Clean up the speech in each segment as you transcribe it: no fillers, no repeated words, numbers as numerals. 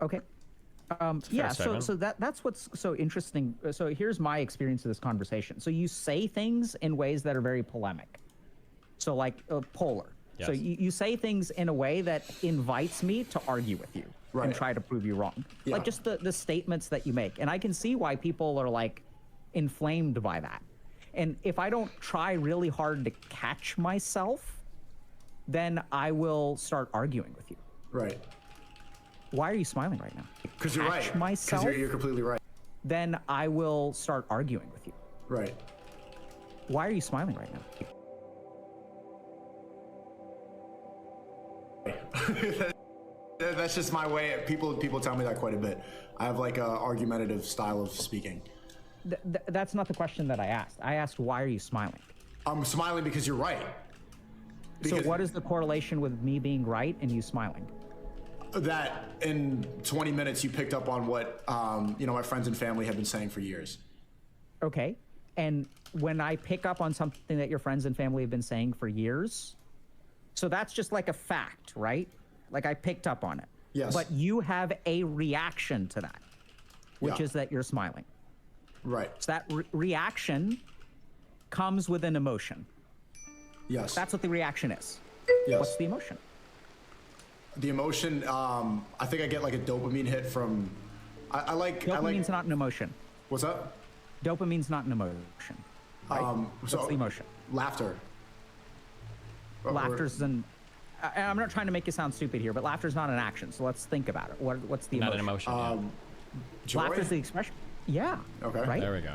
Okay. Yeah, so that's what's so interesting. So here's my experience of this conversation. So you say things in ways that are very polemic. So like polar. Yes. So you say things in a way that invites me to argue with you Right. and try to prove you wrong. Yeah. Like just the statements that you make. And I can see why people are like inflamed by that. And if I don't try really hard to catch myself, then I will start arguing with you. Right. Why are you smiling right now? Because you're Catch right. myself? Because you're completely right. Then I will start arguing with you. Right. Why are you smiling right now? That's just my way. People tell me that quite a bit. I have like a argumentative style of speaking. That's not the question that I asked. I asked, why are you smiling? I'm smiling because you're right. Because So what is the correlation with me being right and you smiling? that in 20 minutes you picked up on what my friends and family have been saying for years. Okay. And when I pick up on something that your friends and family have been saying for years, so that's just like a fact, right? Like I picked up on it. Yes. But you have a reaction to that, which Yeah. is that you're smiling. Right. So that reaction comes with an emotion. Yes. That's what the reaction is. yes. What's the emotion? The emotion? I think I get like a dopamine hit from. I like. Dopamine's not an emotion. What's up? Dopamine's not an emotion. Right? So What's the emotion? Laughter. Laughter's I'm not trying to make you sound stupid here, but laughter's not an action. So let's think about it. What's the Not emotion? an emotion. Joy? Laughter's the expression. Yeah. Okay. Right? There we go.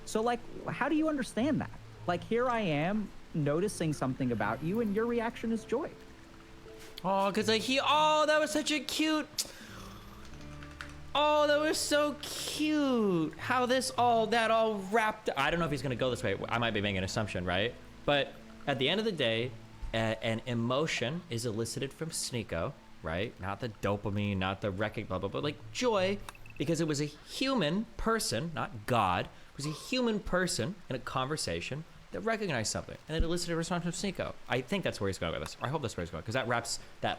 So like, how do you understand that? Like here I am noticing something about you and your reaction is joy. Oh, because that was such a cute. Oh, that was so cute. How that all wrapped. I don't know if he's gonna go this way. I might be making an assumption, right? But at the end of the day, an emotion is elicited from Sneeko, right? Not the dopamine, not the wrecking, blah, blah, blah, like joy, because it was a human person, not God. It was a human person in a conversation that recognized something and it elicited a response from Sneeko. I think that's where he's going with this. I hope that's where he's going, because that wraps the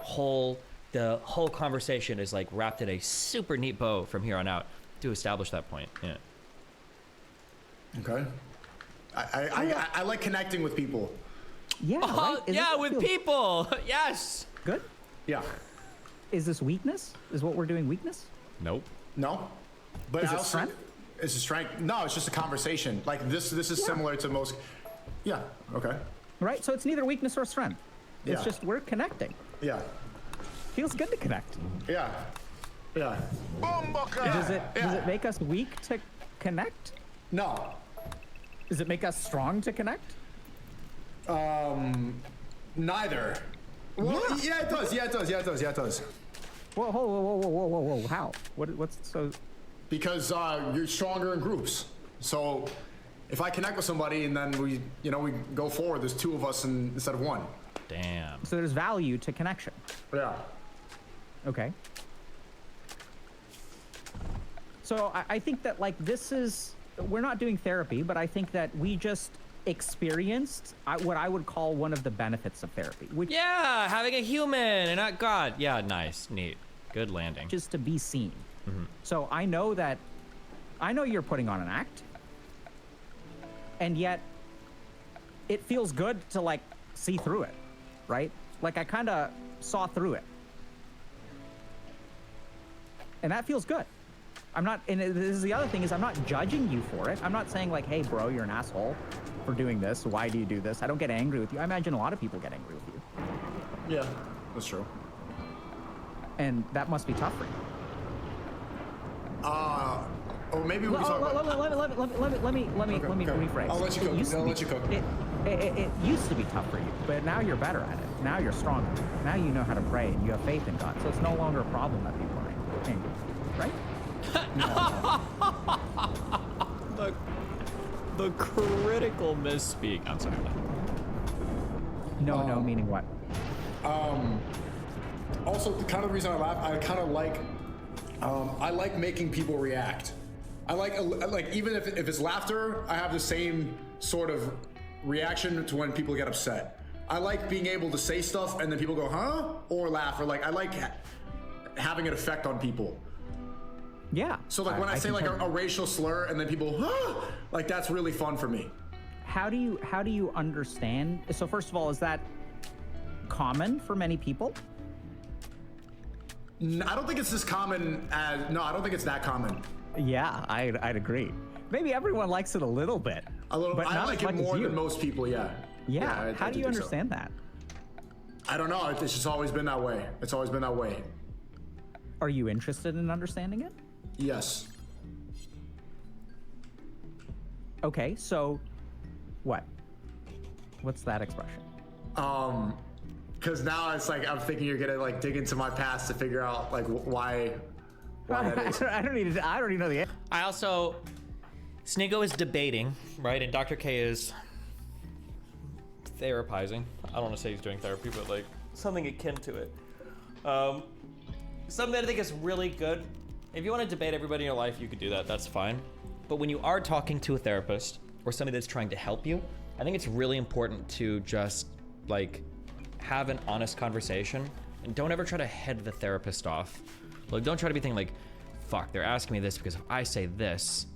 whole conversation is like wrapped in a super neat bow from here on out to establish that point. Yeah. Okay. I like connecting with people. Yeah. Oh, Right? Isn't yeah, that with feel people. Yes. Good. Yeah. Is this weakness? Is what we're doing weakness? Nope. No. But Is I it also, strength? It's a strength. No, it's just a conversation. Like this is Yeah. similar to most. Yeah. Okay. Right? So it's neither weakness or strength. It's Yeah. just we're connecting. Yeah. Feels good to connect. Yeah. Yeah. Does it make us weak to connect? No. Does it make us strong to connect? Neither. Well, yeah, it does. Yeah, it does. Yeah, it does. Yeah, it does. Whoa, whoa, whoa, whoa, whoa, whoa, whoa! How? What's so? Because you're stronger in groups. So if I connect with somebody and then we go forward, there's two of us instead of one. Damn. So there's value to connection. Yeah. Okay. So I think that like we're not doing therapy, but I think that we just experienced what I would call one of the benefits of therapy, which Yeah, having a human and not God. Yeah, nice, neat, good landing. is to be seen. So I know you're putting on an act, and yet it feels good to like see through it, right? Like I kind of saw through it, and that feels good. I'm not, and this is the other thing is I'm not judging you for it. I'm not saying like, hey bro, you're an asshole for doing this. Why do you do this? I don't get angry with you. I imagine a lot of people get angry with you, Yeah. That's true. and that must be tough for you. Or maybe we can talk about. Let me okay. rephrase. I'll let you cook. I'll let you cook. It used to be tough for you, but now you're better at it. Now you're stronger. Now you know how to pray and you have faith in God. So it's no longer a problem that people are angry, right? The critical misspeak. I'm sorry. No, meaning what? Also, the kind of reason I laugh, I like making people react. I like even if it's laughter, I have the same sort of reaction to when people get upset. I like being able to say stuff and then people go, huh? Or laugh, or like I like having an effect on people. Yeah. So like when I say can like totally- a racial slur and then people, "Huh," like that's really fun for me. how do you understand? So first of all, is that common for many people? I don't think it's as common as, no, I don't think it's that common. Yeah, I'd agree. Maybe everyone likes it a little bit. A little, but I not like as it much as more you. than most people, yeah. Yeah. I How do you think so. understand that? I don't know, it's just always been that way. It's always been that way. Are you interested in understanding it? Yes. Okay, so what? What's that expression? Because now it's like, I'm thinking you're gonna like dig into my past to figure out like why that is. I don't need to. I don't even know the answer. I also, Sneeko is debating, right? And Dr. K is therapizing. I don't want to say he's doing therapy, but like something akin to it. Something that I think is really good. If you want to debate everybody in your life, you could do that. That's fine. But when you are talking to a therapist or somebody that's trying to help you, I think it's really important to just like have an honest conversation and don't ever try to head the therapist off. Like, don't try to be thinking like, fuck, they're asking me this because if I say this,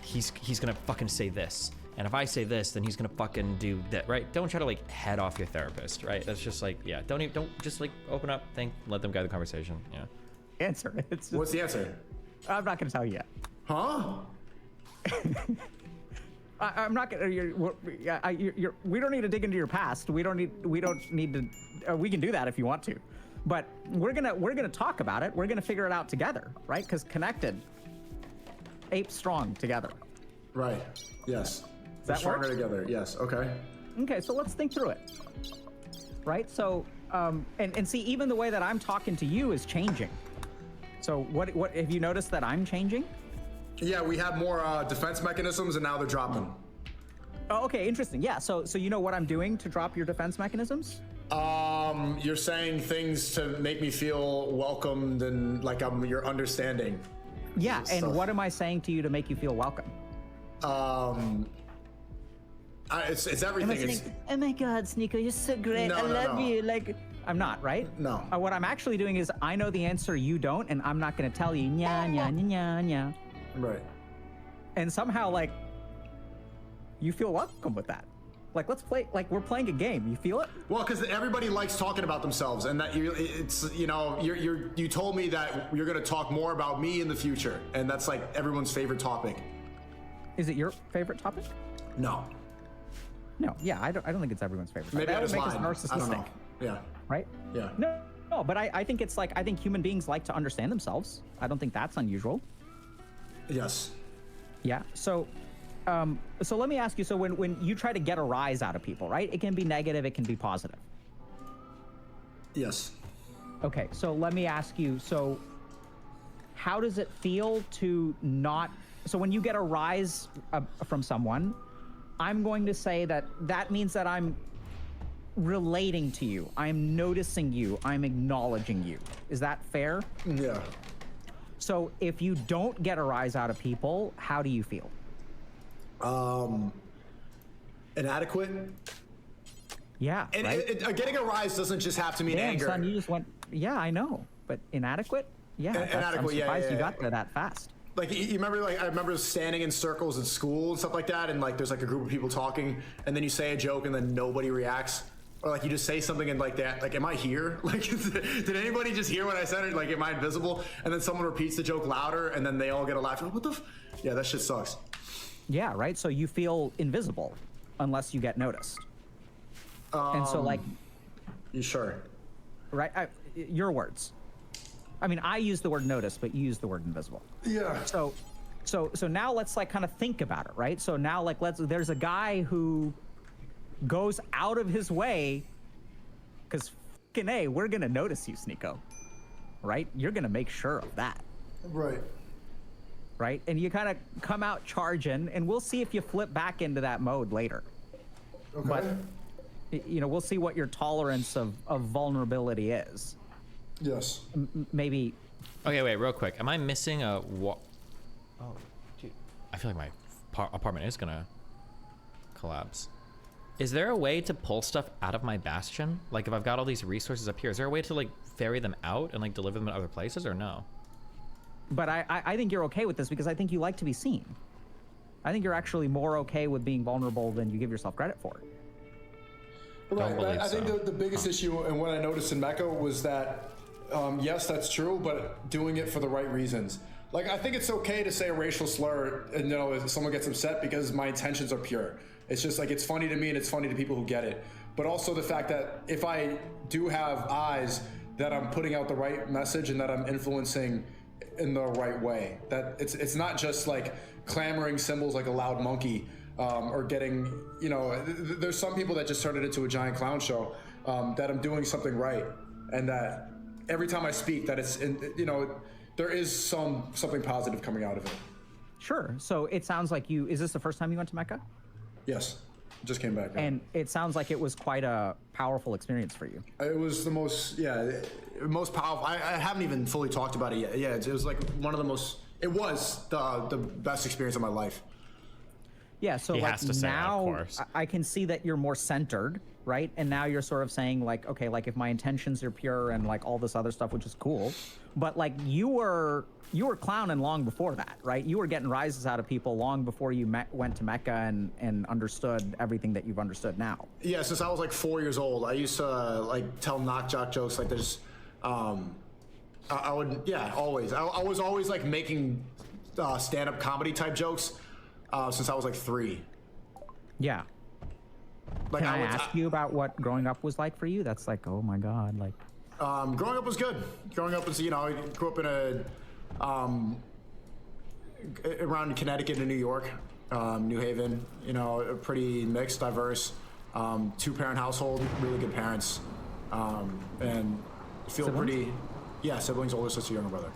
he's gonna fucking say this. And if I say this, then he's gonna fucking do that, right? Don't try to like head off your therapist, right? That's just like, yeah, don't just like open up, think, let them guide the conversation, yeah. Answer. It's just, What's the answer? I'm not going to tell you yet. Huh? I'm not gonna. We don't need to dig into your past. We don't need to. We can do that if you want to, but we're gonna talk about it. We're gonna figure it out together, right? Because connected, ape strong together. Right. Yes. that We're stronger work? together. Yes. Okay. Okay, so let's think through it. Right. So and see, even the way that I'm talking to you is changing. So what have you noticed that I'm changing? Yeah, we have more defense mechanisms, and now they're dropping. Oh, okay, interesting. Yeah. So you know what I'm doing to drop your defense mechanisms? You're saying things to make me feel welcomed and like you're understanding. Yeah. And stuff. what am I saying to you to make you feel welcome? It's everything. It's, oh my God, Sneeko, you're so great. No, I no, love no. you. Like, I'm not, right? No. What I'm actually doing is I know the answer, you don't, and I'm not going to tell you. Nya, nya, nya, nya, nya. right. And somehow, like, you feel welcome with that. Like, let's play. Like, we're playing a game. You feel it? Well, because everybody likes talking about themselves, and that you told me that you're gonna talk more about me in the future, and that's like everyone's favorite topic. Is it your favorite topic? No. No. Yeah, I don't think it's everyone's favorite. Maybe that I would just make us lied. I don't narcissistic, know. Yeah. right? Yeah. No, but I think it's like I think human beings like to understand themselves. I don't think that's unusual. Yes. Yeah. So let me ask you. So when you try to get a rise out of people, right? It can be negative. It can be positive. Yes. Okay. So let me ask you. So how does it feel to not? So when you get a rise from someone, I'm going to say that means that I'm relating to you. I'm noticing you. I'm acknowledging you. Is that fair? Yeah. So if you don't get a rise out of people, how do you feel? Inadequate. Yeah, And right? getting a rise doesn't just have to mean Damn, anger. son, you just went. Yeah, I know, but inadequate. Yeah, I'm Inadequate, yeah, surprised yeah, you yeah. got there that fast. Like you remember, like I remember standing in circles at school and stuff like that, and like there's like a group of people talking, and then you say a joke and then nobody reacts, or like you just say something and like that, like am I here? Like did anybody just hear what I said? Or like am I invisible? And then someone repeats the joke louder, and then they all get a laugh. What the? Yeah, that shit sucks. Yeah, right. So you feel invisible unless you get noticed. And so, like, You sure? right? Your words. I mean, I use the word notice, but you use the word invisible. Yeah. So now let's like kind of think about it, right? So now like there's a guy who goes out of his way because fucking A, we're gonna notice you, Sneeko. Right? You're gonna make sure of that. Right. Right? And you kind of come out charging, and we'll see if you flip back into that mode later. Okay. But you know, we'll see what your tolerance of vulnerability is. Yes. Maybe. Okay, wait, real quick. Am I missing a Oh, dude. I feel like my apartment is gonna collapse. Is there a way to pull stuff out of my bastion? Like if I've got all these resources up here, is there a way to like ferry them out and like deliver them to other places or no? But I think you're okay with this because I think you like to be seen. I think you're actually more okay with being vulnerable than you give yourself credit for. Right. believe I think so. the biggest issue and what I noticed in Mecca was that, yes, that's true, but doing it for the right reasons. Like, I think it's okay to say a racial slur and, you know, if someone gets upset because my intentions are pure. It's just like, it's funny to me and it's funny to people who get it. But also the fact that if I do have eyes, that I'm putting out the right message and that I'm influencing in the right way. That it's not just like clamoring symbols like a loud monkey, or getting, you know, there's some people that just turned it into a giant clown show, that I'm doing something right. And that every time I speak that it's, you know, there is something positive coming out of it. Sure. So it sounds like is this the first time you went to Mecca? Yes. Just came back. And it sounds like it was quite a powerful experience for you. It was the most, most powerful. I haven't even fully talked about it yet. Yeah, it was like one of the most, it was the best experience of my life. Yeah, so He like has to say that, of now course. I can see that you're more centered, right? And now you're sort of saying like, okay, like if my intentions are pure and like all this other stuff, which is cool, but like you were clowning long before that, right? You were getting rises out of people long before you went to Mecca and understood everything that you've understood now. Yeah, since I was like 4 years old, I used to like tell knock jock jokes. Like there's, I would, yeah, always. I was always like making stand-up comedy type jokes since I was like 3. Yeah. Like Can I would, ask you about what growing up was like for you? That's like, oh my God, like. Growing up was good. Growing up was, you know, I grew up in around Connecticut and New York, New Haven, you know, a pretty mixed, diverse, 2-parent household, really good parents, and feel Siblings? pretty, yeah, siblings, older sister, younger brother.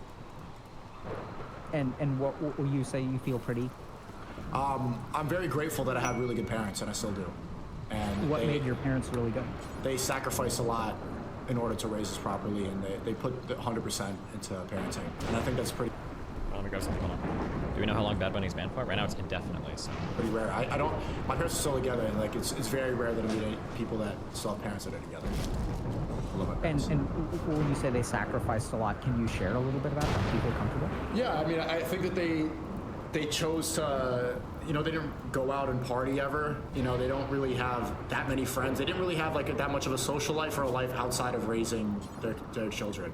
And what will you say you feel pretty? I'm very grateful that I had really good parents, and I still do. And What made your parents really good? they sacrificed a lot in order to raise us properly, and they put the 100% into parenting, and I think that's pretty Let me grab something. Hold on. Do we know how long Bad Bunny's banned for? Right now it's indefinitely. So. rare. I don't. My parents are still together, and like it's very rare that I meet any people that still have parents that are together. I love my parents. And when you say they sacrificed a lot, can you share a little bit about that? Do you feel comfortable? Yeah, I mean, I think that they chose to, you know, they didn't go out and party ever. You know, they don't really have that many friends. They didn't really have like that much of a social life or a life outside of raising their children.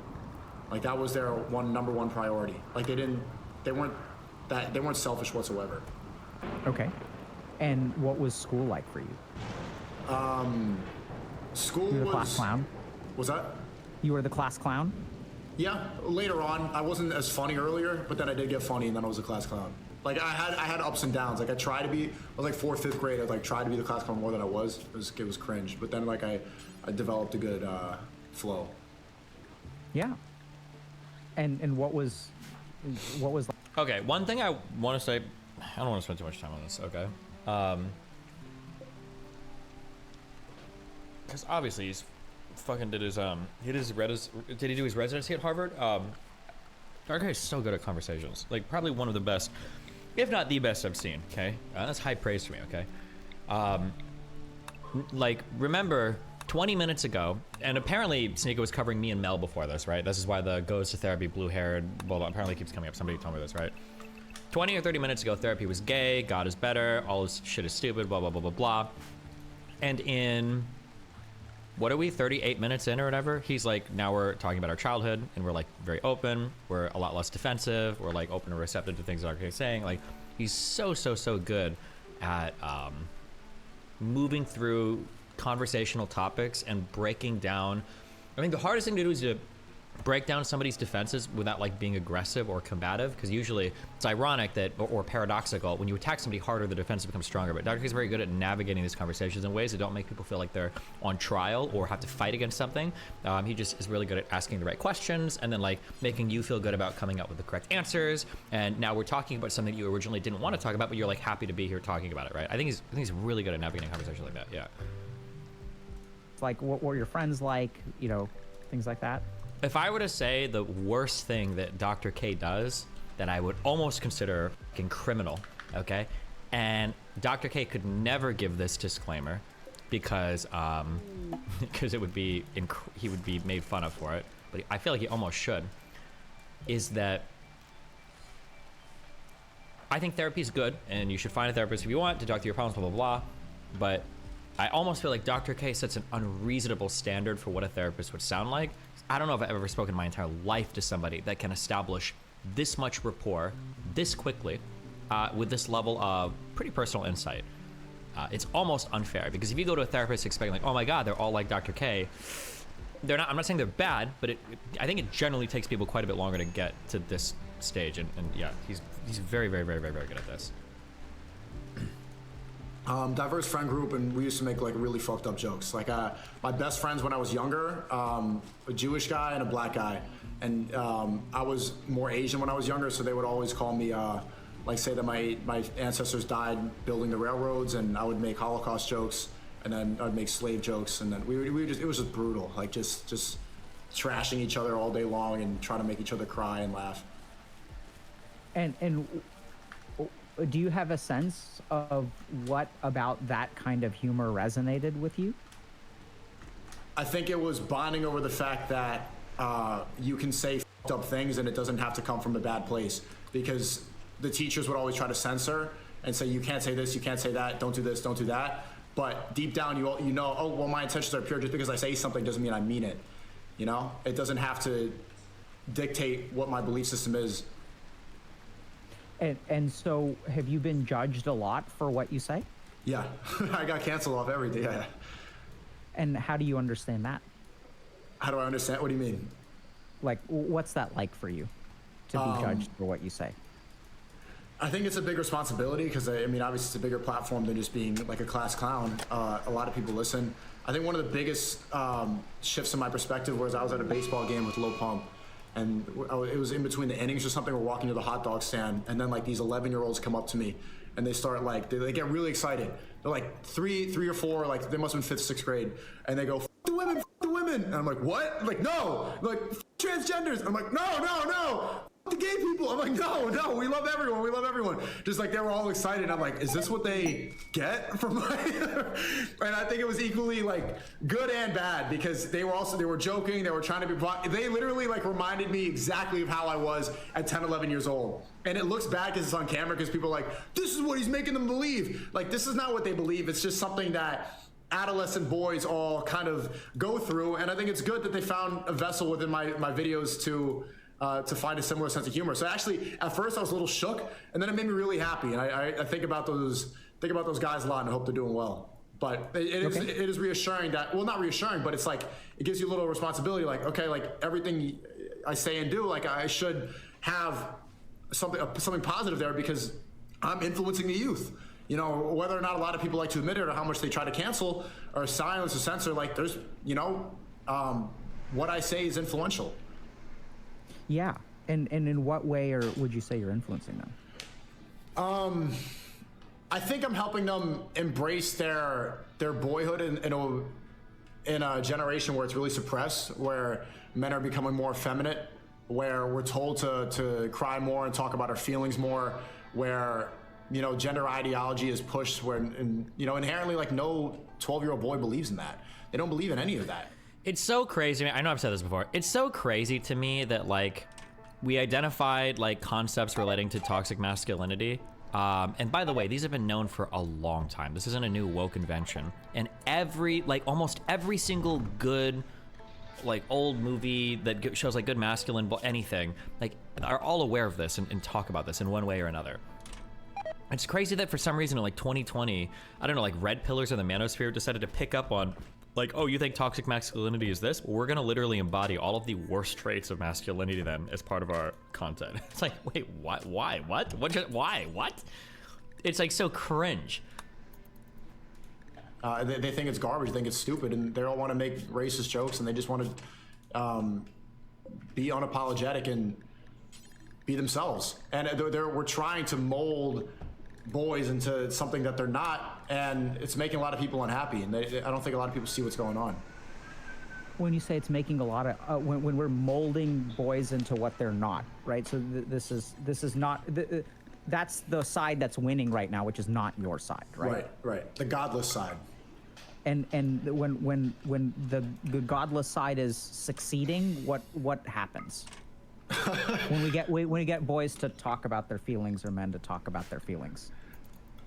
Like that was their number one priority. Like they weren't selfish whatsoever. Okay. And what was school like for you? School You were the was. class clown? Was that? You were the class clown? Yeah, later on, I wasn't as funny earlier, but then I did get funny, and then I was a class clown. Like I had ups and downs. Like I tried to be. I was like 4th, 5th grade. I like tried to be the class clown more than I was. It was cringe. But then like I developed a good flow. Yeah. And what was like? Okay, one thing I want to say, I don't want to spend too much time on this, okay? Because obviously he's fucking did he did he do his residency at Harvard? Dark Guy's so good at conversations. Like, probably one of the best, if not the best I've seen, okay? That's high praise for me, okay? Like, remember 20 minutes ago, and apparently Sneeko was covering me and Mel before this, right? This is why the goes to therapy blue-haired, well, apparently keeps coming up. Somebody told me this, right? 20 or 30 minutes ago, therapy was gay, God is better, all this shit is stupid, blah, blah, blah, blah, blah. And in, what are we, 38 minutes in or whatever? He's like, now we're talking about our childhood, and we're like very open, we're a lot less defensive, we're like open and receptive to things that are saying. Like, he's so good at moving through conversational topics and breaking down. I mean, the hardest thing to do is to break down somebody's defenses without like being aggressive or combative, because usually it's ironic that, or paradoxical, when you attack somebody harder, the defense becomes stronger. But Dr. K is very good at navigating these conversations in ways that don't make people feel like they're on trial or have to fight against something. He just is really good at asking the right questions and then like making you feel good about coming up with the correct answers. And now we're talking about something you originally didn't want to talk about, but you're like happy to be here talking about it, right? I think he's really good at navigating conversations like that. Yeah. Like, what were your friends like? You know, things like that. If I were to say the worst thing that Dr. K does, then I would almost consider fucking criminal, okay? And Dr. K could never give this disclaimer because it would be he would be made fun of for it. But I feel like he almost should. Is that I think therapy is good, and you should find a therapist if you want to talk through your problems, blah, blah, blah. But I almost feel like Dr. K sets an unreasonable standard for what a therapist would sound like. I don't know if I've ever spoken in my entire life to somebody that can establish this much rapport this quickly with this level of pretty personal insight. It's almost unfair, because if you go to a therapist expecting like, oh my God, they're all like Dr. K, they're not. I'm not saying they're bad, but I think it generally takes people quite a bit longer to get to this stage. And yeah, he's very, very, very, very, very good at this. Diverse friend group, and we used to make like really fucked up jokes. Like my best friends when I was younger, a Jewish guy and a black guy, and I was more Asian when I was younger, so they would always call me like say that my ancestors died building the railroads, and I would make Holocaust jokes, and then I'd make slave jokes, and then we just, it was just brutal, like just trashing each other all day long and trying to make each other cry and laugh. And do you have a sense of what about that kind of humor resonated with you? I think it was bonding over the fact that you can say fucked up things and it doesn't have to come from a bad place, because the teachers would always try to censor and say, you can't say this, you can't say that, don't do this, don't do that. But deep down, you know, oh, well, my intentions are pure. Just because I say something doesn't mean I mean it. You know, it doesn't have to dictate what my belief system is. And so have you been judged a lot for what you say? Yeah, I got canceled off everything. Yeah. And how do you understand that? How do I understand? What do you mean? Like, what's that like for you to be judged for what you say? I think it's a big responsibility, because I mean, obviously it's a bigger platform than just being like a class clown. A lot of people listen. I think one of the biggest shifts in my perspective was I was at a baseball game with Lil Pump, and it was in between the innings or something. We're walking to the hot dog stand, and then like these 11-year-olds come up to me, and they start like, they get really excited. They're like three or four, like they must have been 5th, 6th grade, and they go, "F the women, f the women," and I'm like, what? Like, no, like f transgenders. I'm like, no. The gay people. I'm like, no, we love everyone. Just like they were all excited. I'm like, is this what they get from my and I think it was equally like good and bad, because they were joking, they were trying to be, they literally like reminded me exactly of how I was at 10, 11 years old. And it looks bad because it's on camera, because people are like, this is what he's making them believe. Like, this is not what they believe. It's just something that adolescent boys all kind of go through. And I think it's good that they found a vessel within my videos to find a similar sense of humor. So actually, at first I was a little shook, and then it made me really happy. And I think about those guys a lot, and I hope they're doing well. But it is reassuring that, well, not reassuring, but it's like, it gives you a little responsibility. Like, okay, like everything I say and do, like I should have something positive there, because I'm influencing the youth. You know, whether or not a lot of people like to admit it, or how much they try to cancel or silence or censor, like there's, you know, what I say is influential. Yeah, and in what way would you say you're influencing them? I think I'm helping them embrace their boyhood in a generation where it's really suppressed, where men are becoming more effeminate, where we're told to cry more and talk about our feelings more, where, you know, gender ideology is pushed, where, and, you know, inherently, like, no 12-year-old boy believes in that. They don't believe in any of that. It's so crazy. I know I've said this before. It's so crazy to me that like we identified like concepts relating to toxic masculinity. And by the way, these have been known for a long time. This isn't a new woke invention. And almost every single good like old movie that shows like good masculine anything, like are all aware of this and talk about this in one way or another. It's crazy that for some reason in like 2020, I don't know, like red pillars in the manosphere decided to pick up on like, oh, you think toxic masculinity is this? Well, we're gonna literally embody all of the worst traits of masculinity then as part of our content. It's like, wait, what? Why? What? Why? What? It's like so cringe. They think it's garbage, they think it's stupid, and they don't want to make racist jokes, and they just want to be unapologetic and be themselves. And we're trying to mold boys into something that they're not, and it's making a lot of people unhappy, and I don't think a lot of people see what's going on. When you say it's making a lot of when we're molding boys into what they're not, right? So this is not that's the side that's winning right now, which is not your side, right? Right. The godless side. And when the godless side is succeeding, what happens? when we get boys to talk about their feelings or men to talk about their feelings?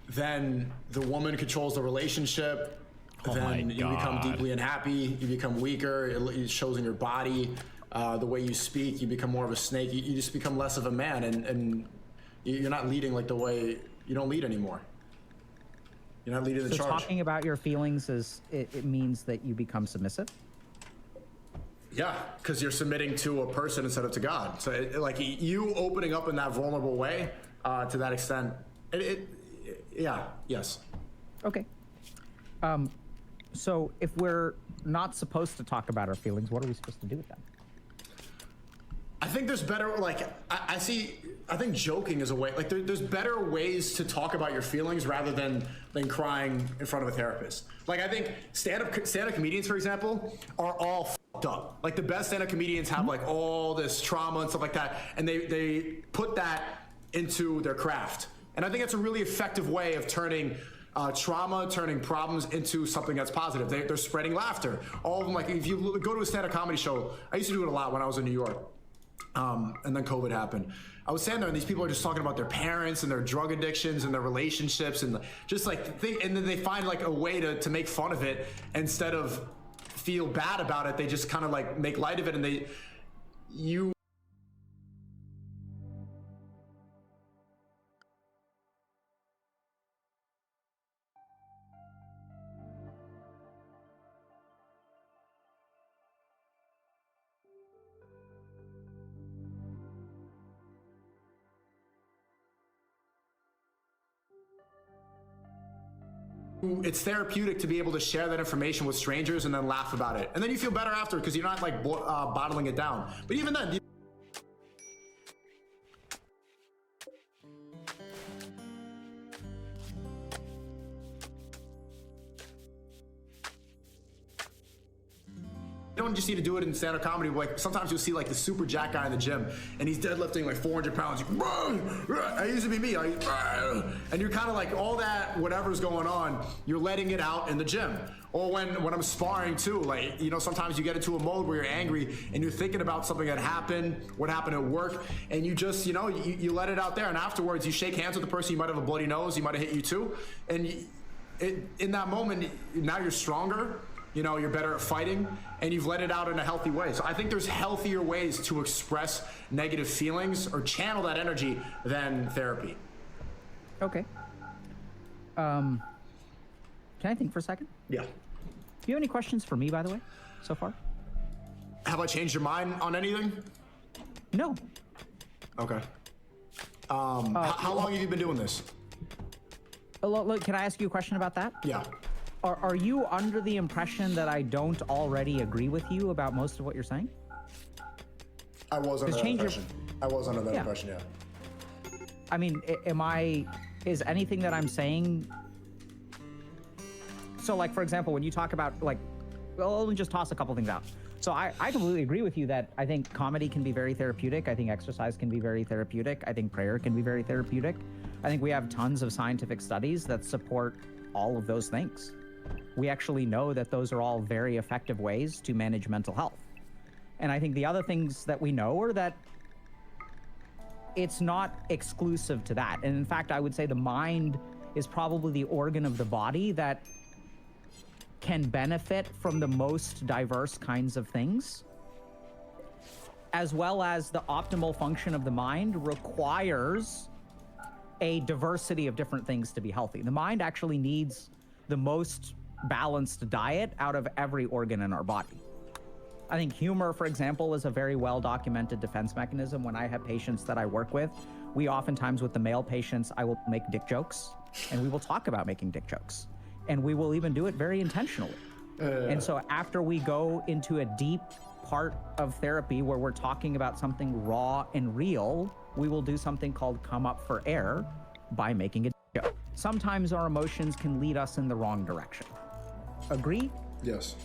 Then the woman controls the relationship. Oh my Then you become God. deeply unhappy. You become weaker. It shows in your body. The way you speak, you become more of a snake. You just become less of a man, and you're not leading like the way you don't lead anymore. You're not leading the So charge. talking about your feelings it means that you become submissive? Yeah, because you're submitting to a person instead of to God. So, like you opening up in that vulnerable way, to that extent, yeah, yes. Okay. So if we're not supposed to talk about our feelings, what are we supposed to do with them? I think there's better, like, I think joking is a way, like, there's better ways to talk about your feelings rather than crying in front of a therapist. Like, I think stand-up comedians, for example, are all fucked up. Like, the best stand-up comedians have, like, all this trauma and stuff like that, and they put that into their craft. And I think that's a really effective way of turning trauma, turning problems into something that's positive. They're spreading laughter. All of them, like, if you go to a stand-up comedy show, I used to do it a lot when I was in New York. And then COVID happened. I was standing there and these people are just talking about their parents and their drug addictions and their relationships and just like and then they find like a way to make fun of it instead of feel bad about it. They just kind of like make light of it, and you it's therapeutic to be able to share that information with strangers and then laugh about it. And then you feel better after because you're not like bottling it down. But even then, you don't just need to do it in stand-up comedy. Like sometimes you'll see like the super jack guy in the gym, and he's deadlifting like 400 pounds. That used to be me. And you're kind of like all that whatever's going on, you're letting it out in the gym. Or when I'm sparring too, like sometimes you get into a mode where you're angry and you're thinking about something that happened, what happened at work, and you just you let it out there, and afterwards you shake hands with the person. You might have a bloody nose. You might have hit you too, and in that moment now you're stronger. You're better at fighting, and you've let it out in a healthy way. So I think there's healthier ways to express negative feelings or channel that energy than therapy. Okay. Can I think for a second? Yeah. Do you have any questions for me, by the way, so far? Have I changed your mind on anything? No. Okay. How long have you been doing this? Look, can I ask you a question about that? Yeah. Are you under the impression that I don't already agree with you about most of what you're saying? I was under that change your- impression. I was under that Yeah. impression, yeah. I mean, is anything that I'm saying... So, like, for example, when you talk about, like, well, let me just toss a couple things out. So I completely agree with you that I think comedy can be very therapeutic. I think exercise can be very therapeutic. I think prayer can be very therapeutic. I think we have tons of scientific studies that support all of those things. We actually know that those are all very effective ways to manage mental health. And I think the other things that we know are that it's not exclusive to that. And in fact, I would say the mind is probably the organ of the body that can benefit from the most diverse kinds of things, as well as the optimal function of the mind requires a diversity of different things to be healthy. The mind actually needs the most balanced diet out of every organ in our body. I think humor, for example, is a very well-documented defense mechanism. When I have patients that I work with, we oftentimes, with the male patients, I will make dick jokes, and we will talk about making dick jokes. And we will even do it very intentionally. And so after we go into a deep part of therapy where we're talking about something raw and real, we will do something called come up for air by making a joke. Sometimes our emotions can lead us in the wrong direction. Agree? Yes.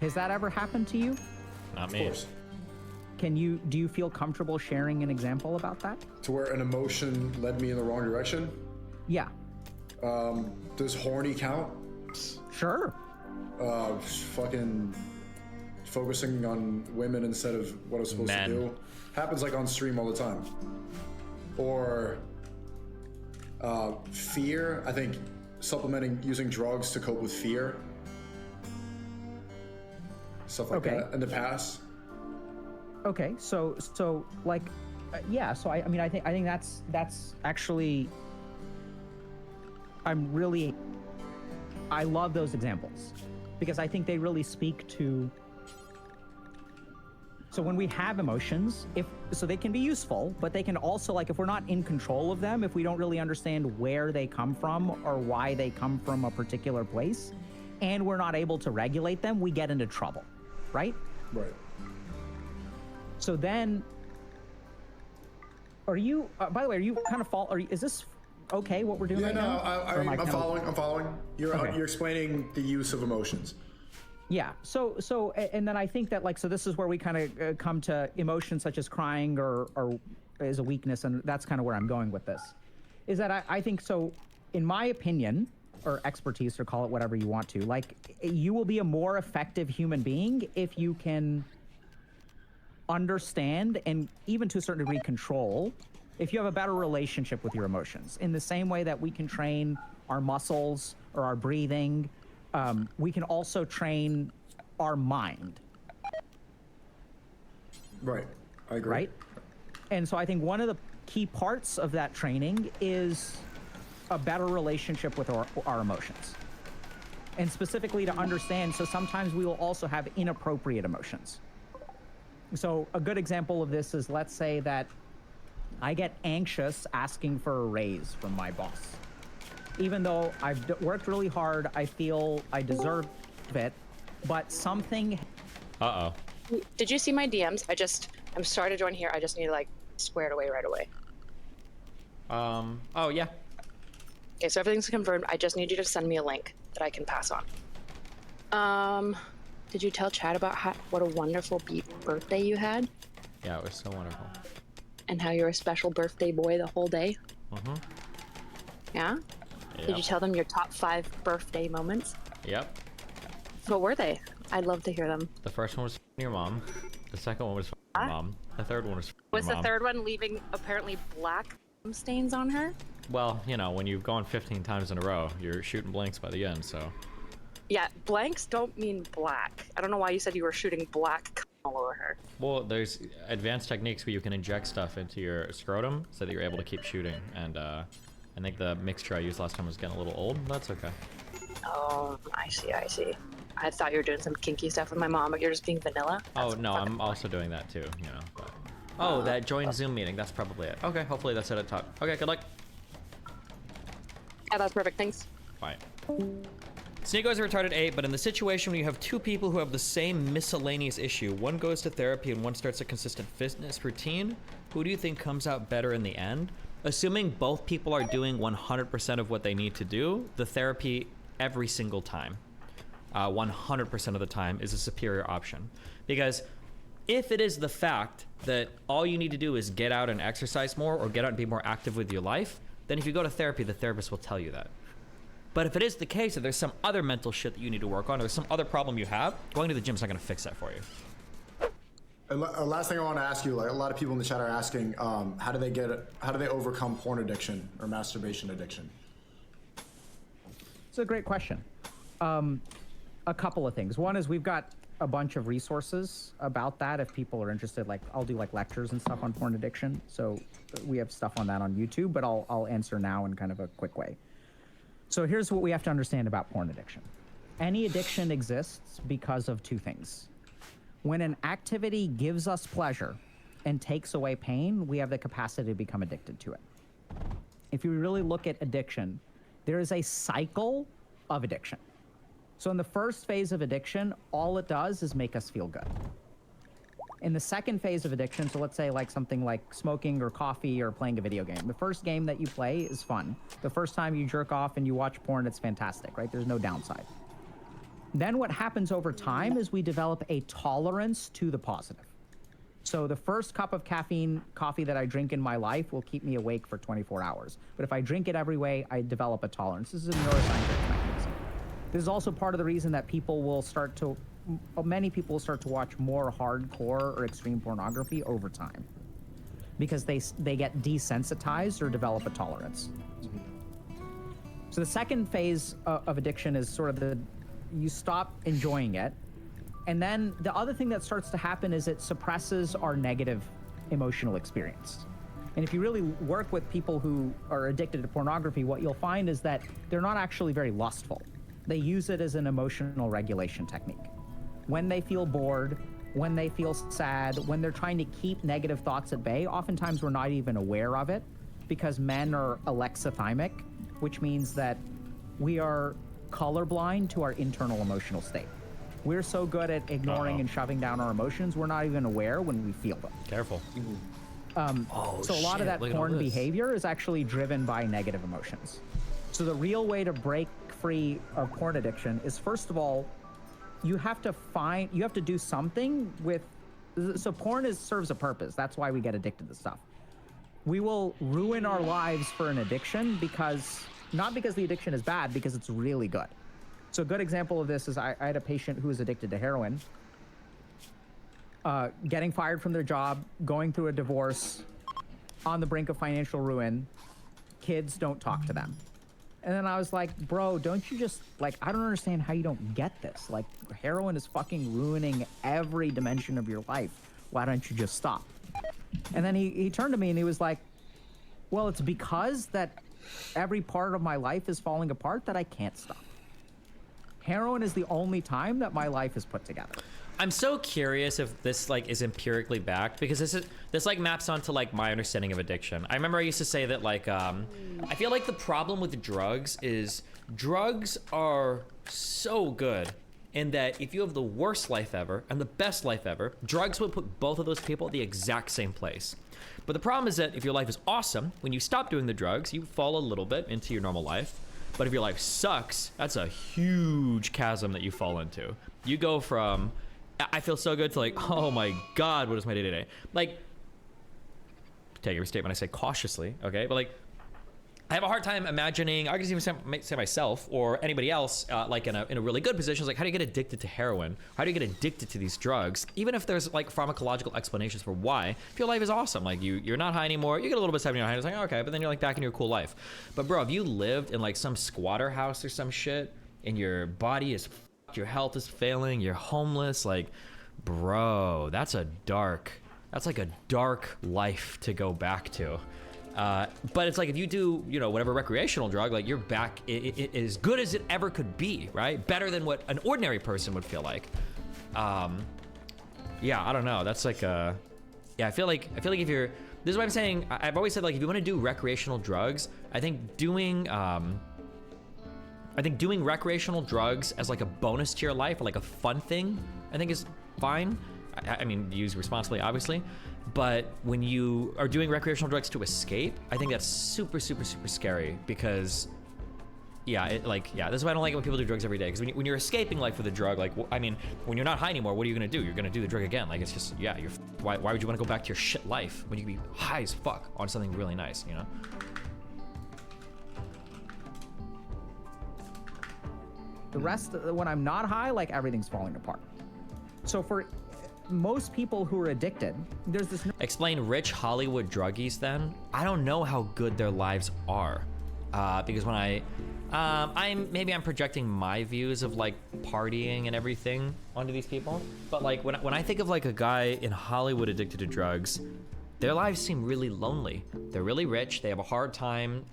Has that ever happened to you? Not Of me. course. Do you feel comfortable sharing an example about that? To where an emotion led me in the wrong direction? Yeah. Does horny count? Sure. Fucking focusing on women instead of what I'm supposed Men. to do. Happens like on stream all the time. Or fear. I think supplementing using drugs to cope with fear. Stuff like that in the past. Okay, so like, yeah. So I mean, I think that's actually. I love those examples because I think they really speak to. So when we have emotions, so they can be useful, but they can also, like, if we're not in control of them, if we don't really understand where they come from or why they come from a particular place, and we're not able to regulate them, we get into trouble, right? Right. So then, are you? By the way, are you kind of is this okay? What we're doing? Yeah, right no, now? I'm following. I'm following. You're explaining the use of emotions. Yeah. So, and then I think that, like, so this is where we kind of come to emotions such as crying or as a weakness, and that's kind of where I'm going with this. Is that I think so, in my opinion, or expertise, or call it whatever you want to, like, you will be a more effective human being if you can understand and even to a certain degree control, if you have a better relationship with your emotions. In the same way that we can train our muscles or our breathing, we can also train our mind. Right. I agree. Right? And so I think one of the key parts of that training is a better relationship with our emotions. And specifically to understand, so sometimes we will also have inappropriate emotions. So a good example of this is, let's say that I get anxious asking for a raise from my boss. Even though I've worked really hard, I feel I deserve it, but something... Uh-oh. Did you see my DMs? I'm sorry to join here. I just need to, like, square it away right away. Oh, yeah. Okay, so everything's confirmed. I just need you to send me a link that I can pass on. Did you tell Chad about what a wonderful birthday you had? Yeah, it was so wonderful. And how you're a special birthday boy the whole day? Mm-hmm. Yeah? Yep. Did you tell them your top 5 birthday moments? Yep. What were they? I'd love to hear them. The first one was your mom. The second one was your mom. The third one was Was your the mom. third one leaving apparently black stains on her? Well, you know, when you've gone 15 times in a row, you're shooting blanks by the end, so... Yeah, blanks don't mean black. I don't know why you said you were shooting black all over her. Well, there's advanced techniques where you can inject stuff into your scrotum so that you're able to keep shooting, and I think the mixture I used last time was getting a little old. That's okay. Oh, I see. I thought you were doing some kinky stuff with my mom, but you're just being vanilla. Oh, no, I'm also doing that too, you know. But... Oh, that join Zoom meeting, that's probably it. Okay, hopefully that's it at top. Okay, good luck. Yeah, that's perfect. Thanks. Bye. Sneeko is a retarded 8, but in the situation when you have two people who have the same miscellaneous issue, one goes to therapy and one starts a consistent fitness routine, who do you think comes out better in the end? Assuming both people are doing 100% of what they need to do, the therapy every single time, 100% of the time, is a superior option. Because if it is the fact that all you need to do is get out and exercise more or get out and be more active with your life, then if you go to therapy, the therapist will tell you that. But if it is the case that there's some other mental shit that you need to work on, or there's some other problem you have, going to the gym's not going to fix that for you. And last thing I want to ask you, like, a lot of people in the chat are asking, how do they overcome porn addiction or masturbation addiction? It's a great question. A couple of things. One is we've got a bunch of resources about that if people are interested. Like, I'll do like lectures and stuff on porn addiction. So we have stuff on that on YouTube, but I'll answer now in kind of a quick way. So here's what we have to understand about porn addiction. Any addiction exists because of two things. When an activity gives us pleasure and takes away pain, we have the capacity to become addicted to it. If you really look at addiction, there is a cycle of addiction. So in the first phase of addiction, all it does is make us feel good. In the second phase of addiction, so let's say like something like smoking or coffee or playing a video game. The first game that you play is fun. The first time you jerk off and you watch porn, it's fantastic, right? There's no downside. Then what happens over time is we develop a tolerance to the positive. So the first cup of coffee that I drink in my life will keep me awake for 24 hours. But if I drink it every way, I develop a tolerance. This is a neuroscientific mechanism. This is also part of the reason that many people will start to watch more hardcore or extreme pornography over time. because they get desensitized or develop a tolerance. So the second phase of addiction is sort of you stop enjoying it. And then the other thing that starts to happen is it suppresses our negative emotional experience. And if you really work with people who are addicted to pornography, what you'll find is that they're not actually very lustful. They use it as an emotional regulation technique. When they feel bored, when they feel sad, when they're trying to keep negative thoughts at bay, oftentimes we're not even aware of it because men are alexithymic, which means that we are colorblind to our internal emotional state. We're so good at ignoring and shoving down our emotions, we're not even aware when we feel them. Careful. So a lot of that porn behavior is actually driven by negative emotions. So the real way to break free of porn addiction is, first of all, you have to do something with, so porn serves a purpose. That's why we get addicted to stuff. We will ruin our lives for an addiction not because the addiction is bad, because it's really good. So a good example of this is I had a patient who was addicted to heroin, getting fired from their job, going through a divorce, on the brink of financial ruin. Kids don't talk to them. And then I was like, bro, don't you just, I don't understand how you don't get this. Heroin is fucking ruining every dimension of your life. Why don't you just stop? And then he turned to me and he was like, well, it's because that every part of my life is falling apart that I can't stop. Heroin is the only time that my life is put together. I'm so curious if this is empirically backed, because this maps onto my understanding of addiction. I remember I used to say that I feel like the problem with drugs is drugs are so good in that if you have the worst life ever and the best life ever, drugs would put both of those people at the exact same place. But the problem is that if your life is awesome, when you stop doing the drugs, you fall a little bit into your normal life. But if your life sucks, that's a huge chasm that you fall into. You go from, I feel so good, to oh my God, what is my day-to-day? Take every statement I say cautiously, okay? But I have a hard time imagining, I can even say myself or anybody else in a really good position, how do you get addicted to heroin? How do you get addicted to these drugs? Even if there's pharmacological explanations for why, if your life is awesome, you're not high anymore, you get a little bit of 7 in your hand, it's okay, but then you're back in your cool life. But bro, if you lived in some squatter house or some shit, and your body is fucked, your health is failing, you're homeless, bro, that's a dark life to go back to. But it's if you do, whatever recreational drug, you're back as good as it ever could be, right? Better than what an ordinary person would feel like. Yeah, I don't know. That's I feel like if you're, this is what I'm saying. I've always said, if you want to do recreational drugs, I think doing recreational drugs as a bonus to your life or a fun thing, I think is fine. I mean, use responsibly, obviously. But when you are doing recreational drugs to escape, I think that's super, super, super scary because, this is why I don't like it when people do drugs every day. Because when you're escaping life with a drug, when you're not high anymore, what are you gonna do? You're gonna do the drug again. It's just, why would you want to go back to your shit life when you can be high as fuck on something really nice, The rest, when I'm not high, everything's falling apart. So for most people who are addicted, there's this. Explain rich Hollywood druggies then. I don't know how good their lives are. Because when I'm projecting my views of partying and everything onto these people. But when I think of a guy in Hollywood addicted to drugs, their lives seem really lonely. They're really rich. They have a hard time.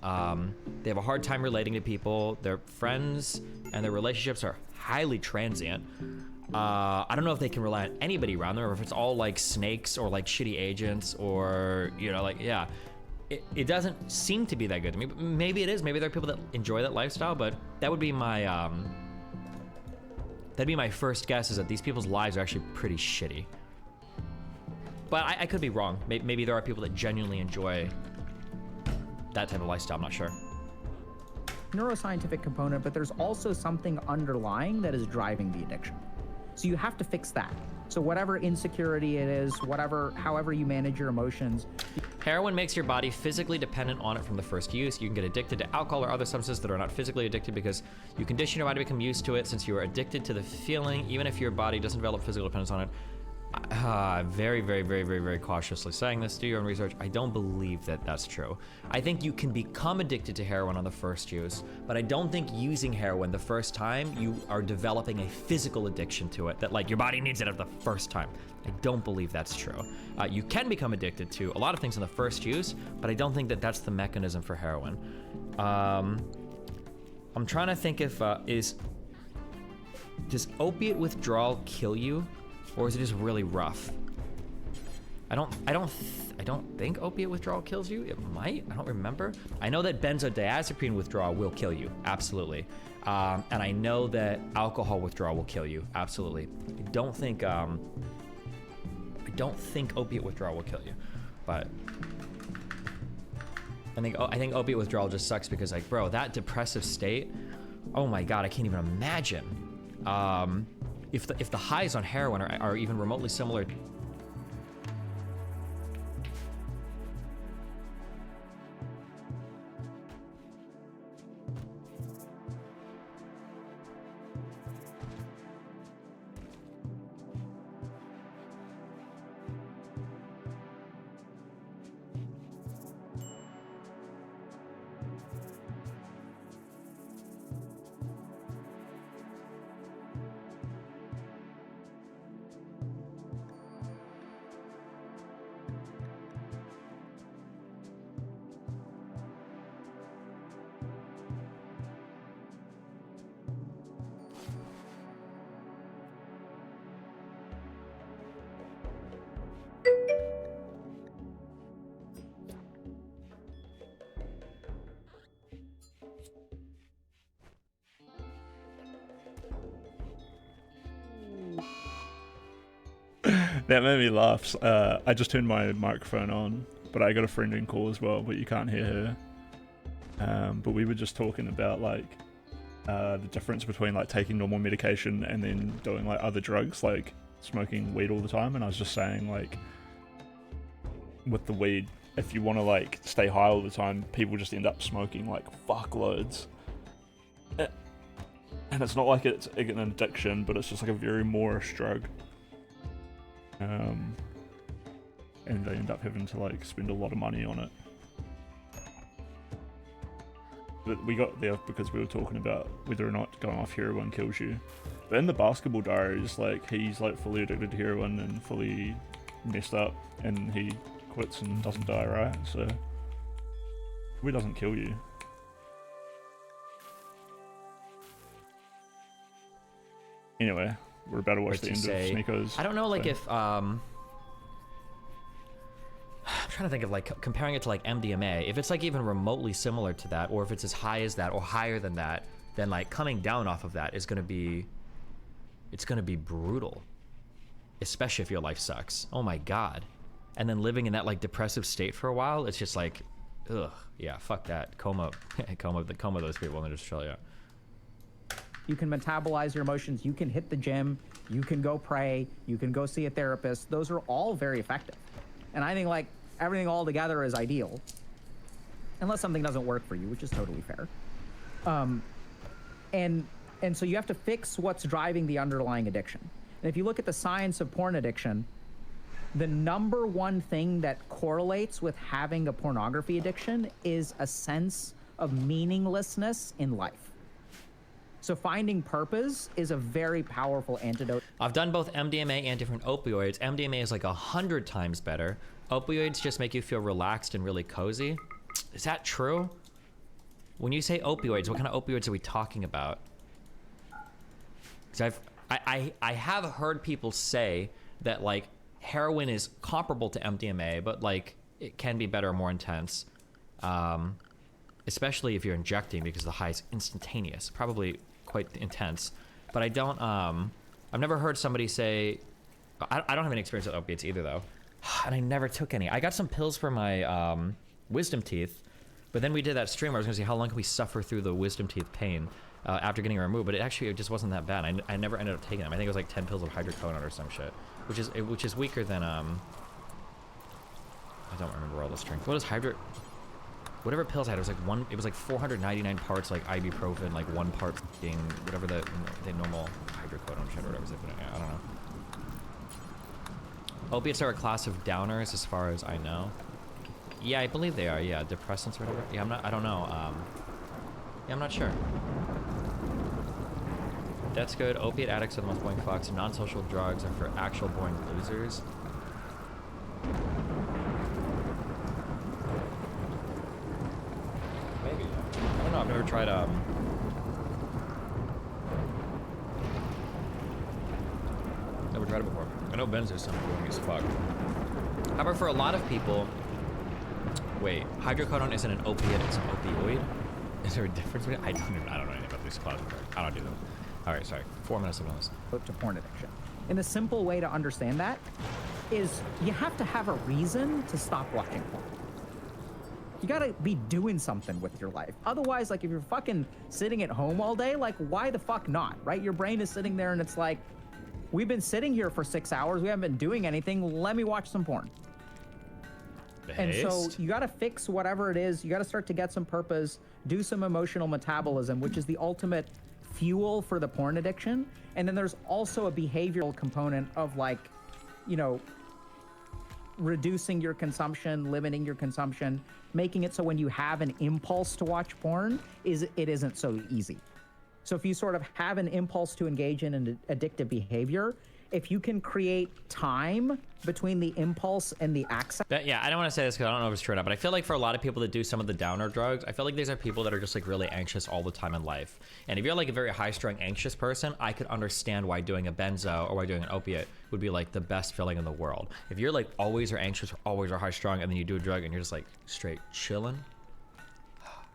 They have a hard time relating to people. Their friends and their relationships are highly transient. I don't know if they can rely on anybody around them or if it's all snakes or shitty agents or, it doesn't seem to be that good to me. But maybe it is. Maybe there are people that enjoy that lifestyle, but that would be my, that'd be my first guess is that these people's lives are actually pretty shitty. But I could be wrong. Maybe there are people that genuinely enjoy that type of lifestyle. I'm not sure. Neuroscientific component, but there's also something underlying that is driving the addiction. So you have to fix that. So whatever insecurity it is, however you manage your emotions. Heroin makes your body physically dependent on it from the first use. You can get addicted to alcohol or other substances that are not physically addicted because you condition your body to become used to it since you are addicted to the feeling, even if your body doesn't develop physical dependence on it. Very, very, very, very, very cautiously saying this. Do your own research. I don't believe that that's true. I think you can become addicted to heroin on the first use, but I don't think using heroin the first time you are developing a physical addiction to it, that like your body needs it at the first time. I don't believe that's true. You can become addicted to a lot of things in the first use, but I don't think that that's the mechanism for heroin. I'm trying to think if, does opiate withdrawal kill you? Or is it just really rough? I don't think opiate withdrawal kills you. It might. I don't remember. I know that benzodiazepine withdrawal will kill you, absolutely. And I know that alcohol withdrawal will kill you, absolutely. I don't think opiate withdrawal will kill you, but I think opiate withdrawal just sucks because, like, bro, that depressive state. Oh my god, I can't even imagine. If the highs on heroin are even remotely similar. That made me laugh. I just turned my microphone on, but I got a friend in call as well, but you can't hear her. But we were just talking about like the difference between like taking normal medication and then doing like other drugs, like smoking weed all the time. And I was just saying, like, with the weed, if you want to like stay high all the time, people just end up smoking like fuckloads. And it's not like it's an addiction, but it's just like a very Moorish drug. And they end up having to like spend a lot of money on it. But we got there because we were talking about whether or not going off heroin kills you. But in the Basketball Diaries, like, he's like fully addicted to heroin and fully messed up, and he quits and doesn't die, right? So it doesn't kill you. Anyway, we're about to watch the end of Sneako's. I don't know, like, if I'm trying to think of like comparing it to like MDMA. If it's like even remotely similar to that, or if it's as high as that or higher than that, then like coming down off of that is gonna be, it's gonna be brutal, especially if your life sucks. Oh my god. And then living in that like depressive state for a while, it's just like, ugh, yeah, fuck that. Coma those people in Australia. You can metabolize your emotions. You can hit the gym. You can go pray. You can go see a therapist. Those are all very effective. And I think like everything all together is ideal, unless something doesn't work for you, which is totally fair. And so you have to fix what's driving the underlying addiction. And if you look at the science of porn addiction, the number one thing that correlates with having a pornography addiction is a sense of meaninglessness in life. So finding purpose is a very powerful antidote. I've done both MDMA and different opioids. MDMA is like 100 times better. Opioids just make you feel relaxed and really cozy. Is that true? When you say opioids, what kind of opioids are we talking about? Because I have heard people say that like heroin is comparable to MDMA, but like it can be better or more intense. Especially if you're injecting, because the high is instantaneous, probably quite intense. But I don't, I've never heard somebody say, I don't have any experience with opiates either though. And I never took any. I got some pills for my wisdom teeth, but then we did that stream where I was gonna see how long can we suffer through the wisdom teeth pain after getting it removed, but it just wasn't that bad. I never ended up taking them. I think it was like 10 pills of hydrocodone or some shit, which is weaker than, I don't remember all the strength. What is whatever pills I had, it was like 499 parts like ibuprofen, like 1 part being whatever the normal hydrocodone shit or whatever they put in. I don't know. Opiates are a class of downers, as far as I know. Yeah, I believe they are. Yeah, depressants or whatever. Yeah, I don't know. Yeah, I'm not sure. That's good. Opiate addicts are the most boring fucks. Non-social drugs are for actual boring losers. Maybe. I don't know. I've never tried. Never tried it before. I know benzos sound boring as fuck. However, for a lot of people, wait, hydrocodone isn't an opiate; it's an opioid. Is there a difference between? I don't know anything about these classes. I don't do them. All right, sorry. 4 minutes of this. To porn addiction. And the simple way to understand that is you have to have a reason to stop watching porn. You gotta be doing something with your life. Otherwise, like if you're fucking sitting at home all day, like why the fuck not, right? Your brain is sitting there and it's like, we've been sitting here for 6 hours, we haven't been doing anything, let me watch some porn. And so you gotta fix whatever it is, you gotta start to get some purpose, do some emotional metabolism, which is the ultimate fuel for the porn addiction. And then there's also a behavioral component of like, you know, reducing your consumption, limiting your consumption, making it so when you have an impulse to watch porn, it isn't so easy. So if you sort of have an impulse to engage in an addictive behavior, if you can create time between the impulse and the access. Yeah, I don't want to say this because I don't know if it's true or not, but I feel like for a lot of people that do some of the downer drugs, I feel like these are people that are just like really anxious all the time in life. And if you're like a very high-strung anxious person, I could understand why doing a benzo or why doing an opiate would be like the best feeling in the world. If you're like always are anxious, or always are high-strung, and then you do a drug and you're just like straight chilling,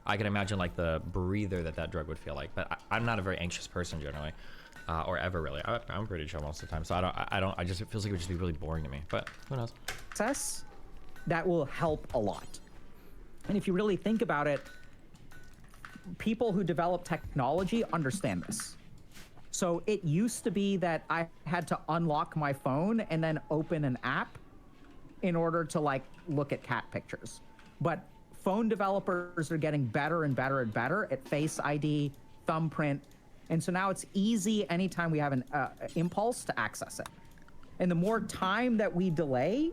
I can imagine like the breather that drug would feel like. But I'm not a very anxious person generally. Or ever really. I'm pretty chill most of the time, so I just, it feels like it would just be really boring to me, but who knows? Access, that will help a lot. And if you really think about it, people who develop technology understand this. So it used to be that I had to unlock my phone and then open an app in order to like look at cat pictures. But phone developers are getting better and better and better at Face ID, thumbprint, and so now it's easy anytime we have an impulse to access it. And the more time that we delay,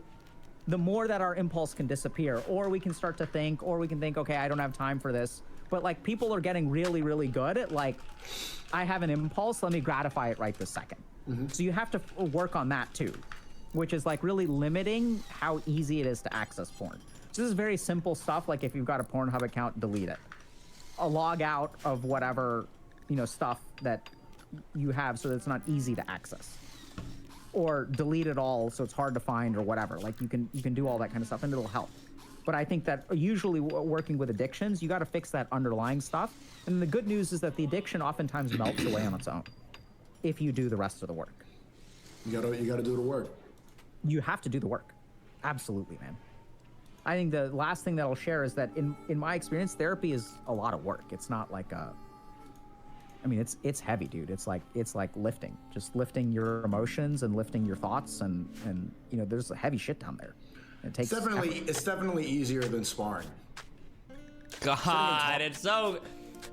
the more that our impulse can disappear, or we can start to think, or we can think, okay, I don't have time for this. But like people are getting really, really good at like, I have an impulse, let me gratify it right this second. So you have to work on that too, which is like really limiting how easy it is to access porn. So this is very simple stuff. Like if you've got a Pornhub account, delete it. A log out of whatever, you know, stuff that you have so that it's not easy to access, or delete it all so it's hard to find or whatever. Like you can do all that kind of stuff and it'll help. But I think that usually working with addictions, you got to fix that underlying stuff. And the good news is that the addiction oftentimes melts away on its own if you do the rest of the work. You gotta do the work. You have to do the work. Absolutely, man. I think the last thing that I'll share is that in my experience, therapy is a lot of work. It's not like I mean, it's heavy, dude. It's like lifting, just lifting your emotions and lifting your thoughts, and you know, there's heavy shit down there. It takes It's definitely easier than sparring. God, it's so.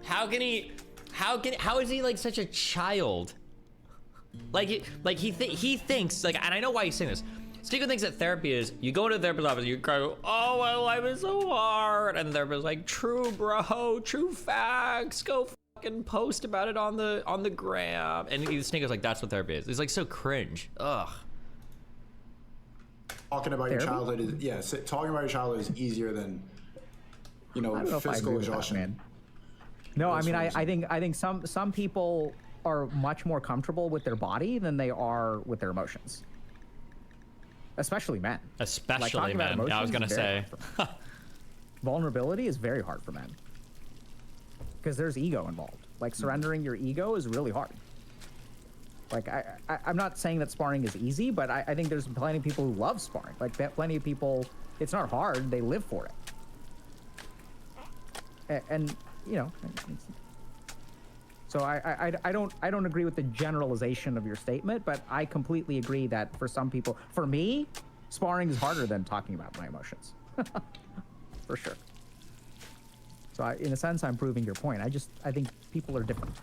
How is he like such a child? He thinks like, and I know why he's saying this. Steve thinks that therapy is you go to the therapist's office, you go, oh, my life is so hard, and the therapist's like, true, bro, true facts, go fucking post about it on the gram, and Sneaker's like, that's what therapy is. It's like so cringe. Ugh. Talking about your childhood is talking about your childhood is easier than, you know, physical exhaustion. Man. No, I mean, I think some people are much more comfortable with their body than they are with their emotions. Especially men. Especially men. I was gonna say. Vulnerability is very hard for men because there's ego involved. Like surrendering your ego is really hard. Like I'm not saying that sparring is easy, but I think there's plenty of people who love sparring. Like plenty of people, it's not hard. They live for it. And you know, so I don't agree with the generalization of your statement, but I completely agree that for some people, for me, sparring is harder than talking about my emotions, for sure. So in a sense, I'm proving your point. I think people are different.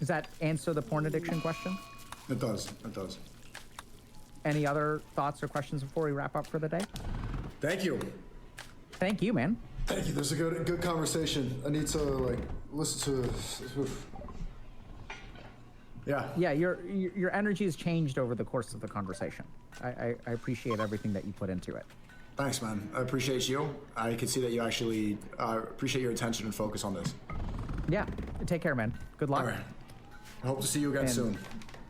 Does that answer the porn addiction question? It does. It does. Any other thoughts or questions before we wrap up for the day? Thank you. Thank you, man. Thank you. This is a good conversation. I need to like listen to. Yeah. Yeah, your energy has changed over the course of the conversation. I appreciate everything that you put into it. Thanks, man. I appreciate you. I can see that you actually appreciate your attention and focus on this. Yeah, take care, man. Good luck. All right. I hope to see you again And- soon.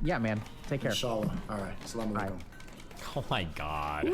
Yeah, man. Take care. Inshallah. All right. Assalamu Bye. alaikum. Oh my god.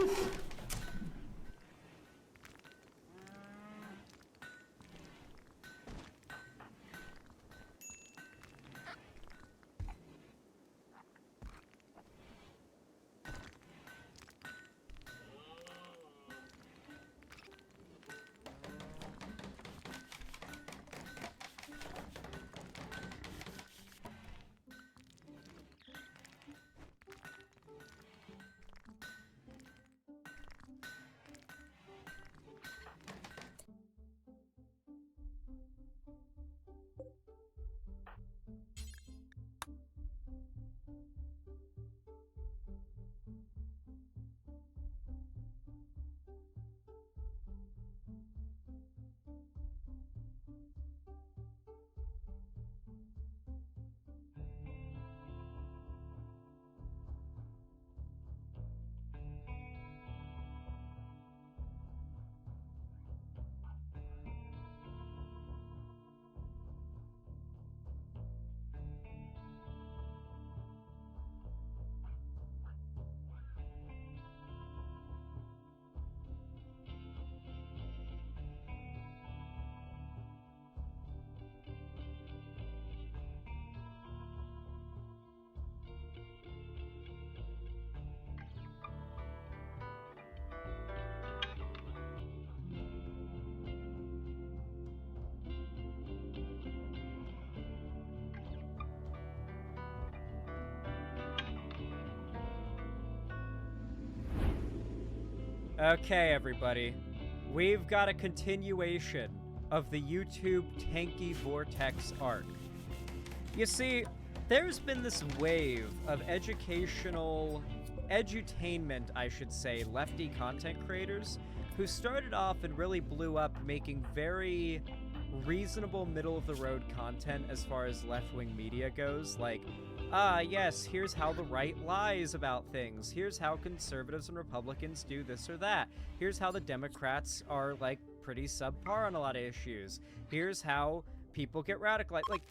Okay, everybody. We've got a continuation of the YouTube Tanky Vortex arc. You see, there's been this wave of edutainment, I should say, lefty content creators who started off and really blew up making very reasonable middle-of-the-road content as far as left-wing media goes, like, yes, here's how the right lies about things. Here's how conservatives and Republicans do this or that. Here's how the Democrats are, like, pretty subpar on a lot of issues. Here's how people get radicalized. Like,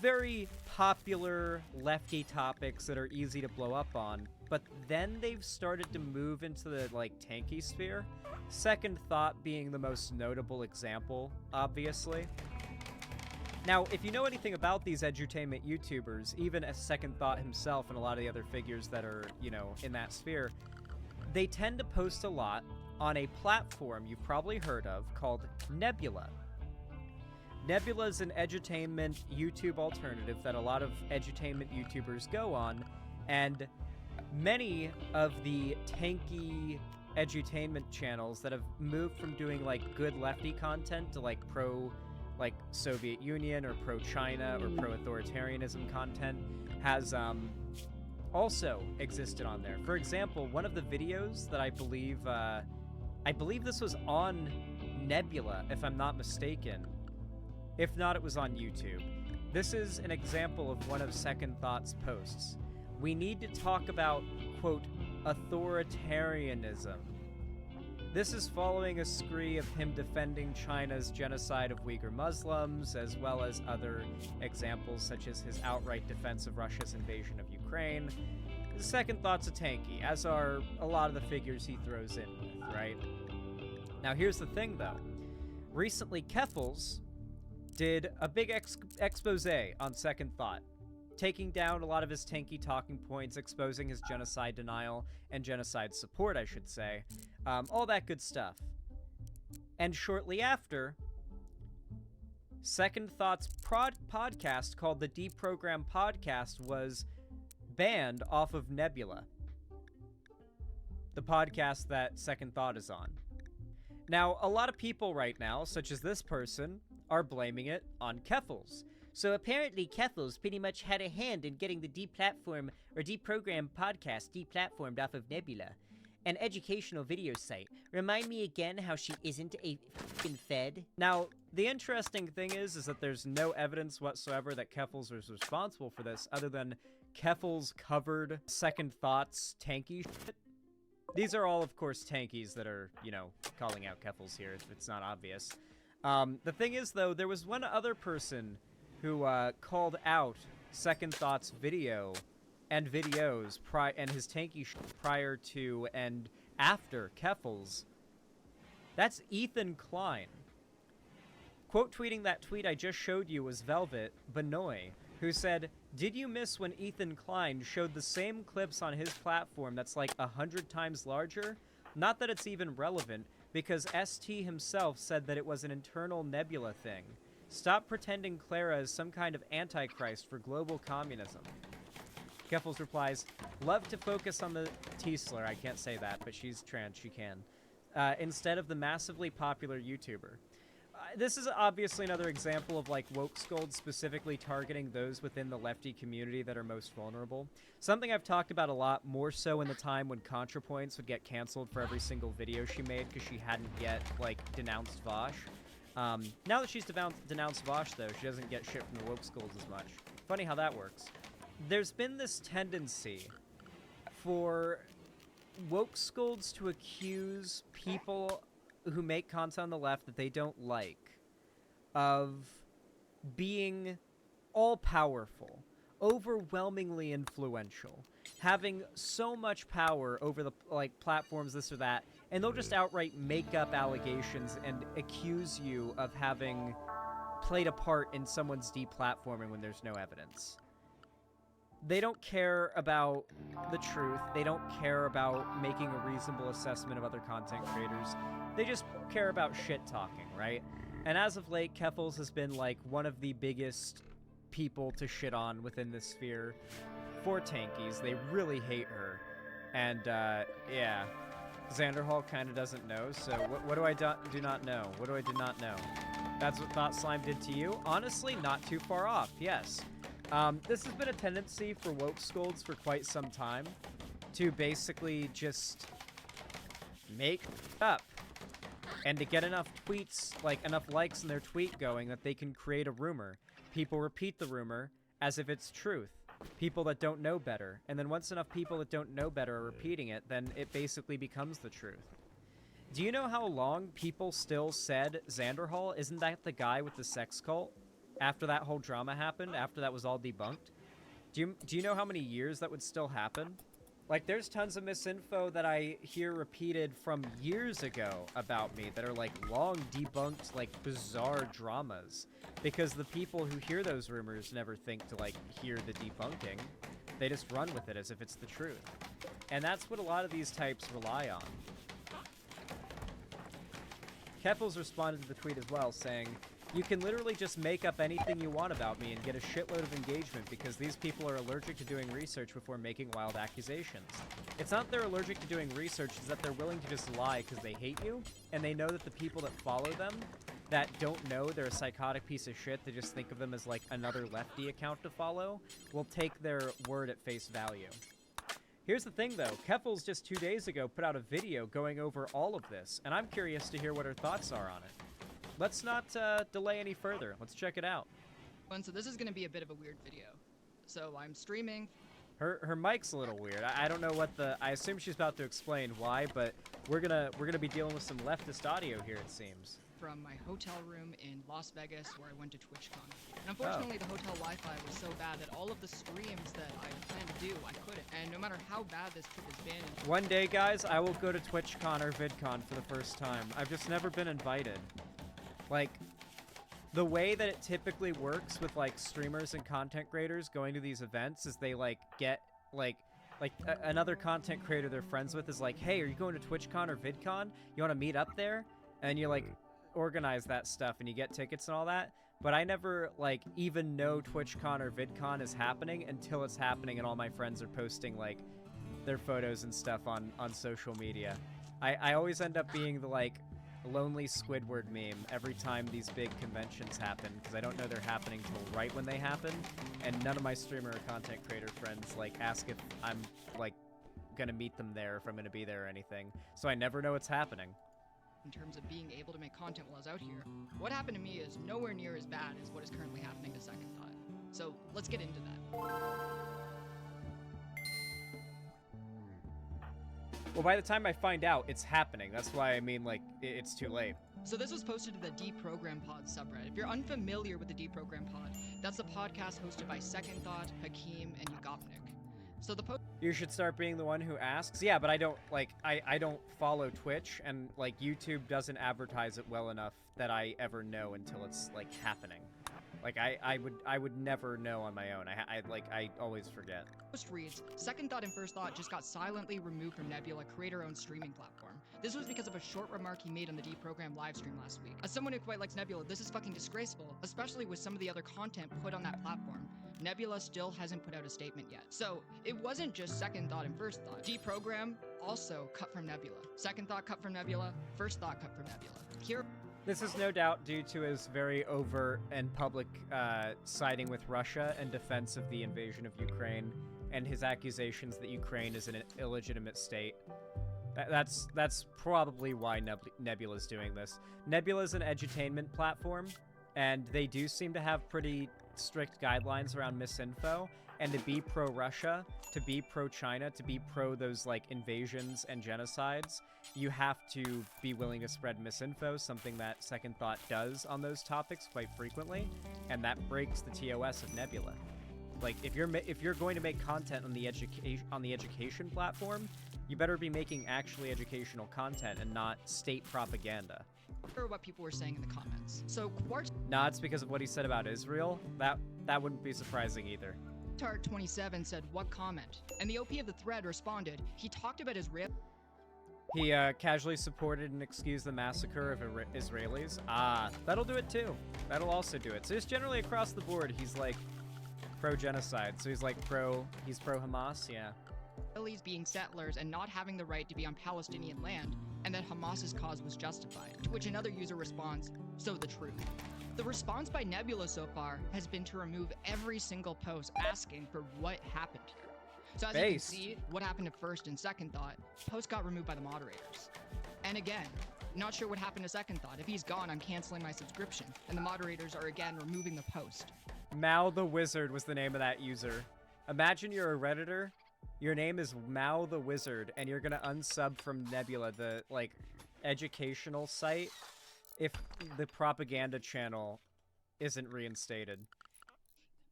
very popular lefty topics that are easy to blow up on. But then they've started to move into the, like, tanky sphere. Second Thought being the most notable example, obviously. Now, if you know anything about these edutainment YouTubers, even as Second Thought himself and a lot of the other figures that are, you know, in that sphere, they tend to post a lot on a platform you've probably heard of called Nebula. Nebula is an edutainment YouTube alternative that a lot of edutainment YouTubers go on, and many of the tanky edutainment channels that have moved from doing, like, good lefty content to, like, like Soviet Union or pro-China or pro-authoritarianism content has also existed on there. For example, one of the videos that I believe this was on Nebula, if I'm not mistaken. If not, it was on YouTube. This is an example of one of Second Thought's posts. We need to talk about, quote, authoritarianism. This is following a scree of him defending China's genocide of Uyghur Muslims, as well as other examples such as his outright defense of Russia's invasion of Ukraine. The Second Thought's a tanky, as are a lot of the figures he throws in with, right? Now here's the thing, though. Recently, Keffals did a big expose on Second Thought, taking down a lot of his tanky talking points, exposing his genocide denial and genocide support, I should say. All that good stuff. And shortly after, Second Thought's podcast called the Deprogram Podcast was banned off of Nebula, the podcast that Second Thought is on. Now, a lot of people right now, such as this person, are blaming it on Keffals, So apparently Keffels pretty much had a hand in getting the deplatform or deprogrammed podcast deplatformed off of Nebula, an educational video site. Remind me again how she isn't a f***ing fed? Now, the interesting thing is that there's no evidence whatsoever that Keffels was responsible for this, other than Keffels covered Second Thought's tanky shit. These are all, of course, tankies that are, you know, calling out Keffels here, if it's not obvious. The thing is, though, there was one other person who called out Second Thought's video and videos and his tanky prior to and after Keffels. That's Ethan Klein. Quote tweeting that tweet I just showed you was Velvet Benoy, who said, "Did you miss when Ethan Klein showed the same clips on his platform that's like 100 times larger? Not that it's even relevant, because ST himself said that it was an internal Nebula thing. Stop pretending Clara is some kind of antichrist for global communism." Keffels replies, "Love to focus on the T-slur," I can't say that, but she's trans, she can, instead of the massively popular YouTuber. This is obviously another example of, like, woke scold specifically targeting those within the lefty community that are most vulnerable. Something I've talked about a lot, more so in the time when ContraPoints would get canceled for every single video she made because she hadn't yet, like, denounced Vosh. Now that she's denounced Vosh, though, she doesn't get shit from the woke scolds as much. Funny how that works. There's been this tendency for woke scolds to accuse people who make content on the left that they don't like of being all-powerful, overwhelmingly influential, having so much power over the, like, platforms, this or that, and they'll just outright make up allegations and accuse you of having played a part in someone's deplatforming when there's no evidence. They don't care about the truth. They don't care about making a reasonable assessment of other content creators. They just care about shit-talking, right? And as of late, Keffels has been, like, one of the biggest people to shit on within this sphere for tankies. They really hate her. And, yeah. Xanderhall kind of doesn't know, so what do I do not know? What do I do not know? That's what Thought Slime did to you? Honestly, not too far off, yes. This has been a tendency for woke scolds for quite some time to basically just make up and to get enough tweets, like enough likes in their tweet going that they can create a rumor. People repeat the rumor as if it's truth. People that don't know better. And then once enough people that don't know better are repeating it, then it basically becomes the truth. Do you know how long people still said Xanderhall, isn't that the guy with the sex cult? After that whole drama happened, after that was all debunked? Do you know how many years that would still happen? Like, there's tons of misinfo that I hear repeated from years ago about me that are, like, long debunked, like, bizarre dramas. Because the people who hear those rumors never think to, like, hear the debunking. They just run with it as if it's the truth. And that's what a lot of these types rely on. Keffels responded to the tweet as well, saying, "You can literally just make up anything you want about me and get a shitload of engagement because these people are allergic to doing research before making wild accusations. It's not they're allergic to doing research, it's that they're willing to just lie because they hate you, and they know that the people that follow them that don't know they're a psychotic piece of shit, they just think of them as, like, another lefty account to follow, will take their word at face value." Here's the thing, though. Keffels just 2 days ago put out a video going over all of this, and I'm curious to hear what her thoughts are on it. Let's not delay any further. Let's check it out. So this is going to be a bit of a weird video. So I'm streaming. Her mic's a little weird. I don't know what the... I assume she's about to explain why, but we're gonna be dealing with some leftist audio here, it seems. From my hotel room in Las Vegas where I went to TwitchCon. And unfortunately, the hotel Wi-Fi was so bad that all of the streams that I planned to do, I couldn't. And no matter how bad this trip has been... One day, guys, I will go to TwitchCon or VidCon for the first time. I've just never been invited. Like, the way that it typically works with, like, streamers and content creators going to these events is they, like, get, like another content creator they're friends with is like, "Hey, are you going to TwitchCon or VidCon? You want to meet up there?" And you, like, organize that stuff and you get tickets and all that. But I never, like, even know TwitchCon or VidCon is happening until it's happening and all my friends are posting, like, their photos and stuff on social media. I always end up being the, like, lonely Squidward meme every time these big conventions happen, because I don't know they're happening till right when they happen, and none of my streamer or content creator friends like ask if I'm like gonna meet them there, if I'm gonna be there or anything, so I never know what's happening. In terms of being able to make content while I was out here, what happened to me is nowhere near as bad as what is currently happening to Second Thought. So let's get into that. Well, by the time I find out, it's happening. That's why I mean, like, it's too late. So this was posted to the Deprogram Pod subreddit. If you're unfamiliar with the Deprogram Pod, that's the podcast hosted by Second Thought, Hakeem, and Ugopnik. So the post. You should start being the one who asks. Yeah, but I don't, like, I don't follow Twitch, and, like, YouTube doesn't advertise it well enough that I ever know until it's, like, happening. Like, I would never know on my own. I always forget. Post reads, Second Thought and First Thought just got silently removed from Nebula creator-owned streaming platform. This was because of a short remark he made on the Deprogram livestream last week. As someone who quite likes Nebula, this is fucking disgraceful, especially with some of the other content put on that platform. Nebula still hasn't put out a statement yet. So, it wasn't just Second Thought and First Thought. Deprogram also cut from Nebula. Second Thought cut from Nebula, First Thought cut from Nebula. Here. This is no doubt due to his very overt and public siding with Russia and defense of the invasion of Ukraine, and his accusations that Ukraine is an illegitimate state. That's probably why Nebula's doing this. Nebula's an edutainment platform, and they do seem to have pretty strict guidelines around misinfo, and to be pro-Russia, to be pro-China, to be pro those, like, invasions and genocides, you have to be willing to spread misinfo, something that Second Thought does on those topics quite frequently, and that breaks the TOS of Nebula. Like, if you're going to make content on the education platform, you better be making actually educational content and not state propaganda. Or what people were saying in the comments. So Nah, it's because of what he said about Israel. That wouldn't be surprising either. Tart27 said, what comment? And the OP of the thread responded, he talked about Israel. He casually supported and excused the massacre of Israelis. Ah, that'll do it too. That'll also do it. So just generally across the board, he's like pro-genocide. So he's pro-Hamas, yeah. Israelis being settlers and not having the right to be on Palestinian land, and that Hamas's cause was justified. To which another user responds, so the truth. The response by Nebula so far has been to remove every single post asking for what happened here. So as you can see, what happened to First and Second Thought, post got removed by the moderators. And again, not sure what happened to Second Thought. If he's gone, I'm canceling my subscription, and the moderators are again removing the post. Mao the Wizard was the name of that user. Imagine you're a Redditor, your name is Mao the Wizard, and you're gonna unsub from Nebula, the, like, educational site, if the propaganda channel isn't reinstated.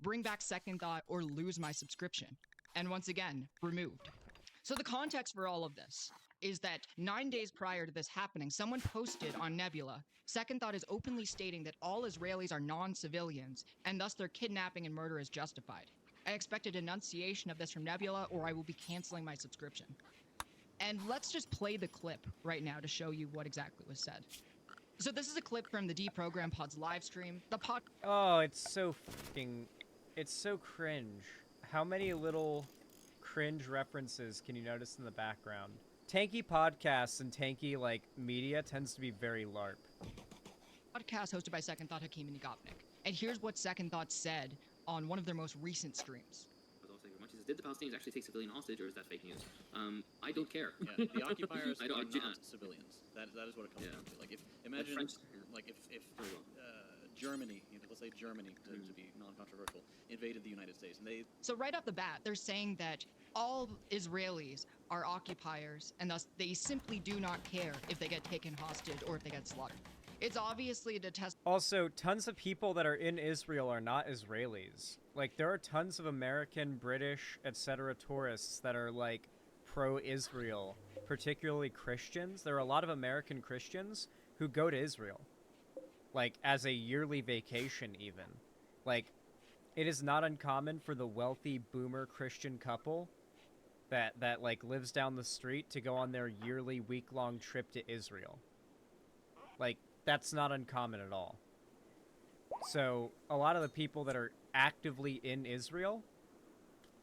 Bring back Second Thought or lose my subscription. And once again, removed. So the context for all of this is that 9 days prior to this happening, someone posted on Nebula, Second Thought is openly stating that all Israelis are non-civilians, and thus their kidnapping and murder is justified. I expect a denunciation of this from Nebula, or I will be canceling my subscription. And let's just play the clip right now to show you what exactly was said. So this is a clip from the Deprogram Pod's live stream. Oh, it's so cringe. How many little cringe references can you notice in the background? Tanky podcasts and tanky, like, media tends to be very LARP. Podcast hosted by Second Thought, Hakeem, and Ugopnik. And here's what Second Thought said on one of their most recent streams. Did the Palestinians actually take civilian hostage, or is that fake news? I don't care. Yeah, the occupiers are not civilians. That is what it comes down to. Like, imagine, if Germany, let's say Germany, to be non-controversial, invaded the United States, and they. So right off the bat, they're saying that all Israelis are occupiers, and thus they simply do not care if they get taken hostage or if they get slaughtered. It's obviously a detest. Also, tons of people that are in Israel are not Israelis. Like, there are tons of American, British, etc. tourists that are, like, pro-Israel, particularly Christians. There are a lot of American Christians who go to Israel, like, as a yearly vacation even. Like, it is not uncommon for the wealthy boomer Christian couple that like, lives down the street to go on their yearly week-long trip to Israel. Like, that's not uncommon at all. So, a lot of the people that are actively in Israel,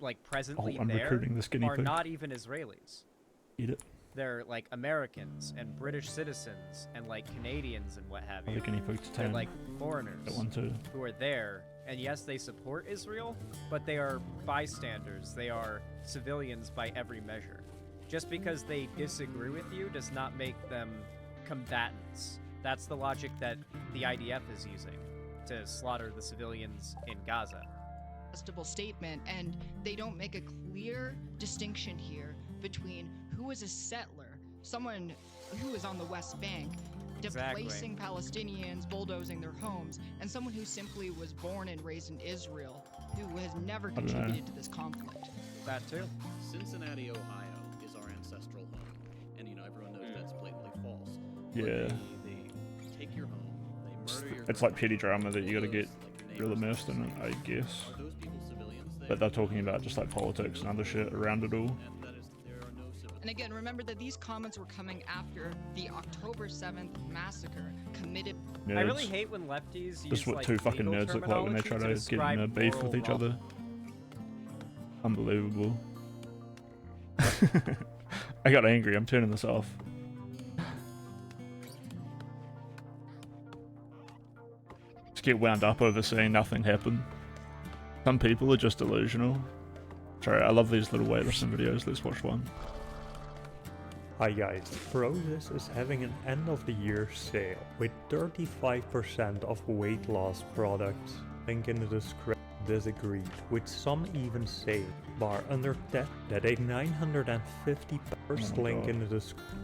like presently I'm there, recruiting this guinea are pig. not even Israelis. Eat it. They're like Americans and British citizens and like Canadians and what have I you. think any folks to They're 10. like foreigners That one too. who are there, and yes, they support Israel, but they are bystanders. They are civilians by every measure. Just because they disagree with you does not make them combatants. That's the logic that the IDF is using to slaughter the civilians in Gaza. Statement, and they don't make a clear distinction here between who is a settler, someone who is on the West Bank, displacing Palestinians, bulldozing their homes, and someone who simply was born and raised in Israel, who has never contributed to this conflict. That too. Cincinnati, Ohio is our ancestral home, and everyone knows that's blatantly false. Yeah. They take your home, they murder your. It's like petty drama that you gotta get real immersed in it, I guess. Are those people civilians? But they're talking about just like politics and other shit around it all. And again, remember that these comments were coming after the October 7th massacre committed. Nerds. I really hate when lefties use This is what like, two fucking legal nerds look like when they try terminology to get in a describe beef with moral each other. Unbelievable. I got angry, I'm turning this off. Just get wound up over seeing nothing happen. Some people are just delusional. Sorry, I love these little weightlifting videos, let's watch one. Hi guys, Prozis is having an end of the year sale with 35% off weight loss products. Link in the description. Disagreed, with some even say bar under that a 950 first link in the description.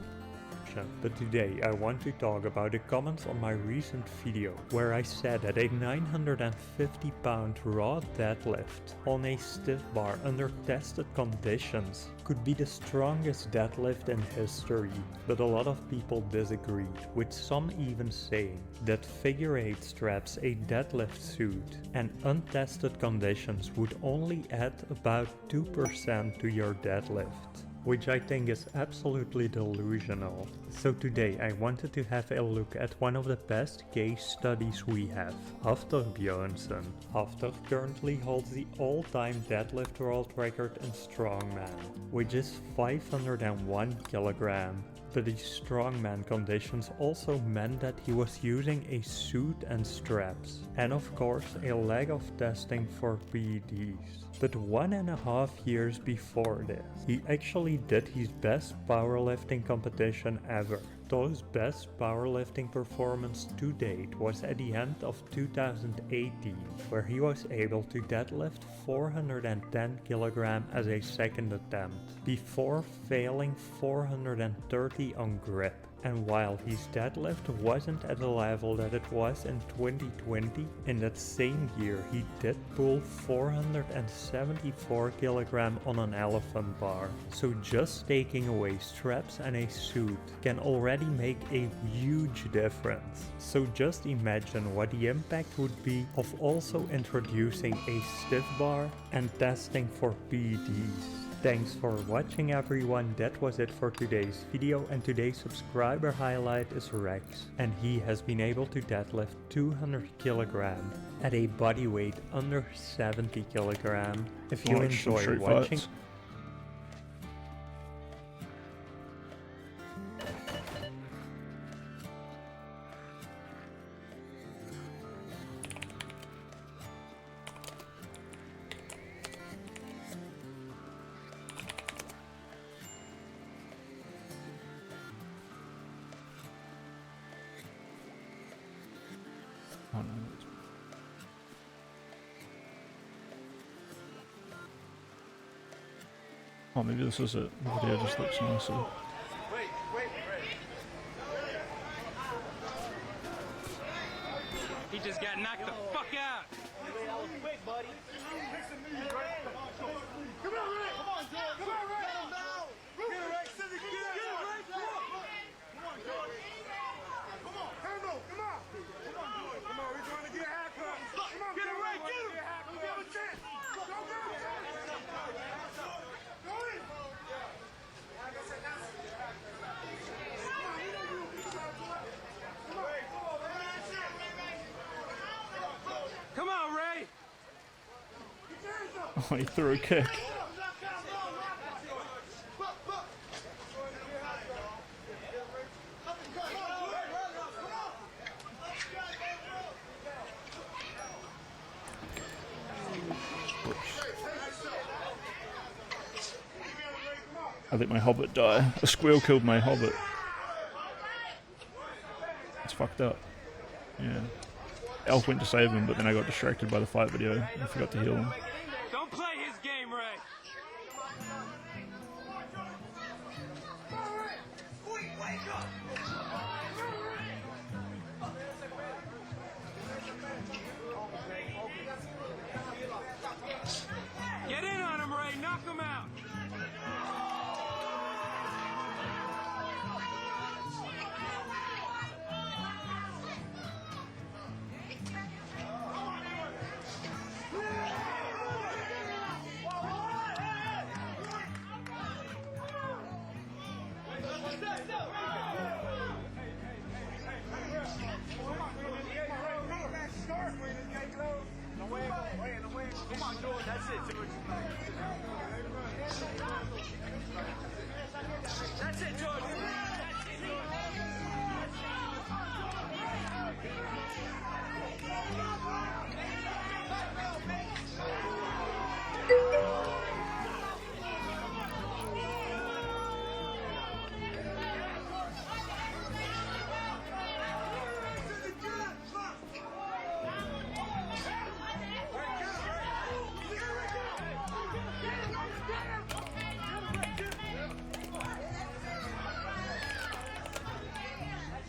But today I want to talk about the comments on my recent video where I said that a 950 pound raw deadlift on a stiff bar under tested conditions could be the strongest deadlift in history, but a lot of people disagreed, with some even saying that figure 8 straps a deadlift suit and untested conditions would only add about 2% to your deadlift, which I think is absolutely delusional. So today I wanted to have a look at one of the best case studies we have, Hafthor Björnsson. Hafthor currently holds the all-time deadlift world record in strongman, which is 501 kilogram. But these strongman conditions also meant that he was using a suit and straps, and of course a lack of testing for PEDs. But 1.5 years before this, he actually did his best powerlifting competition ever. Thor's best powerlifting performance to date was at the end of 2018, where he was able to deadlift 410 kg as a second attempt, before failing 430 on grip. And while his deadlift wasn't at the level that it was in 2020, in that same year he did pull 474 kg on an elephant bar. So just taking away straps and a suit can already make a huge difference. So just imagine what the impact would be of also introducing a stiff bar and testing for PEDs. Thanks for watching everyone, that was it for today's video, and today's subscriber highlight is Rex, and he has been able to deadlift 200 kg at a body weight under 70 kg. If you enjoy watching... Oh, no. Oh, maybe this is it. The video just looks nicer. He just got knocked the fuck out. That was quick, buddy. Come on, Ray. Come on, George. Come on, Ray. Get it, Ray. Get it, Ray. Come on, George. Come on, Herbo. Come on. Come on, George. Come on, we're trying to get a haircut. Come on, get it, Ray. Get him. Don't give him a chance. Go, go. Go in. Come on, Ray. Oh, he threw a kick. I let my hobbit die. A squirrel killed my hobbit. It's fucked up. Yeah. Elf went to save him, but then I got distracted by the fight video and forgot to heal him. Don't play his game, Ray. Get in on him, Ray. Knock him out. Come on, George. That's it, George. That's it, George.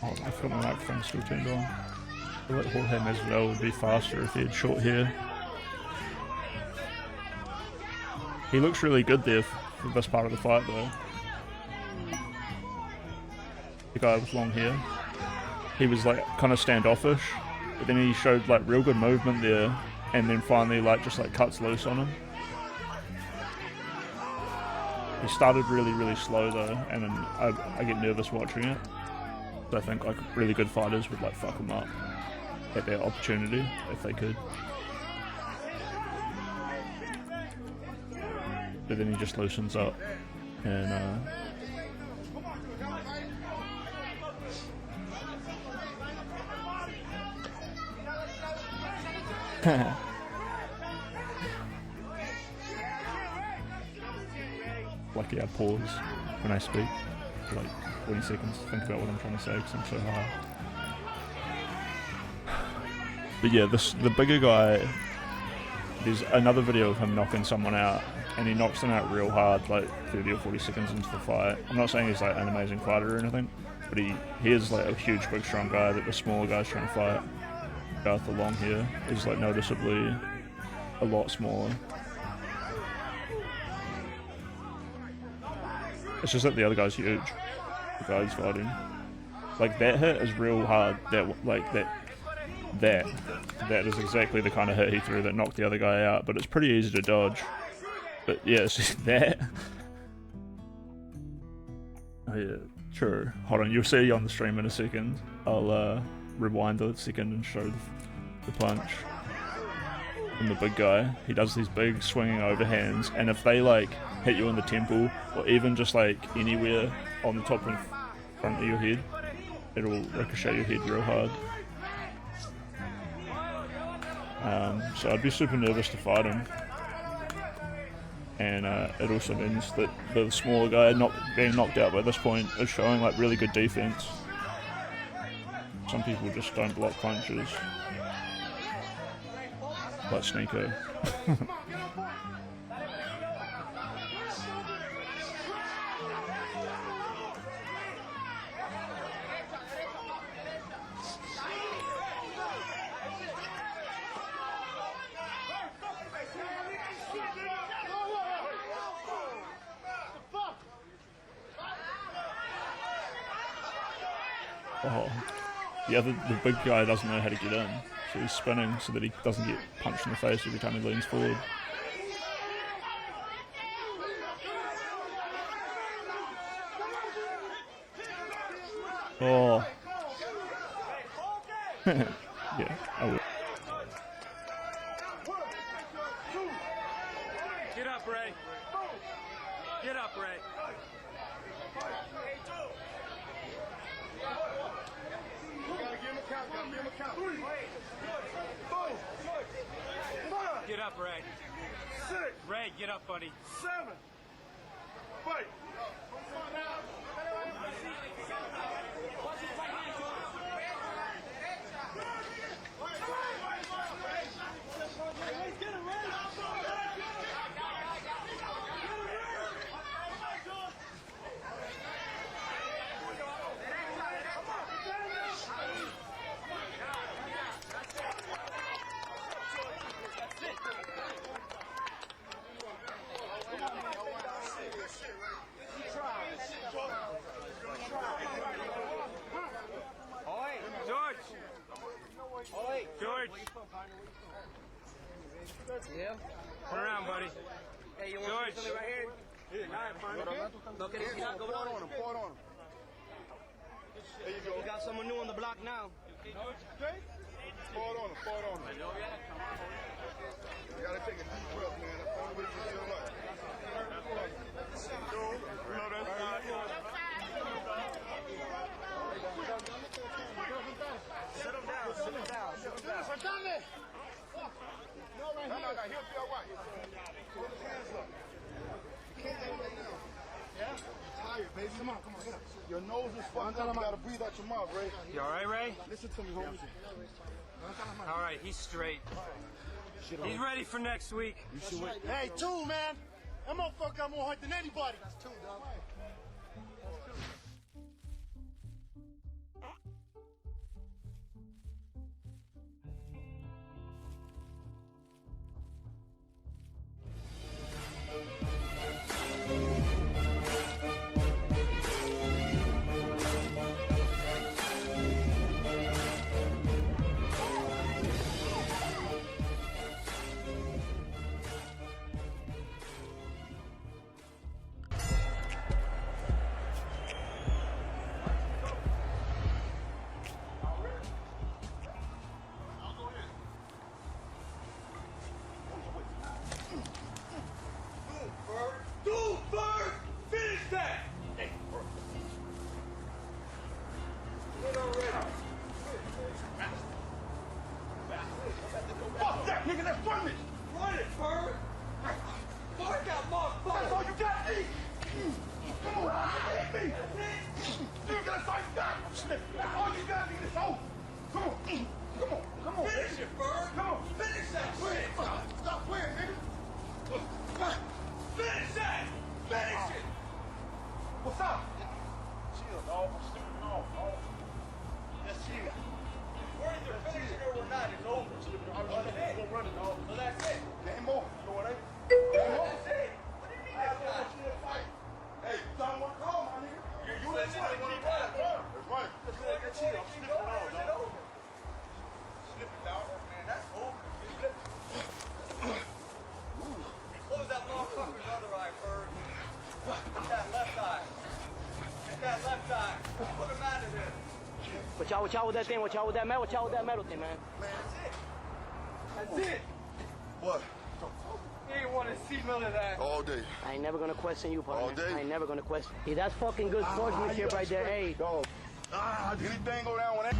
Oh, I thought my microphone still turned on. I feel like Jorge Masvidal would be faster if he had short hair. He looks really good there for this part of the fight though. The guy with long hair. He was like kind of standoffish, but then he showed like real good movement there, and then finally like just like cuts loose on him. He started really slow though, and then I get nervous watching it. So I think like really good fighters would like fuck him up at their opportunity if they could. But then he just loosens up and lucky I pause when I speak for like 20 seconds to think about what I'm trying to say because I'm so high. But yeah, the bigger guy, there's another video of him knocking someone out, and he knocks them out real hard, like 30 or 40 seconds into the fight. I'm not saying he's like an amazing fighter or anything, but he is like a huge, big, strong guy that the smaller guy's trying to fight. The guy with the long hair is like noticeably a lot smaller. It's just that the other guy's huge. The guy he's fighting. Like that hit is real hard. That is exactly the kind of hit he threw that knocked the other guy out, but it's pretty easy to dodge. But yeah, it's just that. Oh yeah, sure. Hold on, you'll see on the stream in a second. I'll rewind a second and show the punch. And the big guy, he does these big swinging overhands, and if they like hit you in the temple, or even just like anywhere on the top and front of your head, it'll ricochet your head real hard. So I'd be super nervous to fight him. And it also means that the smaller guy being knocked out by this point is showing like really good defense. Some people just don't block punches. Like Sneeko. Oh, the big guy doesn't know how to get in, so he's spinning so that he doesn't get punched in the face every time he leans forward. Oh. Yeah, I will. Get up, Ray. Get up, Ray. Get up, Ray. 6. Ray, get up, buddy. 7. fight. George! Yeah? Turn around, buddy. Hey, you want George. something right here? Here, no, can you not go down on him? Pour it on him. There you go. You got someone new on the block now. Okay? Pour it on him. Pour it on him. You gotta take a deep breath, man. That's the only way you can feel life. You know that? Sit him down, sit him down, sit him down. Soltame! No, he'll be all right. Put his hands up. You can't lay right now. Yeah? You're tired, baby. Come on, get up. Your nose is fucked up. You gotta breathe out your mouth, Ray. You all right, Ray? Listen to me, homie. All right, he's straight. He's ready for next week. Hey, two, man. That motherfucker got more heart than anybody. That's two, dog. Fuck that, nigga, that's run it! Run it, Bird! Fuck that motherfucker! That's all you got, D! Come on, hit me! Nigga, that's all you got! That's all you got, nigga, that's all! Come on! Come on! Finish it, Bird! Come on! Finish that shit! Stop playing, nigga! Finish that! Finish it! What's up? Chill, dog. I'm slipping off, dog. Just chill. Whether they're finishing it or not, it's over. That's it. Go run it, dog. So that's it. Game over. You know what I mean? Game over. That's it. What do you mean that's not? You to fight. Hey, you don't want to call, my nigga. You let somebody want to fight. That's right. Just let it chill. I'm slipping off, dog. Slipping, dog. Man, that's over. Close that motherfucker's other eye, Bird. Get that left eye. Get that left eye. Put him out of there. Watch out with that thing, watch out with that metal thing, man. Man, that's it. What? You ain't want to see none of that. All day. I ain't never gonna question you, partner. All day? I ain't never gonna question. Hey, that's fucking good sportsmanship right there. Hey. Dog. Anything go down with that?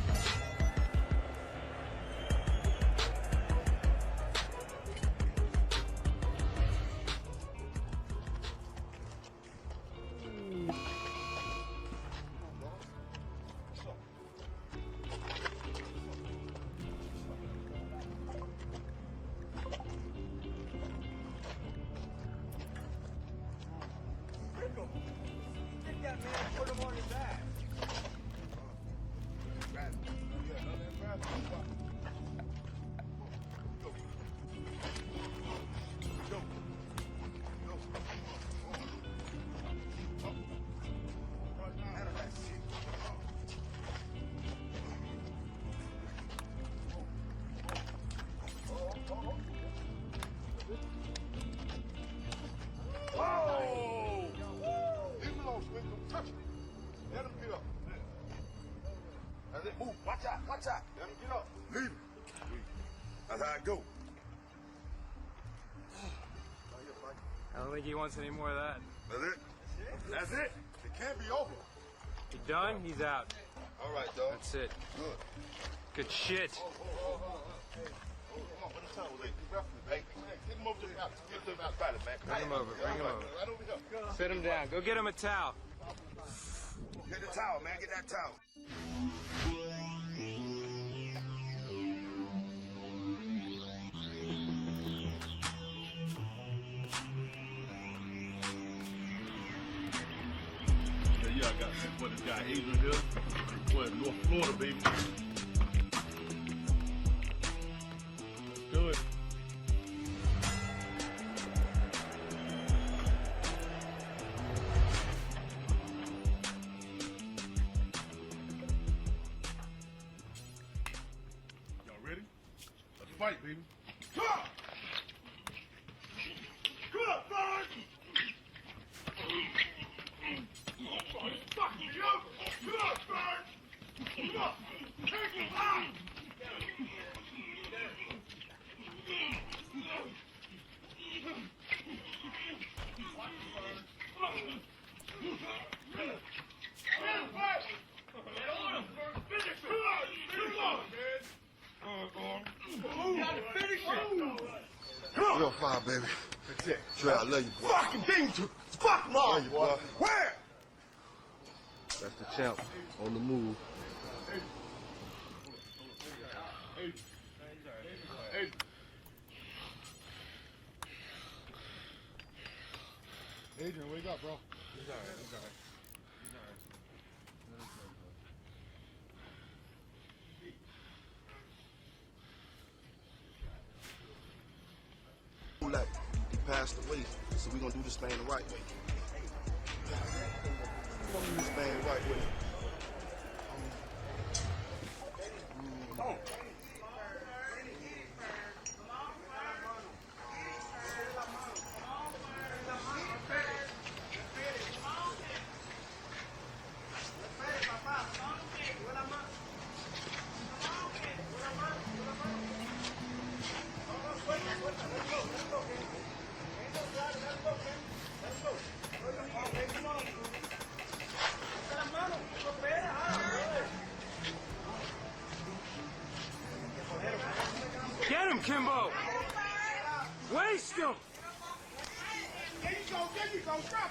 Watch out. Let him get up. Leave him. That's how I go. I don't think he wants any more of that. That's it? That's it? It can't be over. You done? He's out. All right, dog. That's it. Good. Good shit. Hey, come on. on, what the time was it? Hey, get him over to the house. Get him outside, man. Bring him over, bring him over. Right over here. Sit him down. Go get him a towel. Get the towel, man. Get that towel. Yeah, I got sent for this guy Adrian here. Boy, North Florida, baby. Let's do it. Y'all ready? Let's fight, baby. Come on! Come on, Sarge! Fuck me over! Come on, Sarge! Come on! Take him out! Real fire, baby. That's it. Trey, I love you, boy. Fucking danger! Fuck mom, you, boy. Where? That's the champ on the move. Adrian, wake up, bro. He's alright. He's alright. Like, he passed away, so we're gonna do this thing the right way. We're gonna do this thing the right way. Get him, Kimbo! Waste him! There you go, stop!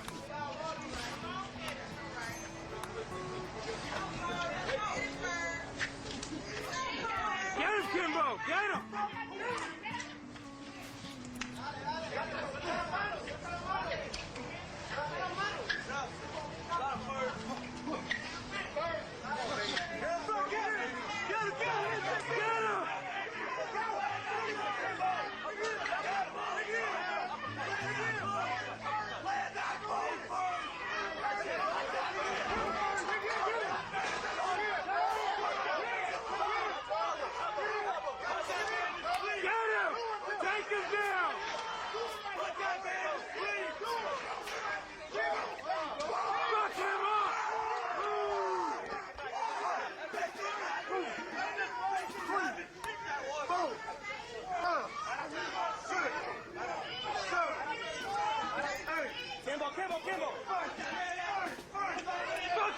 Get him, Kimbo! Get him!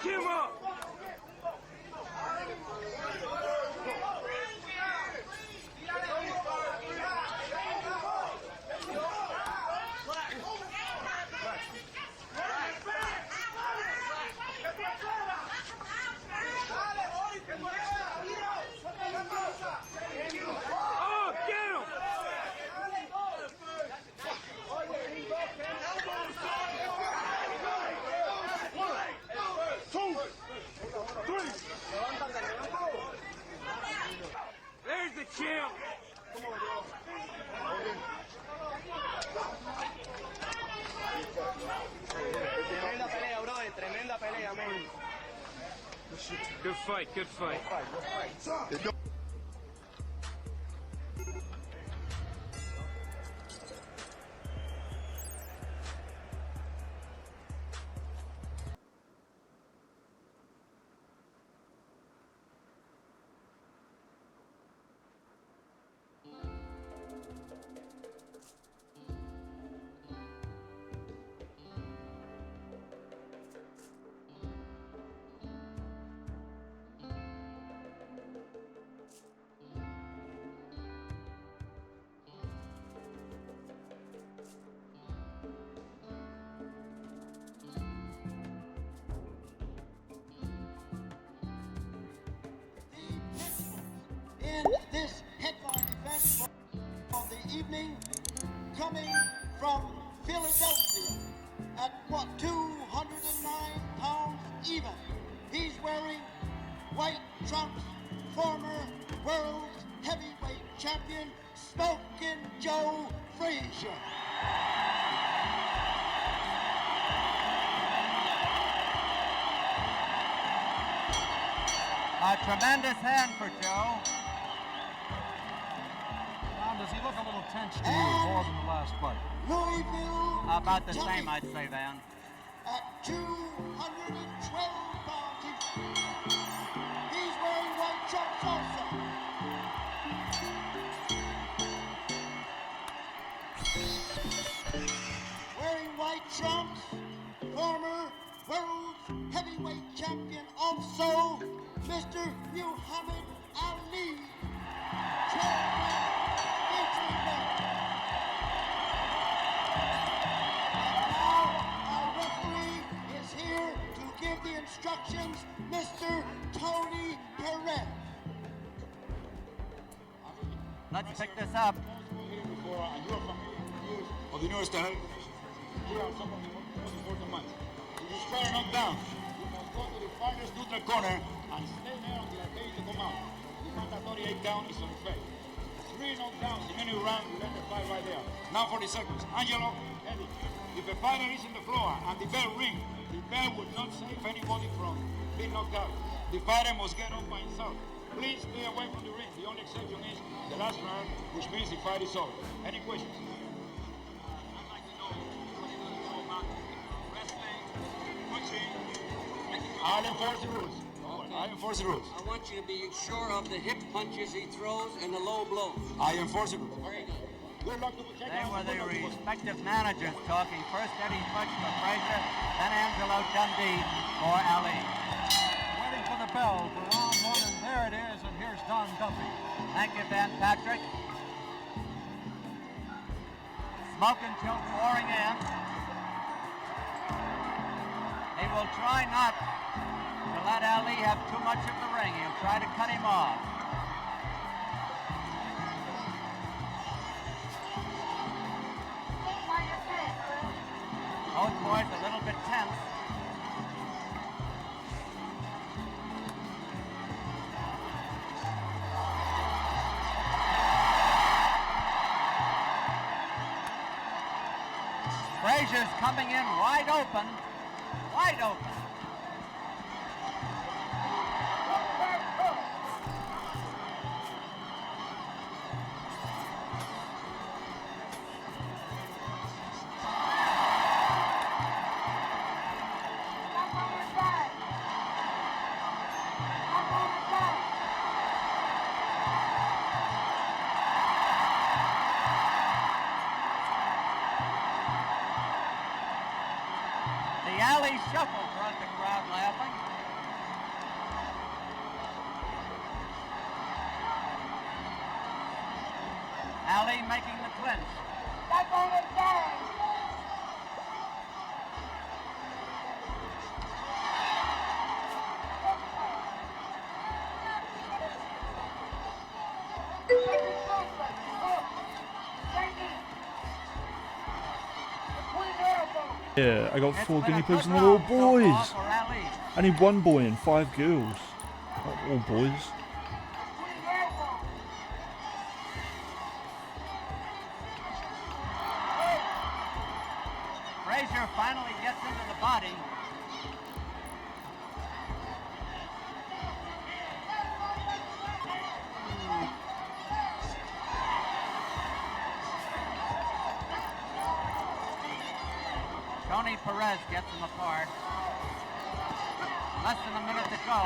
Kimbo! Fuck him up! Oh, get him! There's the champ! Tremenda pelea, brother. Tremenda pelea, man. Good fight, good fight. evening, coming from Philadelphia at what, 209 pounds even. He's wearing white trunks, former world heavyweight champion Smokin' Joe Frazier. A tremendous hand for Joe. Does he look a little tense to you more than the last fight? Louisville, About the Kentucky, same, I'd say, Van. at 212 pounds. He's wearing white trunks also. Wearing white trunks, former world heavyweight champion also, Mr. Muhammad Ali. Give the instructions, Mr. Tony Perez. Let's pick this up. Of the newest here are some of the most important matches. If you start knocked down, you must go to the farthest neutral corner and stay there until I tell you to come out. The mandatory 8 down is unfair. 3 knockdowns in any round, you let the fight right there. Now 40 seconds. Angelo, Eddie, if a fighter is in the floor and the bell rings, the bell would not save anybody from being knocked out. The fighter must get up by himself. Please stay away from the ring. The only exception is the last round, which means the fight is over. Any questions? I'd like to know what you're going to know about wrestling, punching. I'll enforce the rules. I enforce the rules. I want you to be sure of the hip punches he throws and the low blows. I enforce the rules. Very good. Good luck to the They were the respective managers talking. First Eddie Futch for Frazier, then Angelo Dundee for Ali. Waiting for the bell for round 1, and there it is, and here's Don Duffy. Thank you, Van Patrick. Smoke and Joe pouring in. He will try not to let Ali have too much of the ring. He'll try to cut him off. Both boys a little bit tense. Frazier's coming in wide open. Wide open. The alley shuffle brought the crowd laughing. Ali making the clinch. Yeah, I got 4 guinea pigs and they're all boys. I need 1 boy and 5 girls. Not all boys. Frazier finally gets into the body. Tony Perez gets him apart. Less than a minute to go.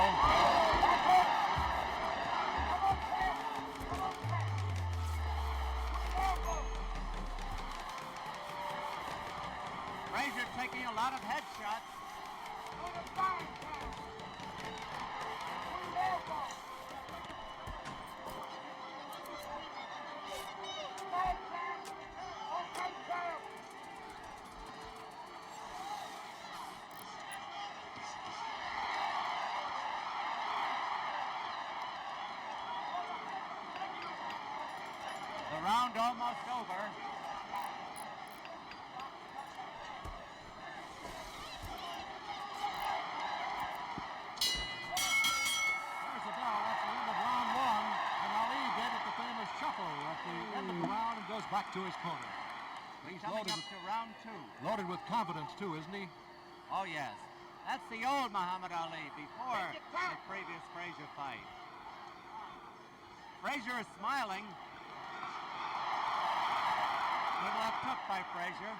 Frazier taking a lot of headshots. The round almost over. There's the bell. That's the end of round one. And Ali did at the famous shuffle at the end of the round and goes back to his corner. He's Coming up to round two. loaded with confidence too, isn't he? Oh, yes. That's the old Muhammad Ali before the previous Frazier fight. Frazier is smiling. Good left hook by Frazier.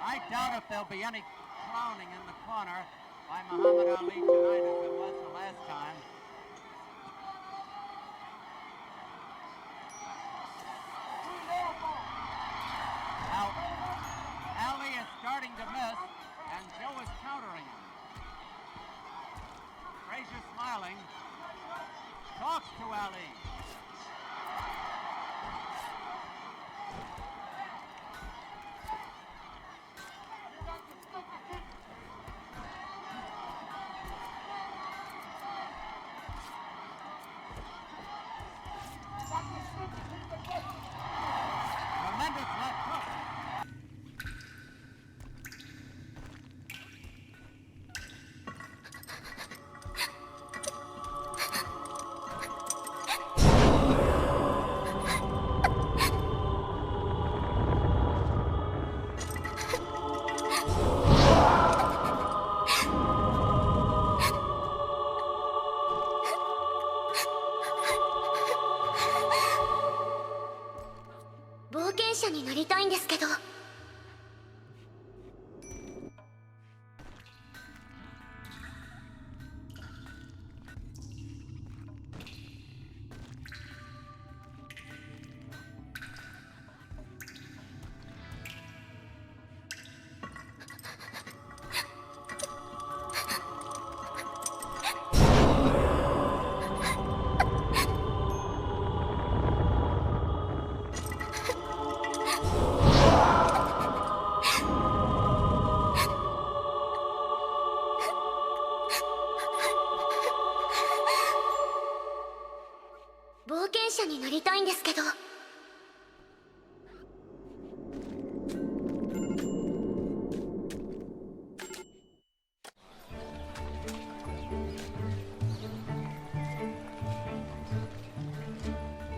I doubt if there'll be any clowning in the corner by Muhammad Ali tonight as it was the last time. Now, Ali is starting to miss, and Joe is countering him. Frazier smiling, talks to Ali. Tremendous left hook.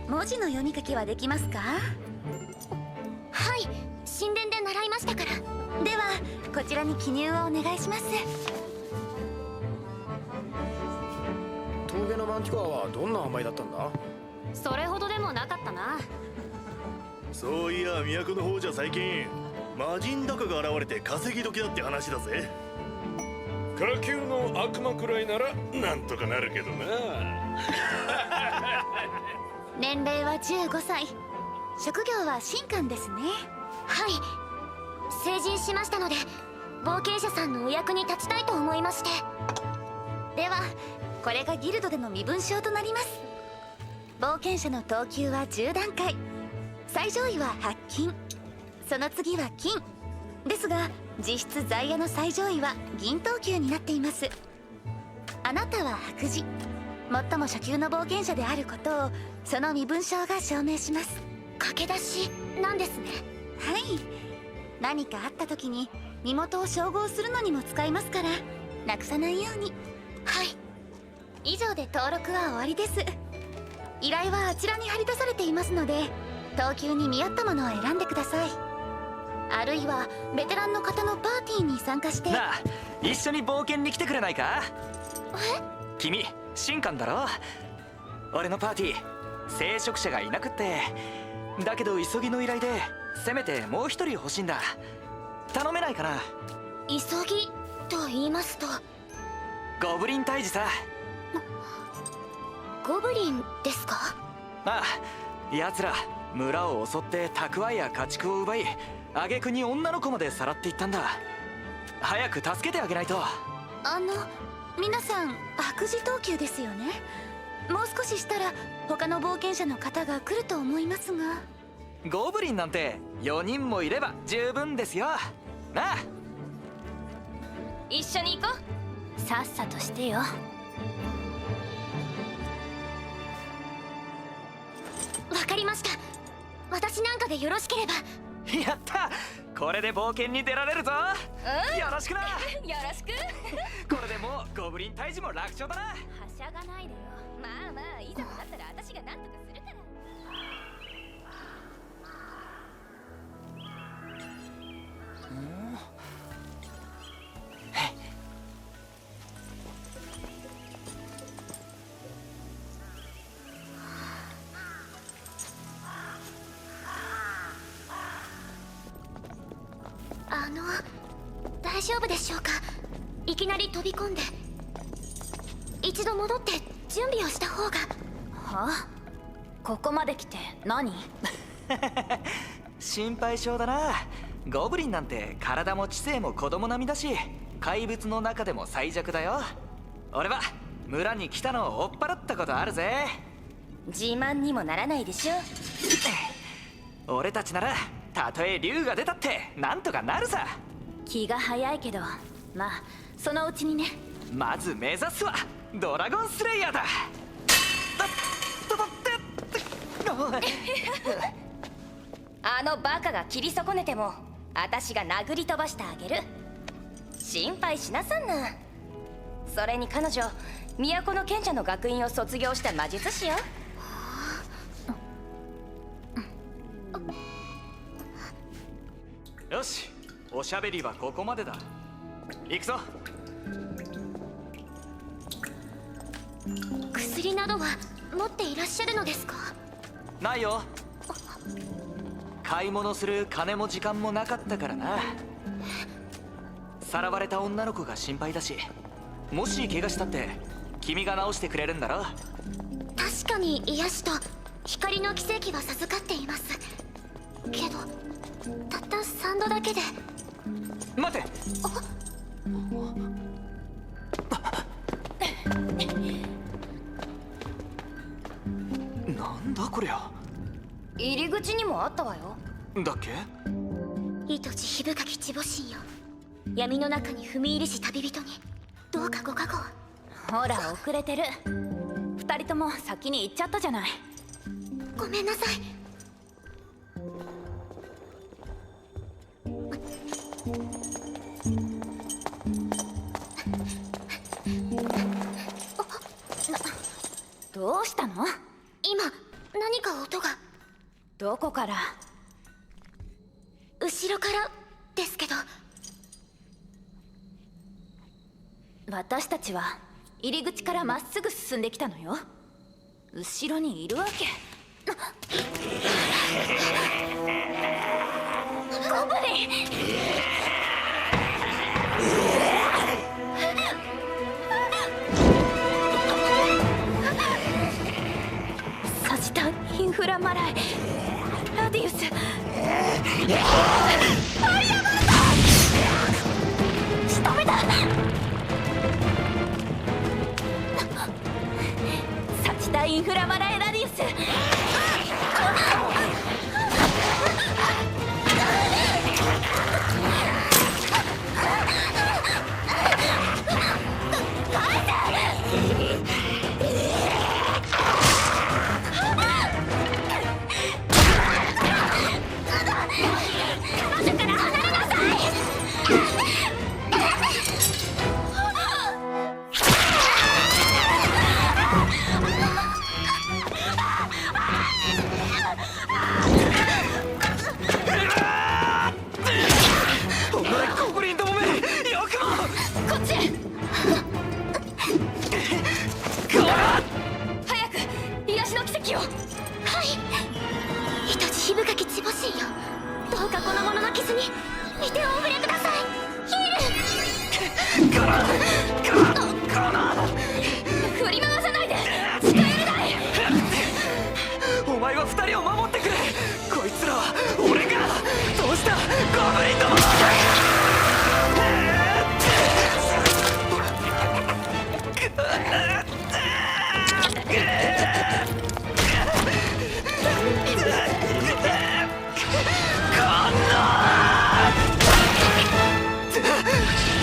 文字の読み書きはできますか？はい、神殿で習いましたから。ではこちらに記入をお願いします。峠のマンティコアはどんな甘いだったんだ？それほどでもなかったな。そういや都の方じゃ最近魔人ダカが現れて稼ぎ時だって話だぜ。下級の悪魔くらいならなんとかなるけどな。年齢は15歳。職業は神官ですね。はい。成人しましたので冒険者さんのお役に立ちたいと思いまして。ではこれがギルドでの身分証となります。冒険者の等級は10段階。最上位は白金、その次は金ですが、実質在野の最上位は銀等級になっています。あなたは白磁、最も初級の冒険者であることをその身分証が証明します。駆け出しなんですね。はい。何かあった時に身元を照合するのにも使いますから、なくさないように。はい。以上で登録は終わりです。依頼はあちらに貼り出されていますので、等級に見合ったものを選んでください。あるいはベテランの方のパーティーに参加して。なあ、一緒に冒険に来てくれないか？え？君神官だろ？俺のパーティー聖職者がいなくって、だけど急ぎの依頼でせめてもう一人欲しいんだ。頼めないかな？急ぎと言いますと？ゴブリン退治さ。ゴブリンですか？ああ、奴ら村を襲って蓄えや家畜を奪い、挙句に女の子までさらっていったんだ。早く助けてあげないと。皆さん白磁等級ですよね。もう少ししたら他の冒険者の方が来ると思いますが。ゴブリンなんて4人もいれば十分ですよ。なあ、一緒に行こう。さっさとしてよ。わかりました。私なんかでよろしければ。やった、これで冒険に出られるぞ。よろしくな。よろしく。これでもうゴブリン退治も楽勝だな。はしゃがないでよ。まあまあ、いざとなったら私が何とかするから。大丈夫でしょうか。いきなり飛び込んで。一度戻って準備をした方が。はあ、ここまで来て何？心配性だな。ゴブリンなんて体も知性も子供並みだし、怪物の中でも最弱だよ。俺は村に来たのを追っ払ったことあるぜ。自慢にもならないでしょ。俺たちならたとえ竜が出たってなんとかなるさ。気が早いけど、まあそのうちにね。まず目指すはドラゴンスレイヤーだ。あのバカが切り損ねても私が殴り飛ばしてあげる。心配しなさんな。それに彼女、都の賢者の学院を卒業した魔術師よ。よし、おしゃべりはここまでだ。行くぞ。薬などは持っていらっしゃるのですか？ないよ。買い物する金も時間もなかったからな。さらわれた女の子が心配だし、もし怪我したって君が治してくれるんだろ。確かに癒しと光の奇跡は授かっています。けどたった3度だけで。待て。なんだこりゃ。入り口にもあったわよ。だっけ？糸地火深き地母神よ、闇の中に踏み入りし旅人にどうかご加護。ほら遅れてる。2人とも先に行っちゃったじゃない。ごめんなさい。どうしたの？今何か音が。どこから？後ろからですけど。私たちは入り口からまっすぐ進んできたのよ。後ろにいるわけ。ゴブリン！サジタ・インフラマライラディウス。ファイヤーボルト！仕留めた！サジタ・インフラマライラディウス。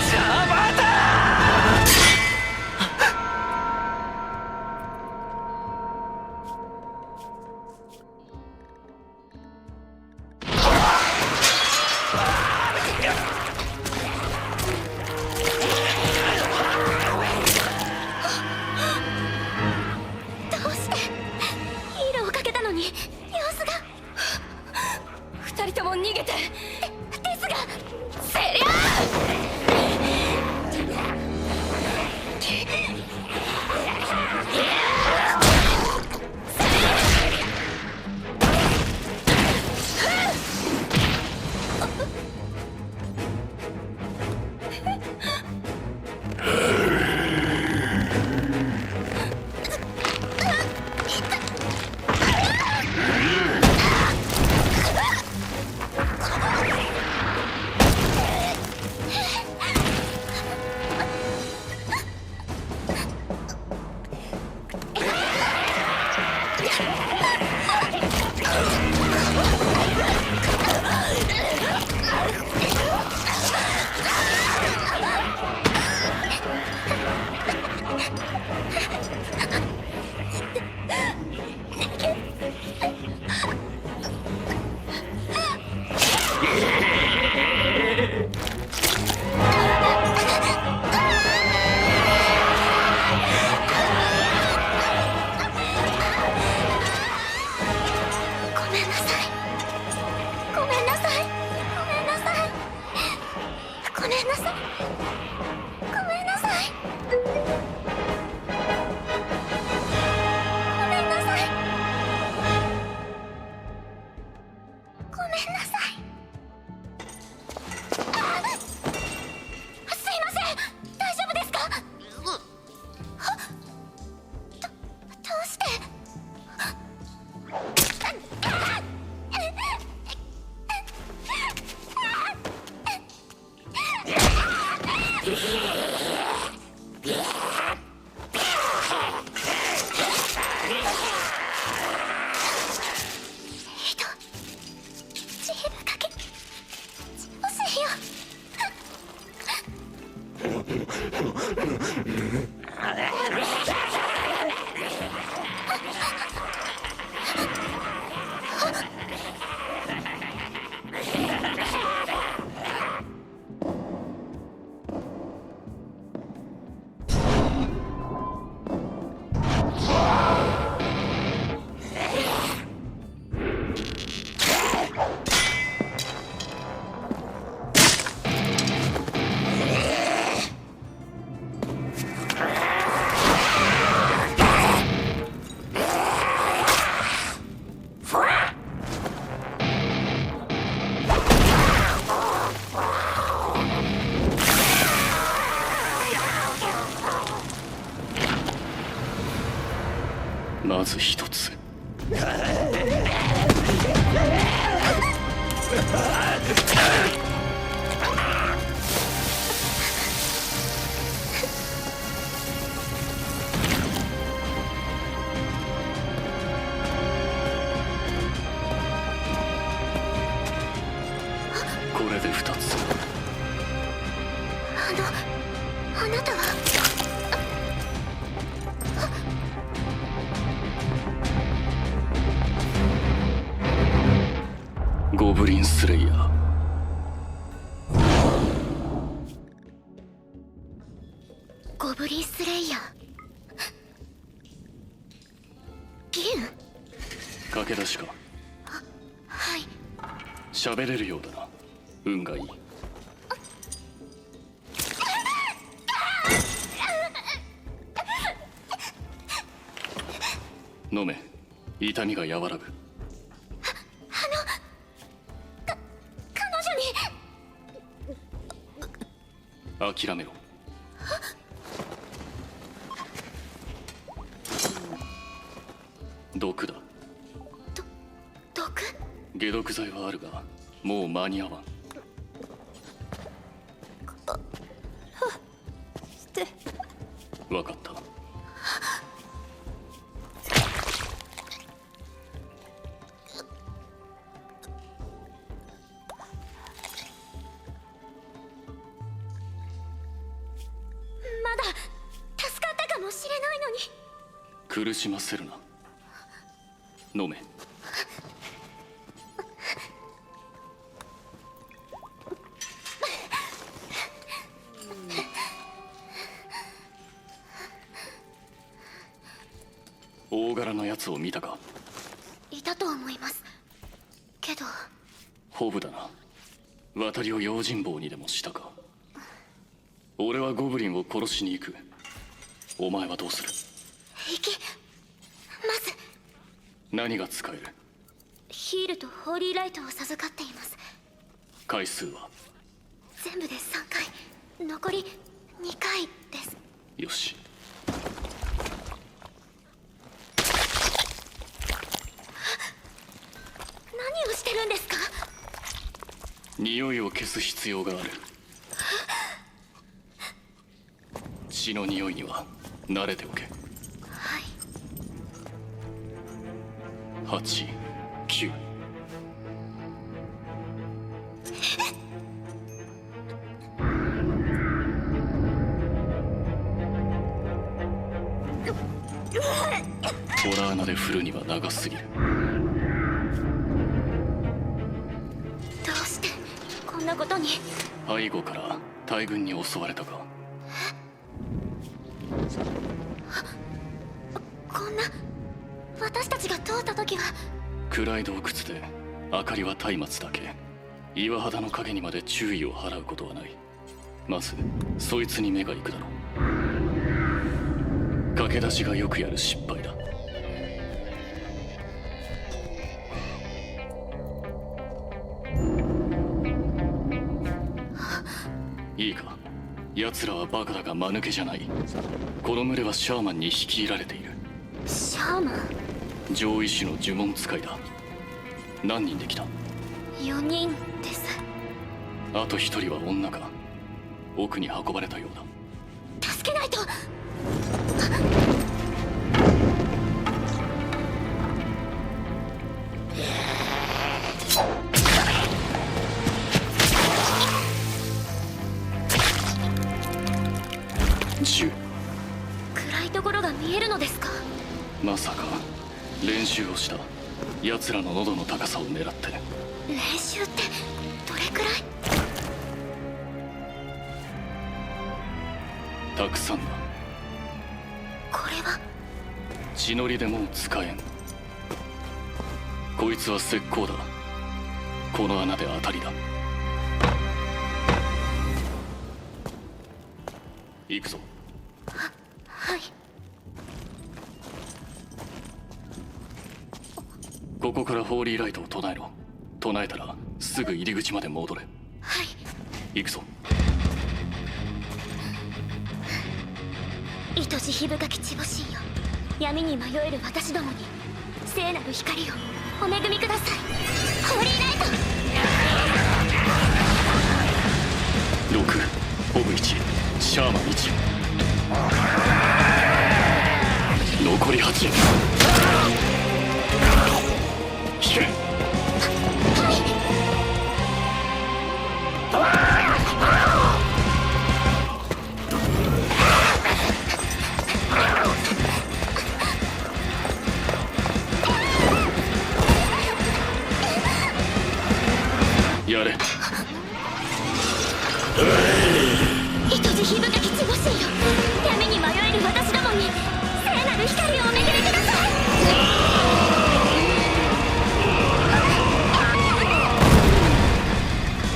ジャバター！まず一つ。これで二つ。あなたはゴブリンスレイヤー。ゴブリンスレイヤー。ギル？駆け出しか。はい。喋れるようだな。運がいい。飲め。痛みが和らぐ。諦めろ。毒だ。毒？解毒剤はあるがもう間に合わん。分かった。苦しませるな。飲め。大柄なやつを見たか？いたと思います。けどホブだな。渡りを用心棒にでもしたか？俺はゴブリンを殺しに行く。お前はどうする？行きます。何が使える？ヒールとホーリーライトを授かっています。回数は？全部で3回。残り2回です。よし。何をしてるんですか？匂いを消す必要がある。血の匂いには慣れておけ。はい。8、9。ホラー穴で振るには長すぎる。どうしてこんなことに？背後から大軍に襲われたか？こんな私たちが通った時は。暗い洞窟で明かりは松明だけ。岩肌の影にまで注意を払うことはない。まずそいつに目が行くだろう。駆け出しがよくやる失敗だ。いいか、奴らはバカだが間抜けじゃない。この群れはシャーマンに率いられている。シャーマン？上位種の呪文使いだ。何人で来た？4人です。あと1人は女か。奥に運ばれたようだ。助けないと。10。暗いところが見えるのですか？まさか練習をした。奴らの喉の高さを狙って。練習ってどれくらい？たくさんだ。これは血のりでもう使えん。こいつは石膏だ。この穴で当たりだ。行くぞ。はい。ここからホーリーライトを唱えろ。唱えたらすぐ入り口まで戻れ。はい。行くぞ。糸地火深き地母神よ、闇に迷える私どもに聖なる光をお恵みください。ホーリーライト。6、ホブ1、シャーマン1。残り8。引け。やれ。糸地火深き地母神よ、闇に迷える私どもに聖なる光をお恵みください。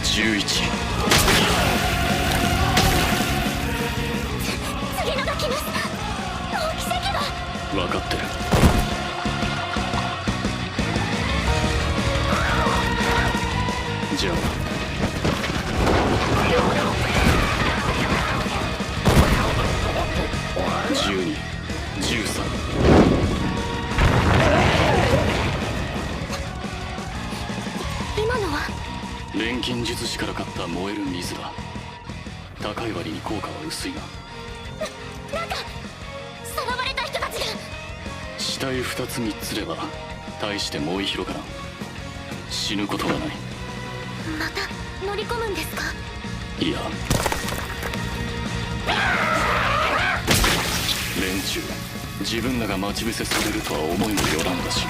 11。次のが来ます。もう奇跡は。分かってる。じゃあ12、13。今のは錬金術師から買った燃える水だ。高い割に効果は薄いな。なんかさらわれた人たちが。死体2つ3つれば大して燃え広がらん。死ぬことはない。また乗り込むんですか？いや、連中自分らが待ち伏せされるとは思いもよらんだし。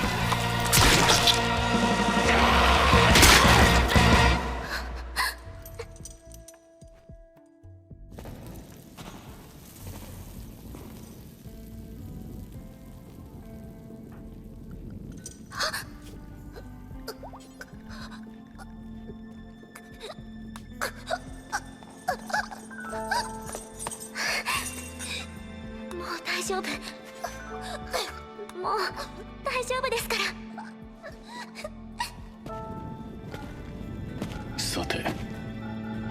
もう大丈夫。もう大丈夫ですから。さて、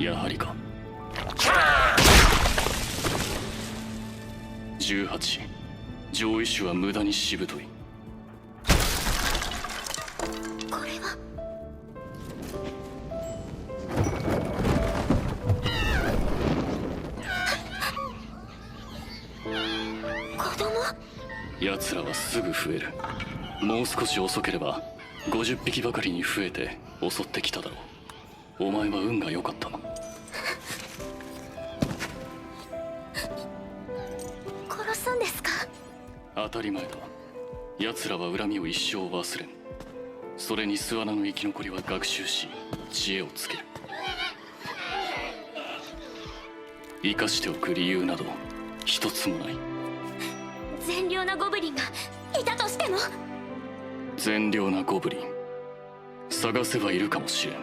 やはりか。18、上位種は無駄にしぶとい。これは子供？奴らはすぐ増える。もう少し遅ければ50匹ばかりに増えて襲ってきただろう。お前は運が良かったな。殺すんですか？当たり前だ。奴らは恨みを一生忘れん。それに巣穴の生き残りは学習し知恵をつける。生かしておく理由など一つもない。善良なゴブリンがいたとしても。善良なゴブリン探せばいるかもしれん。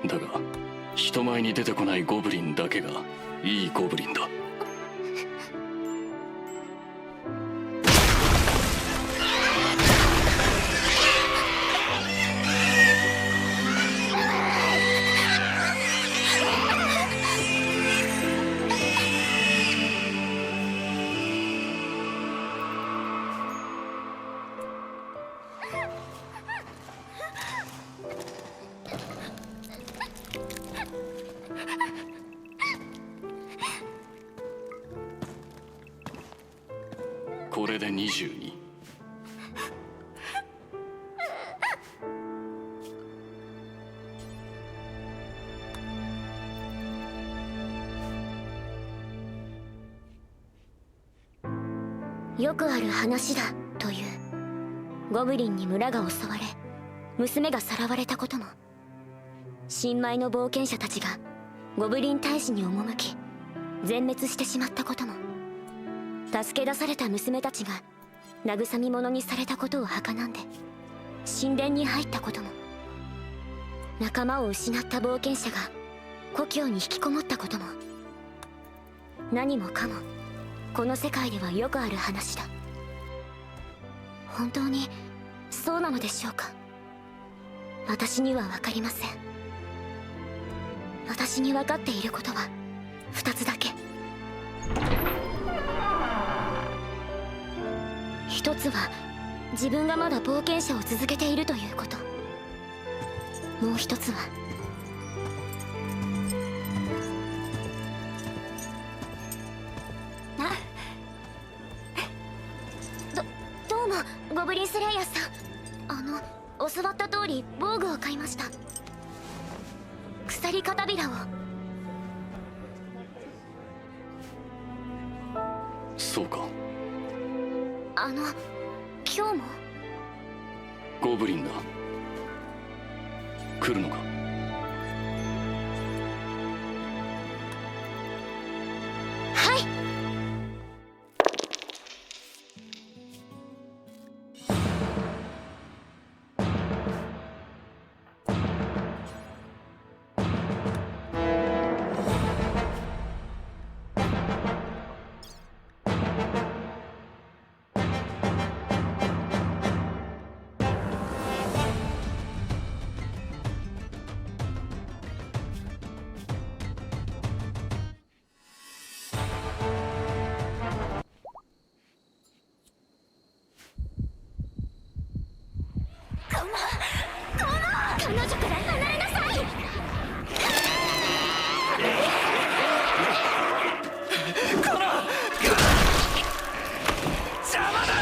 だが人前に出てこないゴブリンだけがいいゴブリンだ。これで22。よくある話だというゴブリンに村が襲われ娘がさらわれたことも、新米の冒険者たちがゴブリン退治に赴き全滅してしまったことも、助け出された娘たちが慰み者にされたことを儚んで神殿に入ったことも、仲間を失った冒険者が故郷に引きこもったことも、何もかもこの世界ではよくある話だ。本当にそうなのでしょうか。私には分かりません。私に分かっていることは2つだけ。一つは自分がまだ冒険者を続けているということ。もう一つはどうもゴブリンスレイヤーさん。教わった通り防具を買いました。鎖片びらを。そうか。今日もゴブリンだ。来るのか。はい。彼女から離れなさい。この邪魔だ。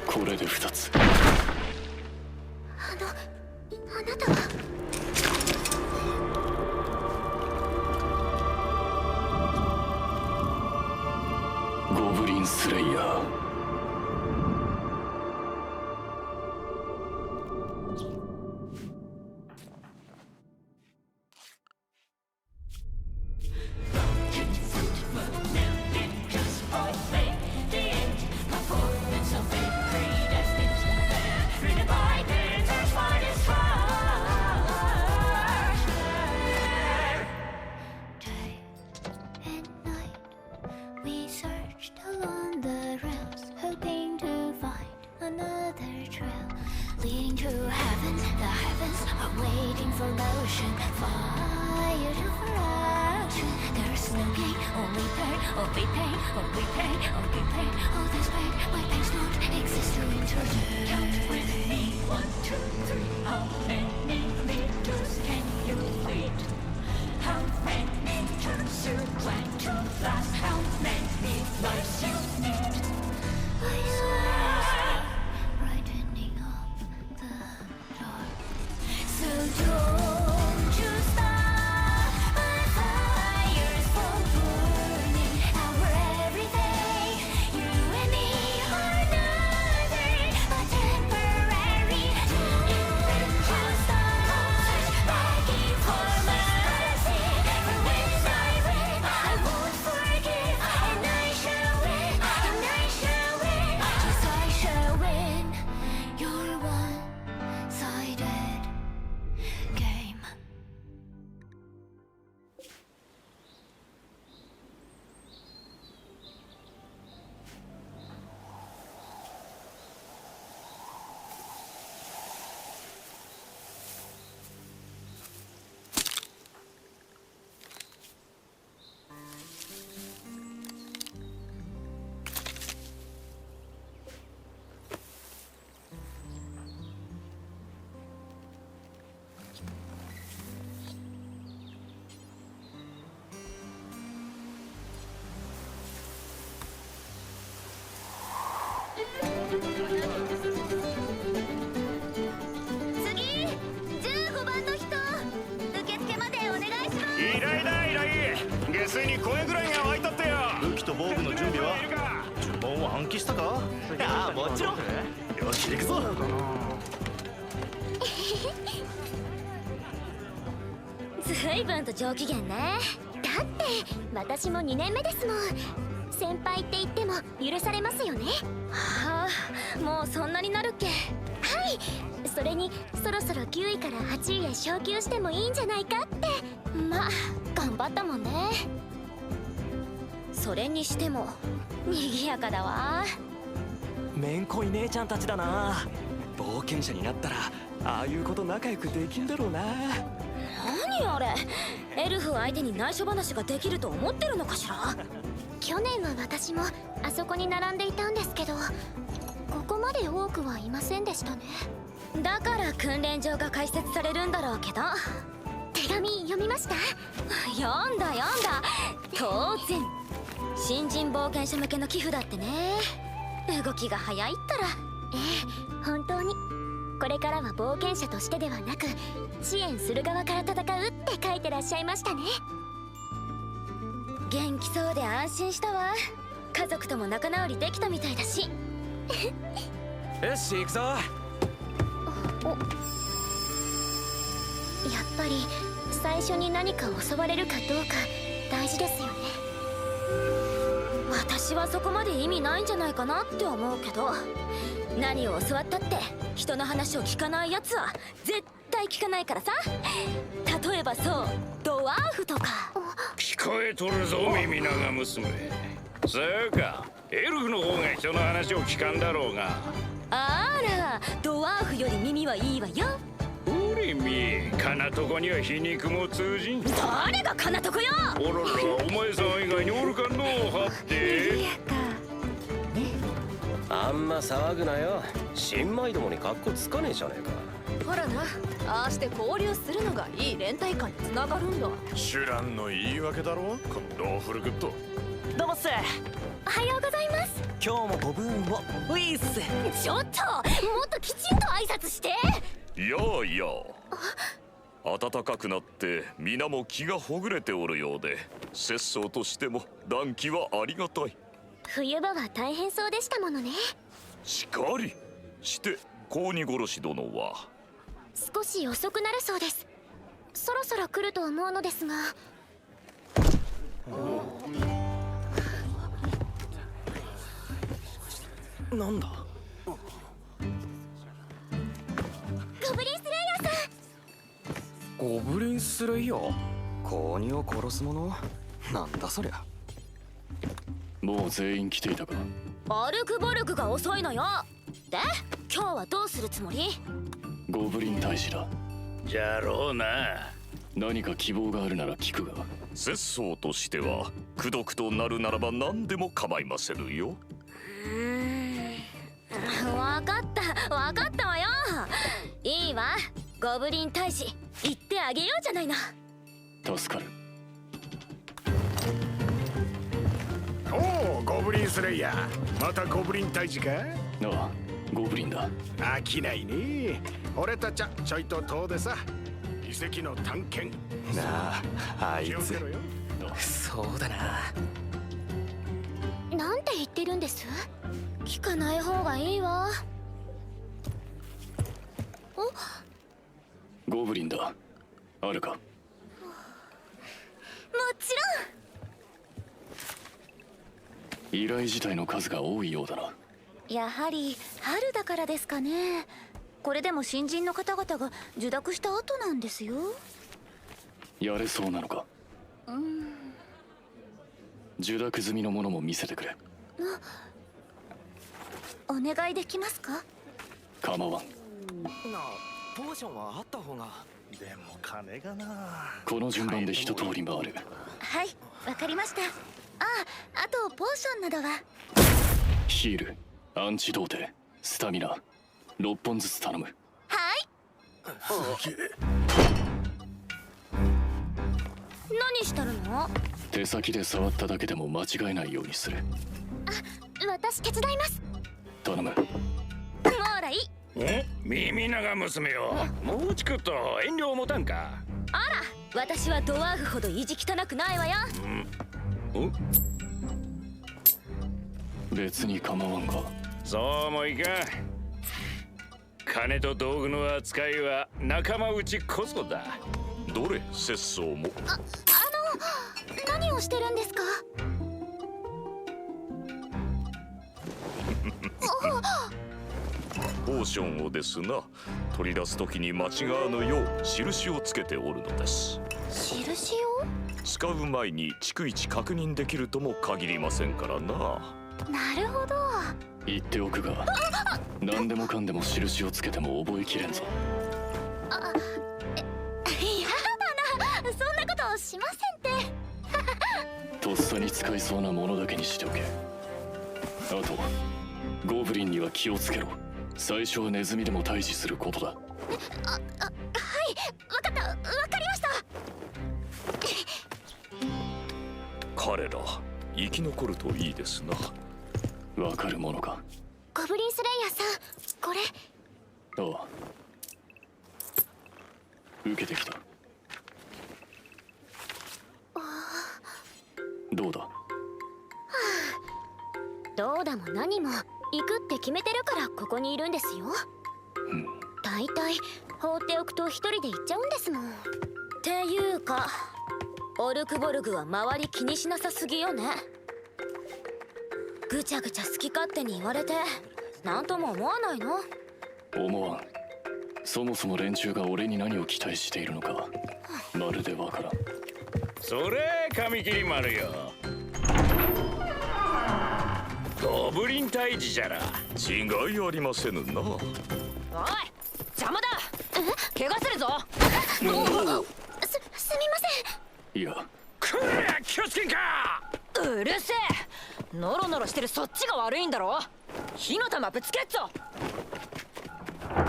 これで2つ。あなたは。ゴブリンスレイヤー。Everything 次15番の人受付までお願いします。依頼だ依頼。下水に声ぐらいが湧いたってよ。武器と防具の準備は順番は暗記したか？ああもちろん。よし行くぞ。ずいぶんと上機嫌ね。だって私も2年目ですもん。先輩って言っても許されますよね。はあ、もうそんなになるっけ。はい、それにそろそろ9位から8位へ昇級してもいいんじゃないかって。まあ頑張ったもんね。それにしても賑やかだわ。めんこい姉ちゃんたちだな。冒険者になったらああいうこと仲良くできんだろうな。何あれ、エルフ相手に内緒話ができると思ってるのかしら。去年は私もあそこに並んでいたんですけど、ここまで多くはいませんでしたね。だから訓練場が開設されるんだろうけど。手紙読みました？読んだ当然。新人冒険者向けの寄付だってね。動きが早いったら。本当にこれからは冒険者としてではなく支援する側から戦うって書いてらっしゃいましたね。元気そうで安心したわ。家族とも仲直りできたみたいだし。よし行くぞ。やっぱり最初に何か襲われるかどうか大事ですよね。私はそこまで意味ないんじゃないかなって思うけど、何を教わったって人の話を聞かないやつは絶対聞かないからさ。例えばそうドワーフとか。聞こえとるぞ耳長娘。そうか、エルフの方が人の話を聞かんだろうが。あら、ドワーフより耳はいいわよ。おれみ、かなとこには皮肉も通じん。誰がかなとこよ。おらら、お前さん以外におるかのうはって。あんま騒ぐなよ。新米どもにカッコつかねえじゃねえか。ほらな、ああして交流するのがいい連帯感につながるんだ。シュランの言い訳だろ、このローフルグッド。どうもっす。おはようございます。今日もご分を。ウィース。ちょっともっときちんと挨拶して。いやいや、暖かくなって皆も気がほぐれておるようで、節操としても暖気はありがたい。冬場は大変そうでしたものね。しかりしてコウニ殺し殿は少し遅くなるそうです。そろそろ来ると思うのですが。なんだ。ゴブリンスレイヤーさん。ゴブリンスレイヤー？コウニを殺す者？なんだそりゃ。もう全員来ていたか。アルクボルクが遅いのよ。で、今日はどうするつもり？ゴブリン大使だ。じゃろうな。何か希望があるなら聞くが。節操としては功徳となるならば何でも構いませぬよ。わかったわよ。いいわ、ゴブリン大使言ってあげようじゃないの。助かる。おお、ゴブリンスレイヤー。またゴブリン退治か？ああ、ゴブリンだ。飽きないね。俺たちはちょいと遠でさ、遺跡の探検。なあ、あいつ。そうだな。なんて言ってるんです？聞かない方がいいわ。ゴブリンだ。あるか？もちろん。依頼自体の数が多いようだな。やはり春だからですかね。これでも新人の方々が受諾した後なんですよ。やれそうなのか？受諾済みのものも見せてくれ。お願いできますか？構わん。なあ、ポーションはあった方が。でも金がな。この順番で一通り回る。はい、わかりました。あとポーションなどは。ヒール、アンチ童貞、スタミナ6本ずつ頼む。はい。何したるの？手先で触っただけでも間違えないようにする。私手伝います。頼む。もうらいい。耳長娘よ、もうちくっと遠慮を持たんか。あら、私はドワーフほど意地汚くないわよ。別に構わんが。そうもいかん。金と道具の扱いは仲間内こそだ。どれ節操も。何をしてるんですか？ポーションをですな、取り出す時に間違わぬよう印をつけておるのです。印を？使う前に逐一確認できるとも限りませんからな。なるほど。言っておくが、何でもかんでも印をつけても覚えきれんぞ。やだな、そんなことしませんって。とっさに使いそうなものだけにしておけ。あとゴブリンには気をつけろ。最初はネズミでも退治することだ。はい、わかりました。彼ら生き残るといいですな。わかるものか。ゴブリンスレイヤーさん、これ。ああ、受けてきた。どうだ？どうだも何も行くって決めてるからここにいるんですよ。だいたい放っておくと一人で行っちゃうんですもん。っていうかオルクボルグは周り気にしなさすぎよね。ぐちゃぐちゃ好き勝手に言われてなんとも思わないの？思わん。そもそも連中が俺に何を期待しているのかまるでわからん。それ髪切り丸よ。ゴブリン退治じゃら。違いありませぬな。おい、邪魔だ。怪我するぞ。すみまいや、こりゃ気をつけんか。うるせえ。ノロノロしてるそっちが悪いんだろ。火の玉ぶつけっぞ。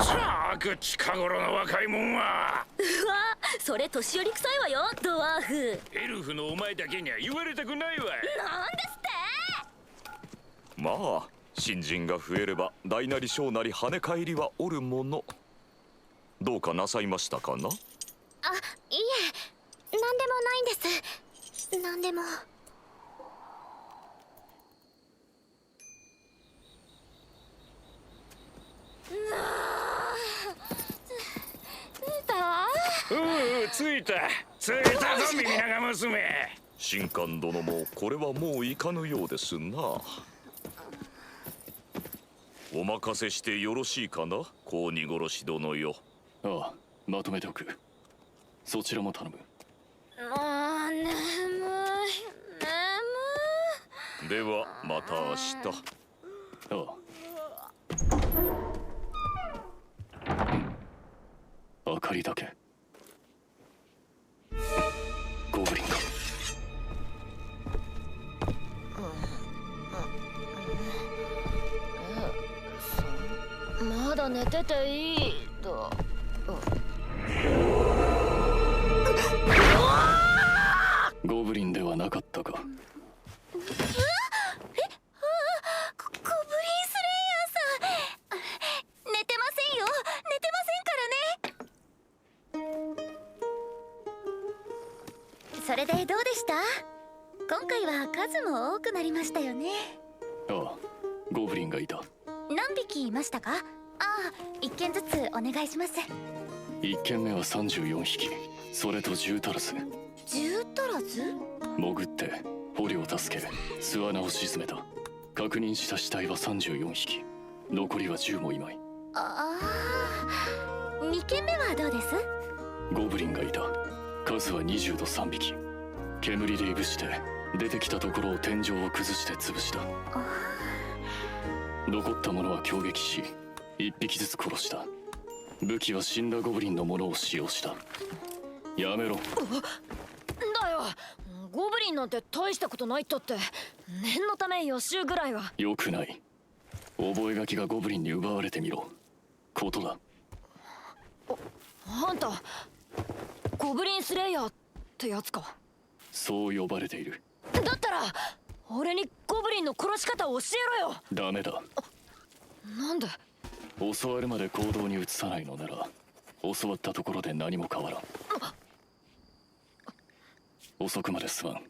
さあく近頃の若いもんは。うわ、それ年寄り臭いわよ、ドワーフ。エルフのお前だけには言われたくないわ。なんですって？まあ新人が増えれば大なり小なり跳ね返りはおるもの。どうかなさいましたかな？あ、いいえ、なんでもないんです。なんでも。着いたぞ耳長娘。神官殿もこれはもういかぬようですな。お任せしてよろしいかな、コウニ殺し殿よ。ああ、まとめておく。そちらも頼む。もう眠い。ではまた明日。ああ、明かりだけ。ゴブリンか。まだ寝てていいと。ゴブリンではなかったか。ゴブリンスレイヤーさん、寝てませんよ。寝てませんからね。それでどうでした？今回は数も多くなりましたよね。ああ、ゴブリンがいた。何匹いましたか？ああ、1件ずつお願いします。1件目は34匹、それと10足らず。10足らず？潜って捕虜を助け巣穴を沈めた。確認した死体は34匹、残りは10もいまい。ああ、2件目はどうです？ゴブリンがいた。数は20と3匹。煙でいぶして出てきたところを天井を崩して潰した。残った者は攻撃し1匹ずつ殺した。武器は死んだゴブリンのものを使用した。やめろ。だよ、ゴブリンなんて大したことないったって。念のため予習ぐらいは。よくない。覚書がゴブリンに奪われてみろ。ことだ。あんたゴブリンスレイヤーってやつか。そう呼ばれている。だったら俺にゴブリンの殺し方を教えろよ。ダメだ。なんで？襲われるまで行動に移さないのなら襲わったところで何も変わらん。遅くまですまん。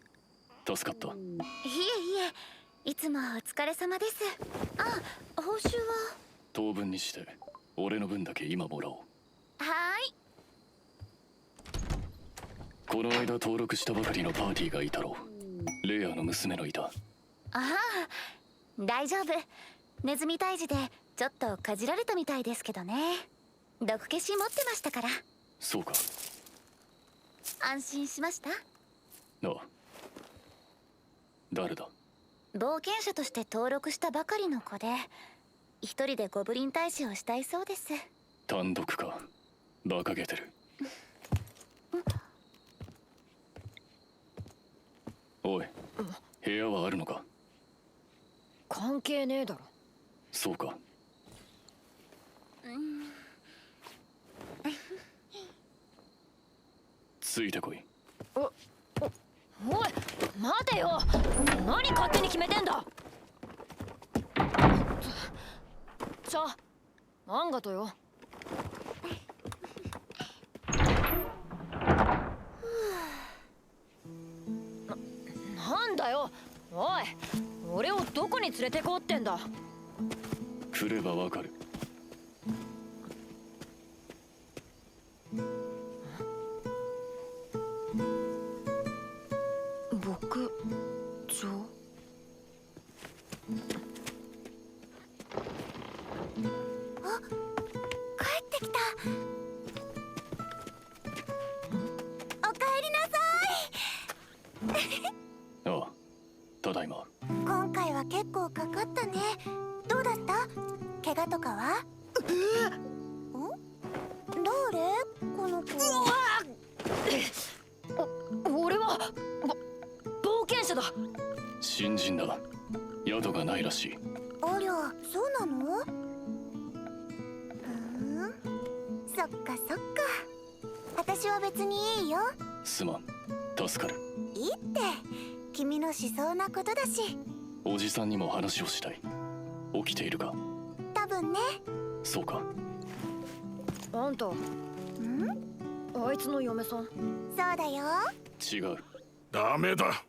助かった。いえいえ、いつもお疲れ様です。あ、報酬は？当分にして俺の分だけ今もらおう。はーい。この間登録したばかりのパーティーがいたろう。レイヤーの娘のいた。ああ、大丈夫。ネズミ退治でちょっとかじられたみたいですけどね。毒消し持ってましたから。そうか。安心しました？ああ。誰だ？冒険者として登録したばかりの子で、一人でゴブリン退治をしたいそうです。単独か。馬鹿げてる。おい、部屋はあるのか？関係ねえだろ。そうか。ついてこい。おい、待てよ。何勝手に決めてんだ。あんがとよ。なんだよ。おい、俺をどこに連れてこうってんだ。来ればわかる。牧場？あ、帰ってきた。おかえりなさい。ああ、ただいま。今回は結構かかったね。どうだった？怪我とかは？誰？この子。俺は冒険者だ。新人だ。宿がないらしい。ありゃ、そうなの？そっかそっか。私は別にいいよ。すまん。助かる。いいって。君のしそうなことだし。おじさんにも話をしたい。起きているか？多分ね。そうか。あんた、あいつの嫁さん？そうだよ。違う。ダメだ。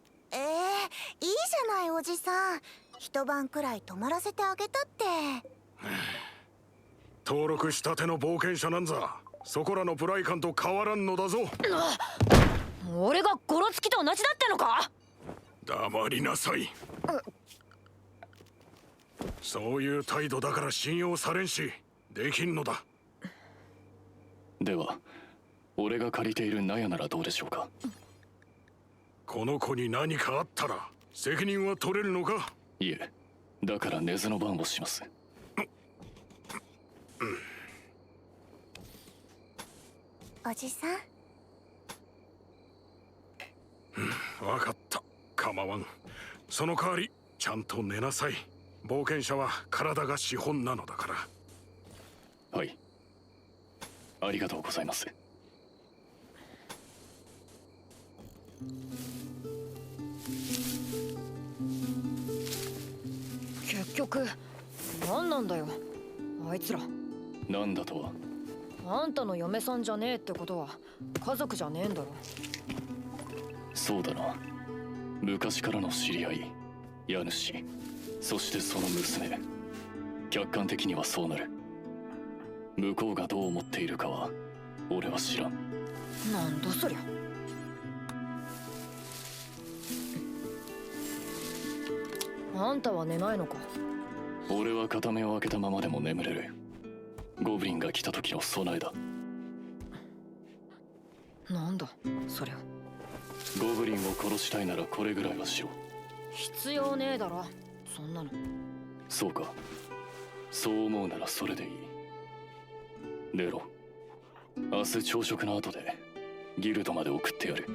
いいじゃないおじさん。一晩くらい泊まらせてあげたって。登録したての冒険者なんざそこらのプライカンと変わらんのだぞ。俺がゴロツキと同じだってのか？黙りなさい。そういう態度だから信用されんしできんのだ。では俺が借りている納屋ならどうでしょうか？この子に何かあったら責任は取れるのか？いえ、だから寝ずの番をします。おじさん。分かった。構わん。その代わりちゃんと寝なさい。冒険者は体が資本なのだから。はい。ありがとうございます。結局何なんだよあいつら。なんだとは？あんたの嫁さんじゃねえってことは家族じゃねえんだろ。そうだな。昔からの知り合い、家主、そしてその娘。客観的にはそうなる。向こうがどう思っているかは俺は知らん。なんだそりゃ。あんたは寝ないのか？俺は片目を開けたままでも眠れる。ゴブリンが来た時の備えだ。なんだそりゃ。ゴブリンを殺したいならこれぐらいはしろ。必要ねえだろそんなの。そうか。そう思うならそれでいい。出ろ。明日朝食の後でギルドまで送ってやる。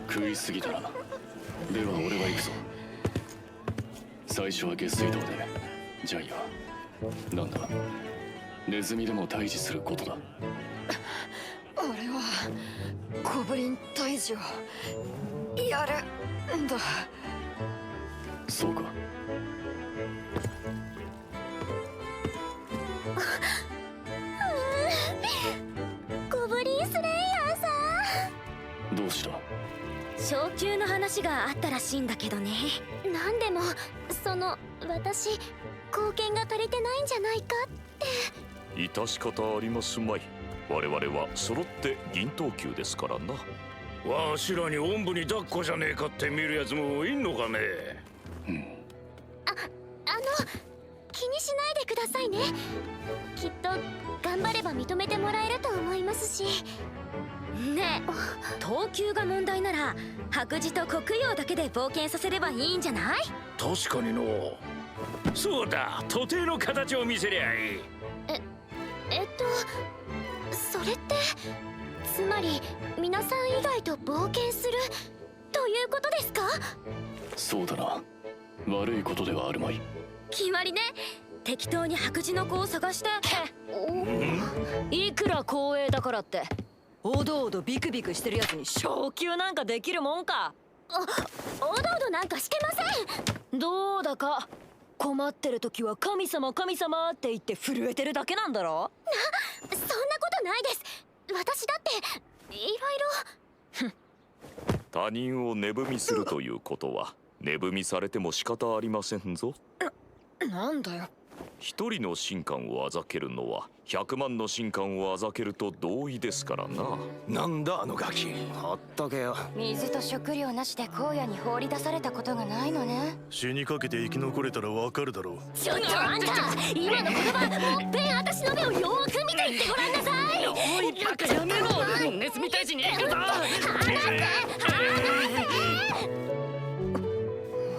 食いすぎだな。では俺は行くぞ。最初は下水道でジャイアなんだネズミでも退治することだ。俺はゴブリン退治をやるんだ。そうか。ゴブリンスレイヤーさん、どうした？昇級の話があったらしいんだけどね。なんでも私貢献が足りてないんじゃないかって。致し方ありますまい。我々は揃って銀等級ですからな。わしらにおんぶに抱っこじゃねえかって見るやつもいんのかね。気にしないでくださいね。きっと頑張れば認めてもらえると思いますし。ねえ、等級が問題なら白磁と黒曜だけで冒険させればいいんじゃない？確かにの。そうだ、土手の形を見せりゃいい。それってつまり皆さん以外と冒険するということですか？そうだな。悪いことではあるまい。決まりね。適当に白磁の子を探して。いくら光栄だからっておどおどビクビクしてるやつに昇級なんかできるもんか。おどおどなんかしてません。どうだか困ってる時は神様神様って言って震えてるだけなんだろ。そんなことないです。私だっていろいろ。他人を値踏みするということは値踏みされても仕方ありませんぞ。なんだよ。一人の神官をあざけるのは100万の神官をあざけると同意ですからな。なんだあのガキ、ほっとけよ。水と食料なしで荒野に放り出されたことがないのね。死にかけて生き残れたらわかるだろう。ちょっとあんた、今の言葉もっぺん私の目をよーく見て言ってごらんなさい。おいバカやめろ。ネズミ退治に行くぞ。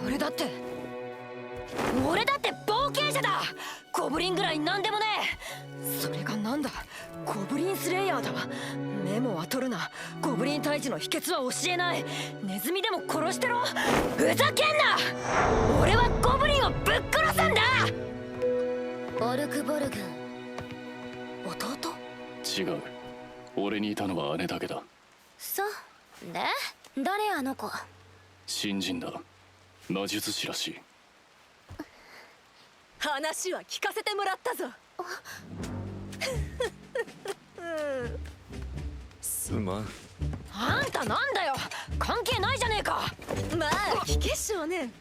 俺だって冒険者だ。ゴブリンぐらいなんでもねえ。それがなんだ、ゴブリンスレイヤーだ。メモは取るな。ゴブリン退治の秘訣は教えない。ネズミでも殺してろ。ふざけんな。俺はゴブリンをぶっ殺すんだ。オルクボルグン弟？違う。俺にいたのは姉だけだ。そうで、誰あの子？新人だ。魔術師らしい。話は聞かせてもらったぞ。すまん。あんたなんだよ、関係ないじゃねえか。まあ聞け少年、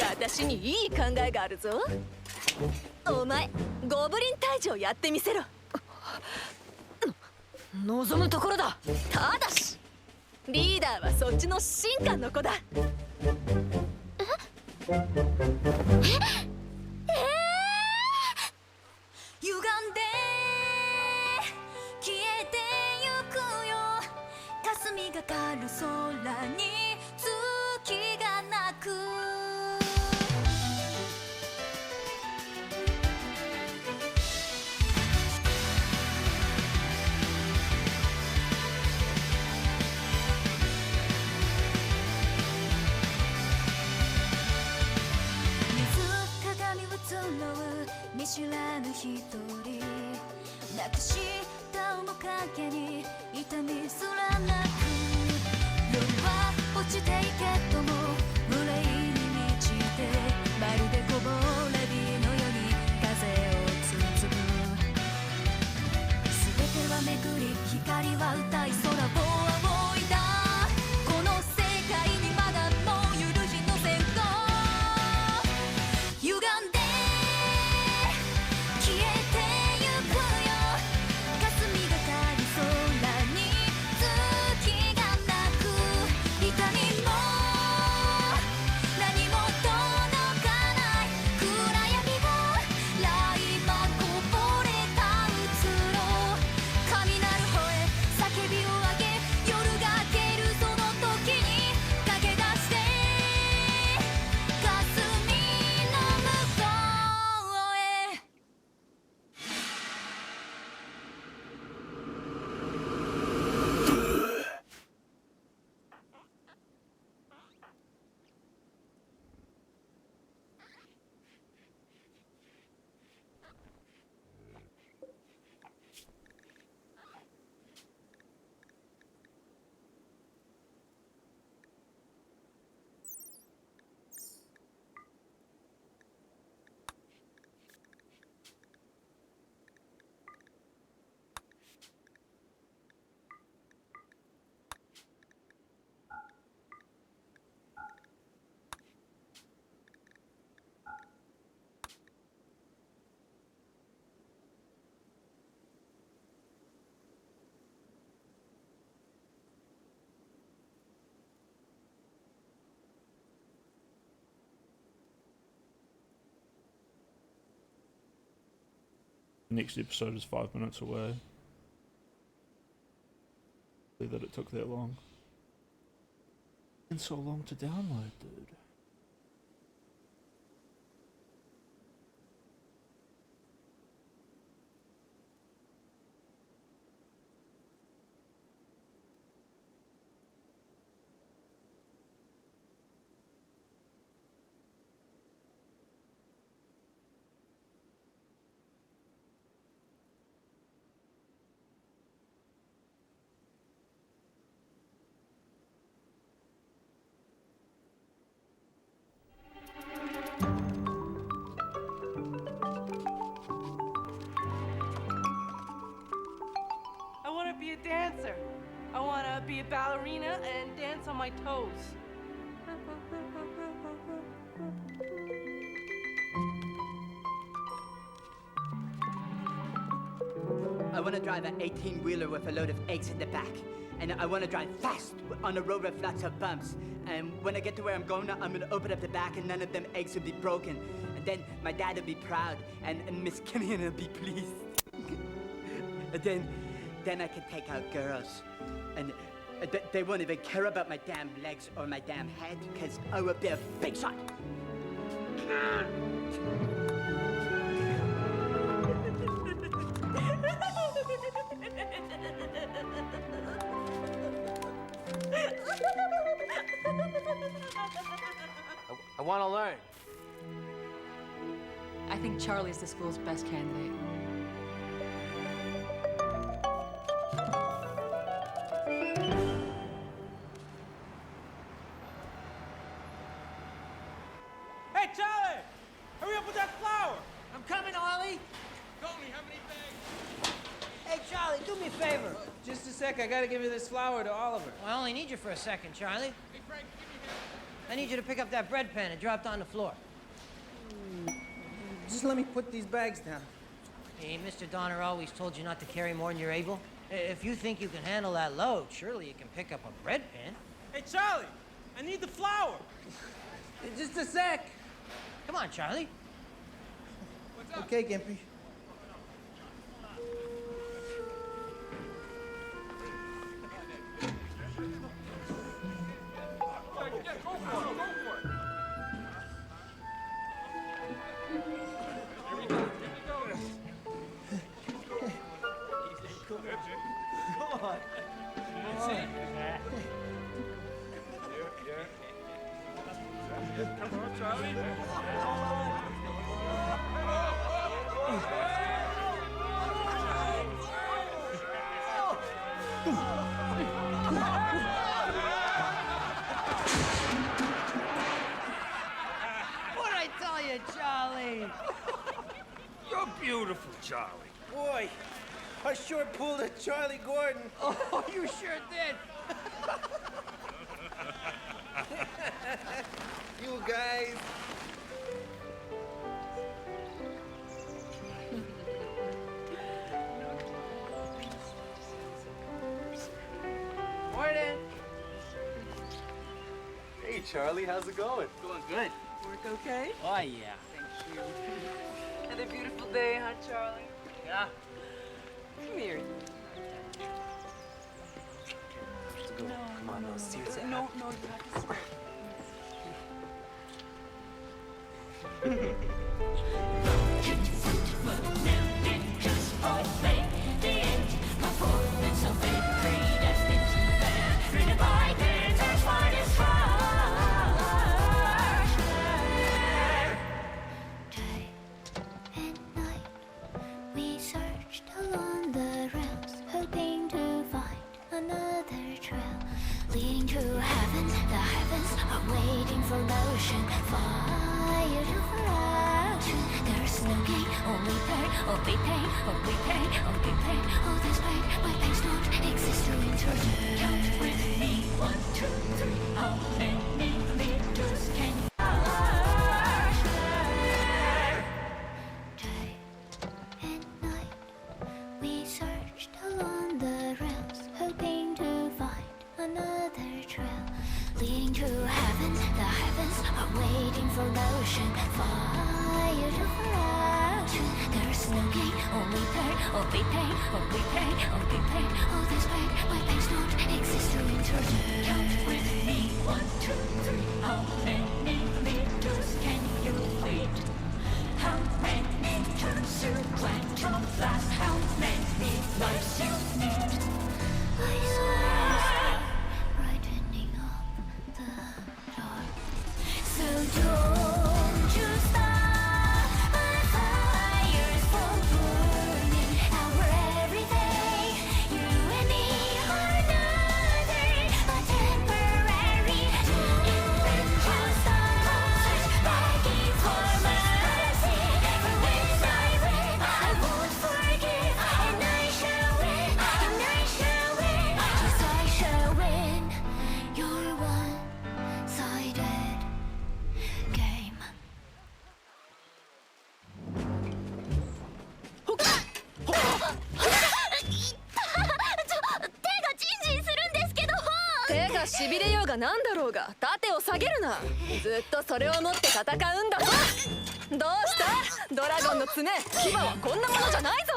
私にいい考えがあるぞ。お前ゴブリン退治をやってみせろ。望むところだ。ただしリーダーはそっちの神官の子だ。歪んで消えてゆくよ。霞がかる空に月が鳴く。水鏡を集う見知らぬ一人、なくした面影に痛みすらなく。夜は落ちていけども無礼に満ちて、まるでこぼれ日のように風を包む。全ては巡り、光は歌い、空を仰いだ。この世界にまだもう許しの線と歪んで消えてゆくよ。霞がかる空に月が鳴く。痛みも Next episode is 5 minutes away. See that it took that long. And so long to download, dude. I want to be a dancer. I want to be a ballerina and dance on my toes. I want to drive an 18-wheeler with a load of eggs in the back. And I want to drive fast on a road with lots of bumps. And when I get to where I'm going, I'm going to open up the back and none of them eggs will be broken. And then my dad will be proud and Miss Killian will be pleased. And then I can take out girls. And they won't even care about my damn legs or my damn head because I will be a big shot. I want to learn. I think Charlie's the school's best candidate. Hey, Charlie! Hurry up with that flour! I'm coming, Ollie. Tell me how many bags. Hey, Charlie, do me a favor. Just a sec, I gotta give you this flour to Oliver. I only need you for a second, Charlie. Hey, Frank, give me here. I need you to pick up that bread pan it dropped on the floor. Just let me put these bags down. Hey, Mr. Donner always told you not to carry more than you're able. If you think you can handle that load, surely you can pick up a bread pan. Hey, Charlie, I need the flour. Just a sec. Come on, Charlie. What's up? Okay, Gimpy. Come on, Charlie. What'd I tell you, Charlie? You're beautiful, Charlie. Boy, I sure pulled a Charlie Gordon. Oh, you sure did. You guys. Morning. Hey, Charlie, how's it going? Going good. Work okay? Oh, yeah. Thank you. Another beautiful day, huh, Charlie? Yeah. Come here. Let's go. Come on, let's see what's No, you have to swear. We searched along the rails, hoping to find another trail leading to heaven. The heavens are waiting for motion, fire to action. There's no gain, only pain, only pain, only pain, only pain. All this pain, my pains don't exist to interject. Count with me, 1, 2, 3. How many meters can you? We searched along the rails, hoping to find another trail leading to heaven. The heavens are waiting for motion, fire to action. There's no gain, only pain, only pain, only pain, only pain. All this pain, my pains don't exist to interject. Count with me, 1, 2, 3. How many meters can you feed? How many turns your quantum fast? How many lives you need? I swear, brightening up the dark. So don't you stop, my fire's for burning our everyday. You and me are nothing but temporary. Even just stars begging for mercy. For when I win, I won't forgive, and I shall win, and I shall win. Yes, I shall win. Your one-sided game. 手がしびれようがなんだろうが盾を下げるな。ずっとそれを持って戦うんだぞ。どうしたドラゴンの爪、牙はこんなものじゃないぞ。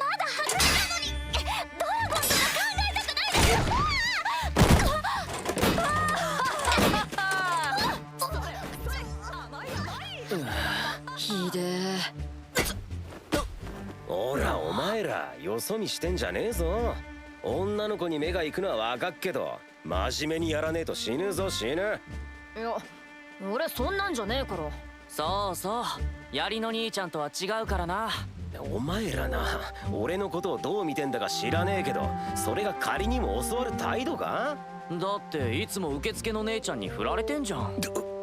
まだ始めたのにドラゴンとか考えたくないですよ。ひでえ。ほらお前らよそ見してんじゃねえぞ。女の子に目が行くのはわかっけど真面目にやらねえと死ぬぞ死ぬ。いや俺そんなんじゃねえから。そうそう槍の兄ちゃんとは違うからな。お前らな俺のことをどう見てんだか知らねえけどそれが仮にも教わる態度か。だっていつも受付の姉ちゃんに振られてんじゃん。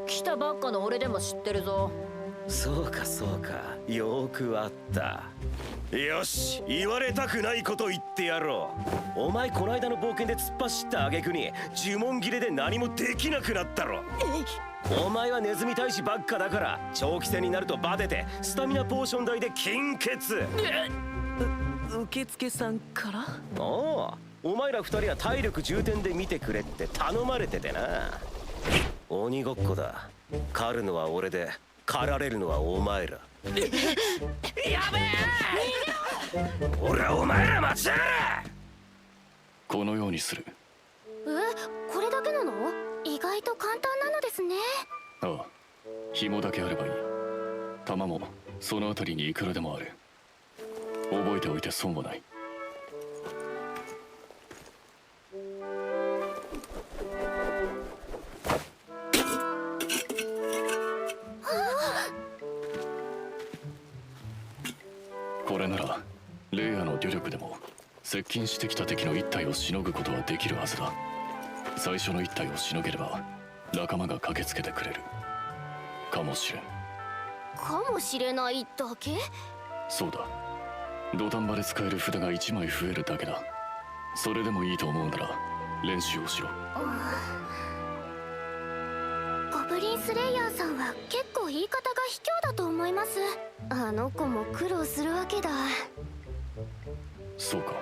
来たばっかの俺でも知ってるぞ。そうかそうかよくあった。よし言われたくないこと言ってやろう。お前この間の冒険で突っ走った挙句に呪文切れで何もできなくなったろ。お前はネズミ大使ばっかだから長期戦になるとバテてスタミナポーション代で金欠。受付さんから？おお前ら二人は体力重点で見てくれって頼まれててな。鬼ごっこだ。狩るのは俺で狩られるのはお前ら。やべえ。ほらお前ら待ちやがれ。このようにする。これだけなの？意外と簡単なのですね。ああ紐だけあればいい。弾もその辺りにいくらでもある。覚えておいて損はない。これならレイヤの努力でも接近してきた敵の一体をしのぐことはできるはずだ。最初の一体をしのげれば仲間が駆けつけてくれるかもしれん。かもしれないだけ？そうだ土壇場で使える札が1枚増えるだけだ。それでもいいと思うなら練習をしろ。ゴブリンスレイヤーさんは結構言い方が卑怯だと思います。あの子も苦労するわけだ。そうか。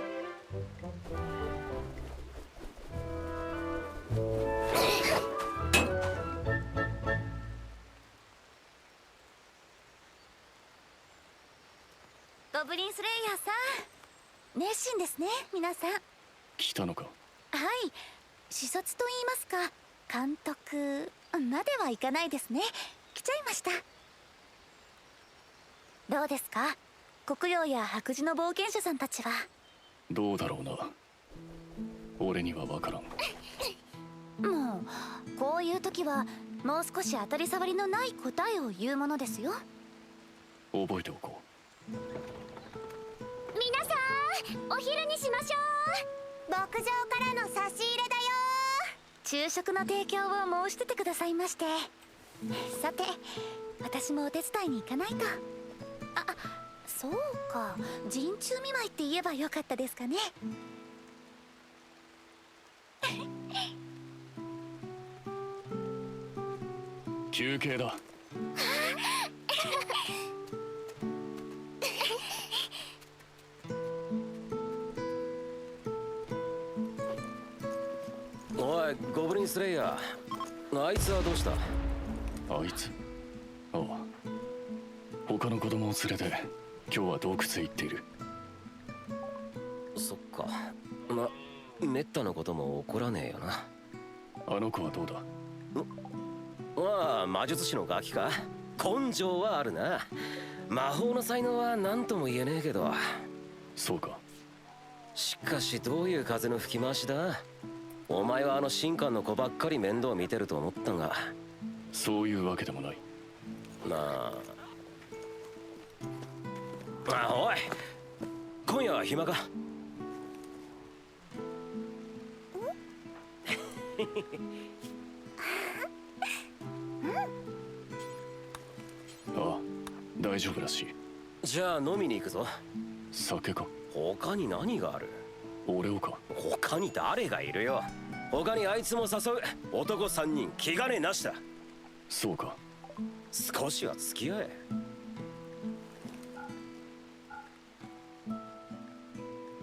ゴブリンスレイヤーさん熱心ですね皆さん。来たのか。はい視察と言いますか監督まではいかないですね。来ちゃいました。どうですか黒曜や白磁の冒険者さんたちは。どうだろうな。俺には分からん。もうこういう時はもう少し当たり障りのない答えを言うものですよ。覚えておこう。皆さんお昼にしましょう。牧場からの差し入れだよ。昼食の提供を申し出てくださいまして。さて私もお手伝いに行かないと。そうか陣中見舞いって言えばよかったですかね。休憩だ。おいゴブリンスレイヤーあいつはどうした。あいつああ他の子供を連れて今日は洞窟へ行っている。そっか。めったなことも起こらねえよな。あの子はどうだ？まあ魔術師のガキか。根性はあるな。魔法の才能は何とも言えねえけど。そうか。しかしどういう風の吹き回しだ。お前はあの神官の子ばっかり面倒見てると思ったが。そういうわけでもない。おい、今夜は暇か？ああ、大丈夫らしい。じゃあ飲みに行くぞ。酒か？他に何がある？俺をか？他に誰がいるよ。他にあいつも誘う。男3人気兼ねなしだ。そうか。少しは付き合え。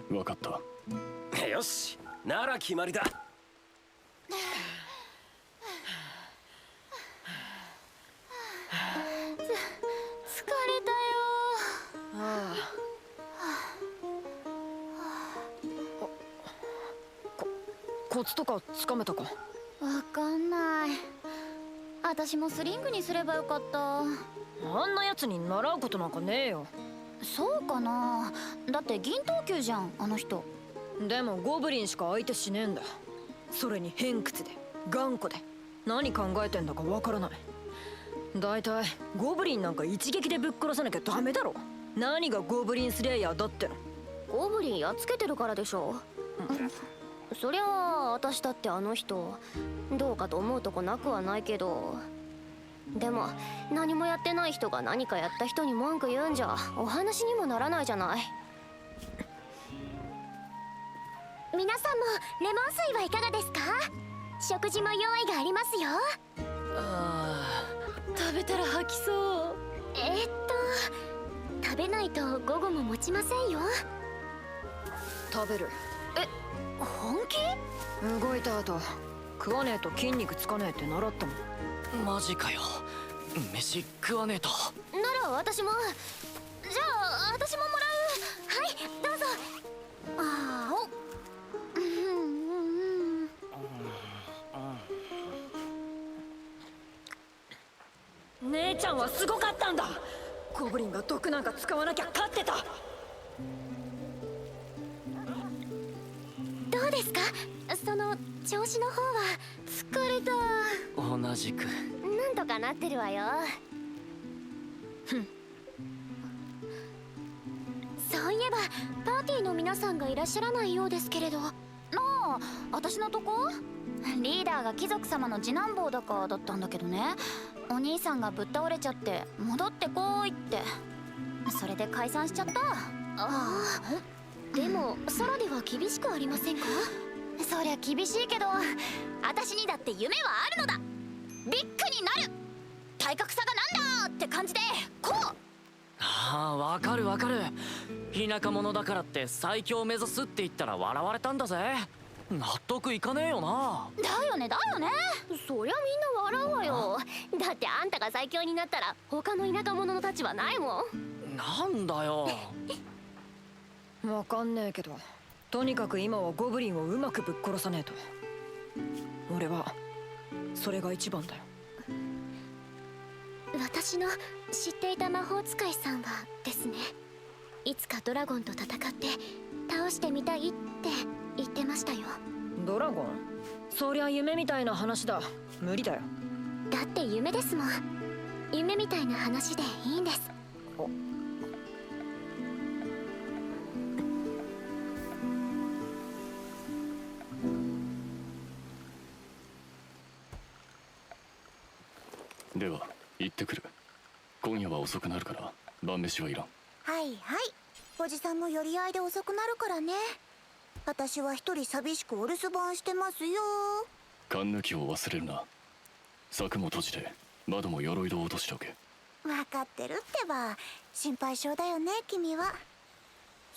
分かった。よし、なら決まりだ。疲れたよ。コツとかつかめたか？わかんない。私もスリングにすればよかった。あんなやつに習うことなんかねえよ。そうかな。だって銀等級じゃん、あの人。でもゴブリンしか相手しねえんだ。それに偏屈で頑固で何考えてんだかわからない。だいたいゴブリンなんか一撃でぶっ殺さなきゃダメだろ。何がゴブリンスレイヤーだっての。ゴブリンやっつけてるからでしょ。そりゃあ私だってあの人どうかと思うとこなくはないけど、でも何もやってない人が何かやった人に文句言うんじゃお話にもならないじゃない。皆さんもレモン水はいかがですか？食事も用意がありますよ。食べたら吐きそう。食べないと午後も持ちませんよ。食べる。本気？動いた後食わねえと筋肉つかねえって習ったもん。マジかよ。飯食わねえと。なら私も。じゃあ私ももらう。はい、どうぞ。姉ちゃんはすごかったんだ。ゴブリンが毒なんか使わなきゃ勝ってた。どうですか？その調子の方は。疲れた。同じく。なんとかなってるわよ。そういえばパーティーの皆さんがいらっしゃらないようですけれど。私のとこ？リーダーが貴族様の次男坊だかだったんだけどね。お兄さんがぶっ倒れちゃって戻ってこいって。それで解散しちゃった。でも空では厳しくありませんか？そりゃ厳しいけど私にだって夢はあるのだ。ビッグになる。体格差がなんだって感じでこう。ああ、わかるわかる。田舎者だからって最強を目指すって言ったら笑われたんだぜ。納得いかねえよな。だよねだよね。そりゃみんな笑うわよ。だってあんたが最強になったら他の田舎者の立場ないもん。なんだよ。わかんねえけど、とにかく今はゴブリンをうまくぶっ殺さねえと。俺はそれが一番だよ。私の知っていた魔法使いさんはですね、いつかドラゴンと戦って倒してみたいって言ってましたよ。ドラゴン？そりゃ夢みたいな話だ。無理だよ。だって夢ですもん。夢みたいな話でいいんです。では行ってくる。今夜は遅くなるから晩飯はいらん。はいはい、おじさんも寄り合いで遅くなるからね。私は一人寂しくお留守番してますよ。勘抜きを忘れるな。柵も閉じて窓も鎧戸を落としておけ。分かってるってば。心配性だよね君は。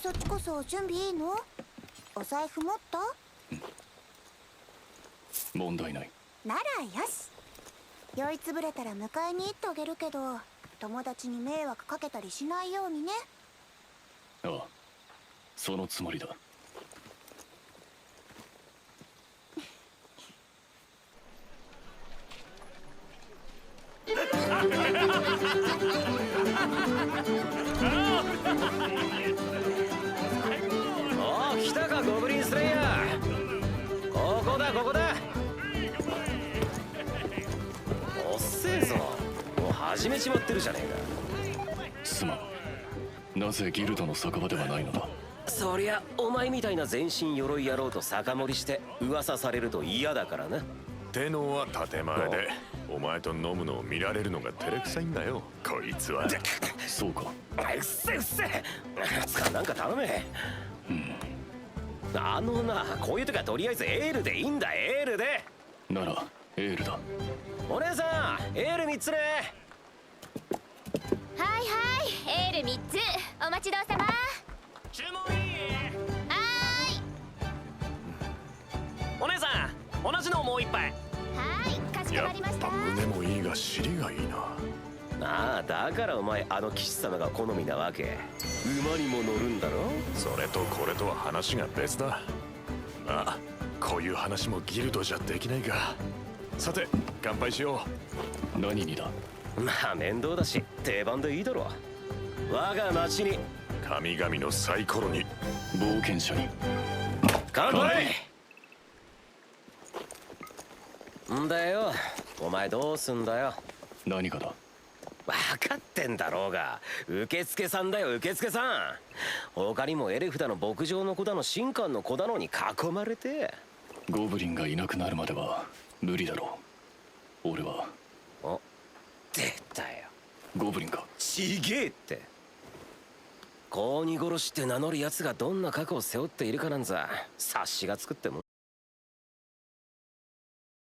そっちこそ準備いいの？お財布持った？問題ない。ならよし。酔いつぶれたら迎えに行ってあげるけど、友達に迷惑かけたりしないようにね。ああ、そのつもりだ。おお、来たかゴブリンスレイヤー。ここだここだ。おっせえぞ、もう始めちまってるじゃねえか。すまん。なぜギルドの酒場ではないのだ。そりゃお前みたいな全身鎧野郎と酒盛りして噂されると嫌だからな。テノは建前でお前と飲むのを見られるのが照れくさいんだよ、こいつは。そうか。うっせうっせ。つかなんか頼め。あのな、こういう時はとりあえずエールでいいんだ。エールでならエールだ。お姉さん、エール3つね。はいはい、エール3つお待ちどうさま。注文いい？お姉さん、同じのをもう一杯。はい、かしこまりました。胸もいいが尻がいいな。ああ、だからお前あの騎士様が好みなわけ。馬にも乗るんだろ。それとこれとは話が別だ。あ、こういう話もギルドじゃできないか。さて乾杯しよう。何にだ。まあ面倒だし定番でいいだろ。我が町に神々のサイコロに冒険者に乾杯。んだよ、お前どうすんだよ。何かだ。分かってんだろうが、受付さんだよ、受付さん。他にもエルフだの牧場の子だの神官の子だのに囲まれて。ゴブリンがいなくなるまでは無理だろう。俺は。お、出たよ。ゴブリンか。ちげえって。子鬼殺しって名乗る奴がどんな過去を背負っているかなんざ察しがつくってもん。